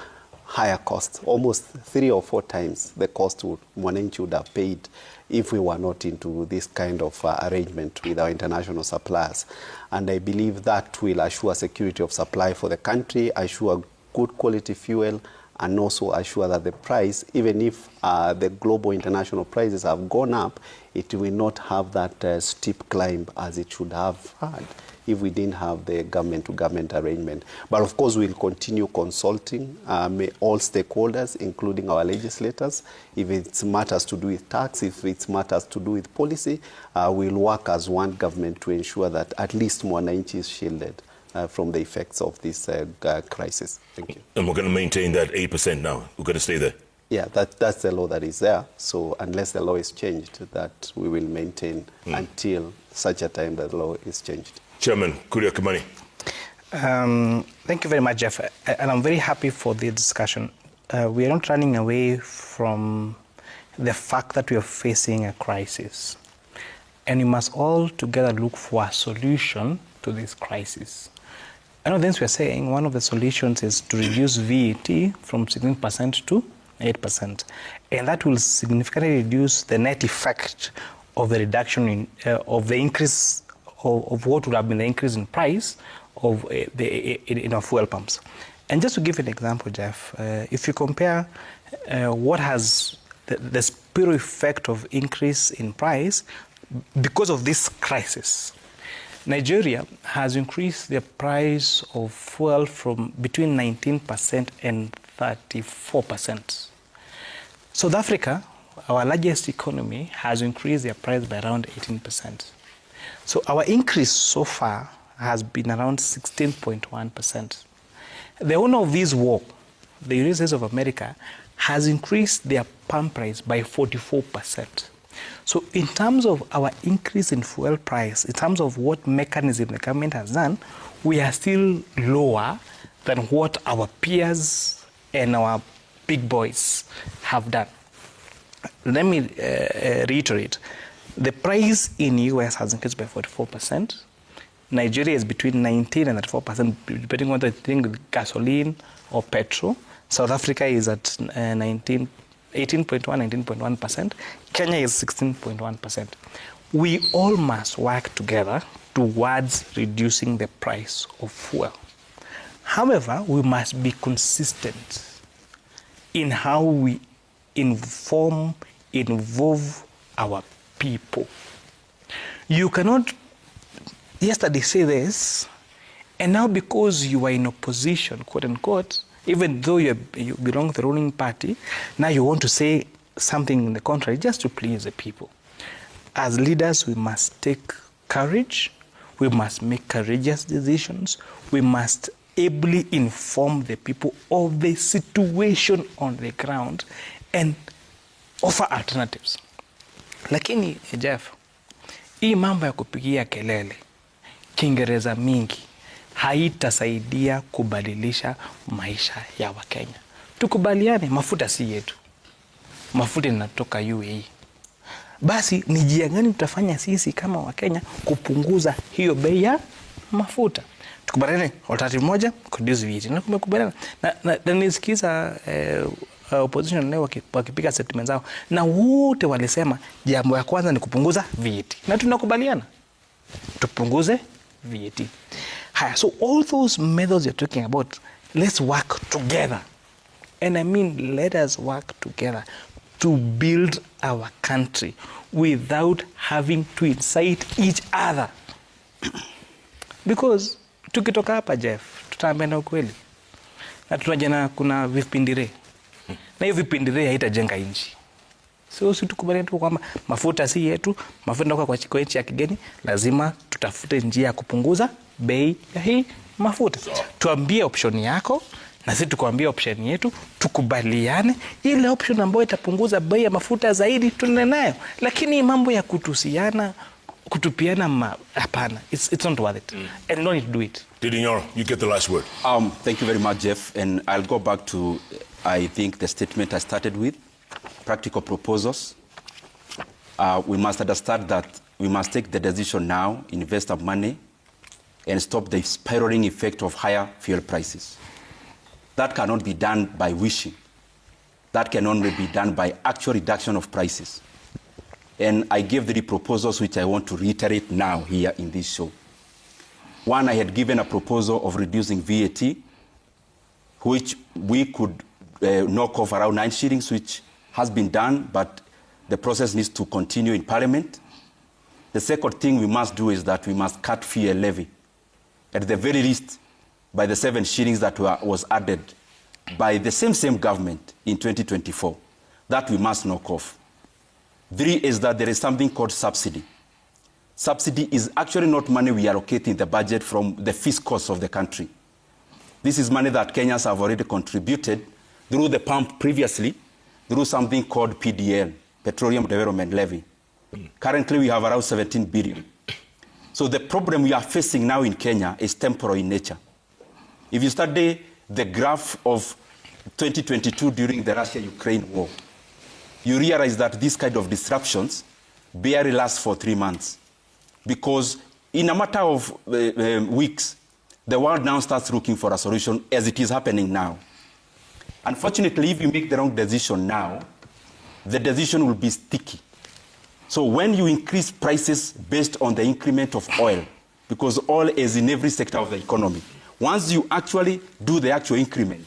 higher costs, almost 3 or 4 times the cost Mwananchi would have paid if we were not into this kind of arrangement with our international suppliers. And I believe that will assure security of supply for the country, assure good quality fuel, and also assure that the price, even if the global international prices have gone up, it will not have that steep climb as it should have had if we didn't have the government-to-government arrangement. But of course, we'll continue consulting all stakeholders, including our legislators. If it's matters to do with tax, if it's matters to do with policy, we'll work as one government to ensure that at least Mwananchi is shielded from the effects of this crisis. Thank you.
And we're going to maintain that 8% now. We're going to stay there.
Yeah, that's the law that is there. So unless the law is changed, that we will maintain until such a time that the law is changed.
Chairman Kuria Kimani.
Thank you very much, Jeff. And I'm very happy for the discussion. We are not running away from the fact that we are facing a crisis. And we must all together look for a solution to this crisis. I know things we're saying, one of the solutions is to reduce VAT from 16% to 8%. And that will significantly reduce the net effect of the reduction in, of the increase of what would have been the increase in price of in our fuel pumps. And just to give an example, Jeff, if you compare what has the spillover effect of increase in price because of this crisis, Nigeria has increased the price of fuel from between 19% and 34%. South Africa, our largest economy, has increased their price by around 18%. So our increase so far has been around 16.1%. The owner of this war, the United States of America, has increased their pump price by 44%. So in terms of our increase in fuel price, in terms of what mechanism the government has done, we are still lower than what our peers and our big boys have done. Let me reiterate. The price in the US has increased by 44%. Nigeria is between 19 and 34%, depending on whether you think gasoline or petrol. South Africa is at 18.1, 19.1%. Kenya is 16.1%. We all must work together towards reducing the price of fuel. However, we must be consistent in how we involve our people. You cannot yesterday say this, and now because you are in opposition, quote unquote, even though you belong to the ruling party, now you want to say something in the contrary just to please the people. As leaders, we must take courage, we must make courageous decisions, we must ably inform the people of the situation on the ground and offer alternatives. Lakini Jeff, hii mambo ya kupigia kelele, Kiingereza mingi, haitasaidia kubadilisha maisha ya Wakenya. Tukubaliane, mafuta si yetu. Mafuta inatoka UAE. Basi ni njia gani tutafanya sisi kama Wakenya kupunguza hiyo bei ya mafuta? Tukubaliane, alternative moja, reduce VAT. Na kumekubaliana. Na nisikiza opposition leo wakipiga statement zao, na wote walisema jambo ya kwanza ni kupunguza VAT. Na tunakubaliana. Tupunguze VAT. So all those methods you're talking about, let's work together. And I mean, let us work together to build our country without having to incite each other. Because tukitoka hapa Jeff, tutaambia ukweli. Na tunajana kuna vipindire. Na hiyo vipindire haitajenga nchi. So si tukubaliane tu kwamba mafuta si yetu, mafuta ndoka kwa nchi ya kigeni, lazima tutafute njia ya kupunguza bei ya hii mafuta. Tuambie option yako na sisi tukwambie option yetu, tukubaliane ile option ambayo itapunguza bei ya mafuta zaidi tuende nayo. Lakini mambo ya kutusiana, kutupiana hapana. It's not worth it. And you don't need to do it.
Ndindi Nyoro, you get the last word.
Thank you very much, Jeff. And I'll go back to, I think, the statement I started with. Practical proposals. We must understand that we must take the decision now, invest our money, and stop the spiraling effect of higher fuel prices. That cannot be done by wishing. That can only be done by actual reduction of prices. And I gave 3 proposals which I want to reiterate now here in this show. One, I had given a proposal of reducing VAT, which we could knock off around 9 shillings, which has been done, but the process needs to continue in Parliament. The second thing we must do is that we must cut fuel levy, at the very least, by the 7 shillings that was added by the same government in 2024. That we must knock off. 3 is that there is something called subsidy. Subsidy is actually not money we allocate in the budget from the fiscals of the country. This is money that Kenyans have already contributed through the pump previously, through something called PDL, Petroleum Development Levy. Currently, we have around 17 billion. So the problem we are facing now in Kenya is temporal in nature. If you study the graph of 2022 during the Russia-Ukraine war, you realize that this kind of disruptions barely last for 3 months. Because in a matter of weeks, the world now starts looking for a solution, as it is happening now. Unfortunately, if you make the wrong decision now, the decision will be sticky. So when you increase prices based on the increment of oil, because oil is in every sector of the economy, once you actually do the actual increment,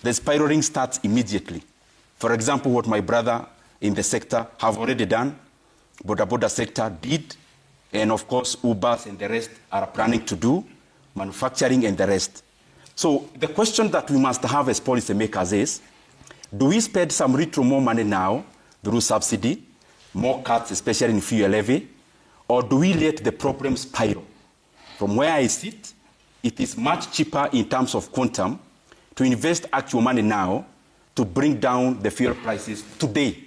the spiraling starts immediately. For example, what my brother in the sector have already done, Boda sector did, and of course, Ubers and the rest are planning to do, manufacturing and the rest. So the question that we must have as policymakers is, do we spend some little more money now through subsidy, more cuts, especially in fuel levy, or do we let the problem spiral? From where I sit, it is much cheaper in terms of quantum to invest actual money now to bring down the fuel prices today,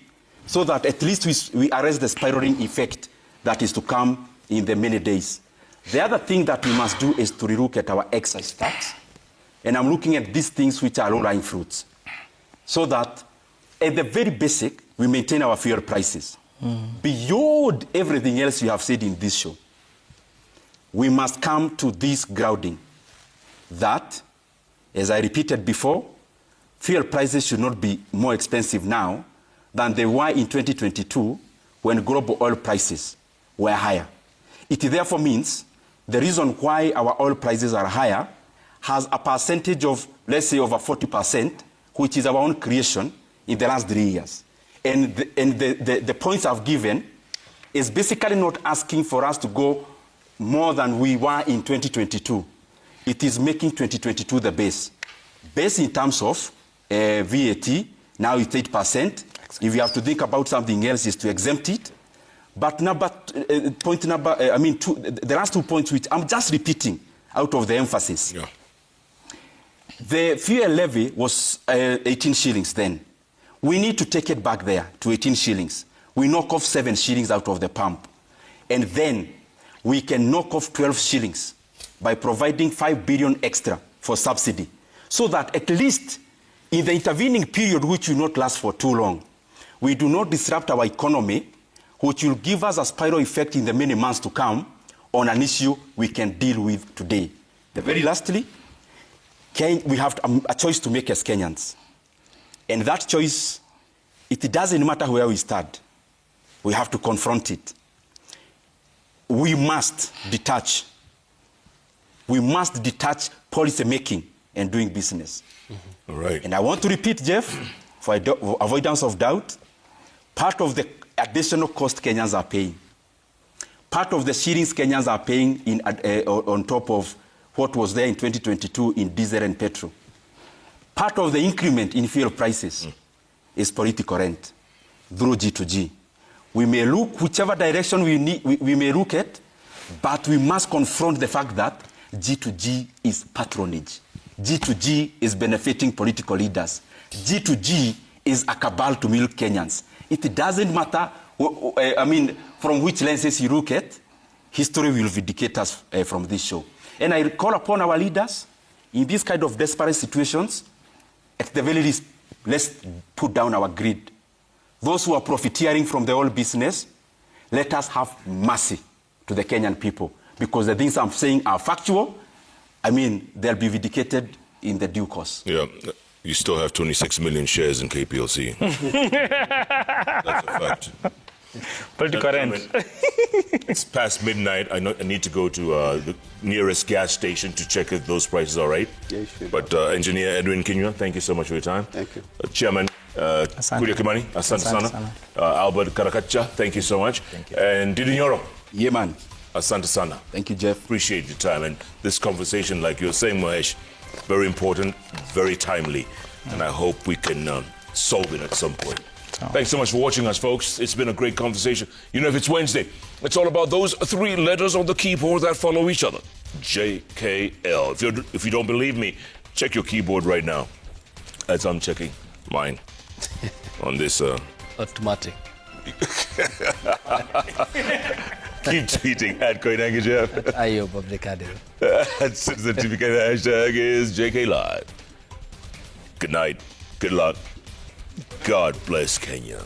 so that at least we arrest the spiraling effect that is to come in the many days. The other thing that we must do is to relook at our excise tax, and I'm looking at these things which are low-lying fruits, so that at the very basic, we maintain our fuel prices. Beyond everything else you have said in this show, we must come to this grounding that, as I repeated before, fuel prices should not be more expensive now than they were in 2022 when global oil prices were higher. It therefore means the reason why our oil prices are higher has a percentage of, let's say, over 40%, which is our own creation in the last 3 years. And the points I've given is basically not asking for us to go more than we were in 2022. It is making 2022 the base. Base in terms of VAT, now it's 8%. If you have to think about something else, is to exempt it. But the last 2 points, which I'm just repeating out of the emphasis.
Yeah.
The fuel levy was 18 shillings then. We need to take it back there to 18 shillings. We knock off 7 shillings out of the pump. And then we can knock off 12 shillings by providing 5 billion extra for subsidy. So that at least in the intervening period, which will not last for too long, we do not disrupt our economy, which will give us a spiral effect in the many months to come on an issue we can deal with today. The very lastly, we have a choice to make as Kenyans. And that choice, it doesn't matter where we start. We have to confront it. We must detach. We must detach policy making and doing business.
All right.
And I want to repeat, Jeff, for avoidance of doubt, part of the additional cost Kenyans are paying, part of the shillings Kenyans are paying on top of what was there in 2022 in diesel and petrol, part of the increment in fuel prices is political rent through G2G. We may look whichever direction we may look at, but we must confront the fact that G2G is patronage. G2G is benefiting political leaders. G2G is a cabal to milk Kenyans. It doesn't matter, from which lenses you look at, history will vindicate us from this show. And I call upon our leaders in these kind of desperate situations, at the very least, let's put down our greed. Those who are profiteering from the oil business, let us have mercy to the Kenyan people, because the things I'm saying are factual. They'll be vindicated in the due course.
Yeah, you still have 26 million shares in KPLC. That's a fact.
Political rent.
It's past midnight. I need to go to the nearest gas station to check if those prices are right.
Yeah, sure.
But Engineer Edwin Kinyua, thank you so much for your time.
Thank you.
Chairman Kuria Kimani, asante sana. Albert Karakacha, thank you so much.
Thank you.
And Ndindi Nyoro.
Yeah, man.
Asante sana.
Thank you, Jeff.
Appreciate your time. And this conversation, like you're saying, Mahesh, very important, very timely. And I hope we can solve it at some point. Thanks so much for watching us, folks. It's been a great conversation. If it's Wednesday, it's all about those 3 letters on the keyboard that follow each other. JKL. If you don't believe me, check your keyboard right now, as I'm checking mine on this.
Automatic.
Keep tweeting at Koinange Jeff.
Ayo, publicado.
Citizen TV hashtag is JK Live. Good night. Good luck. God bless Kenya.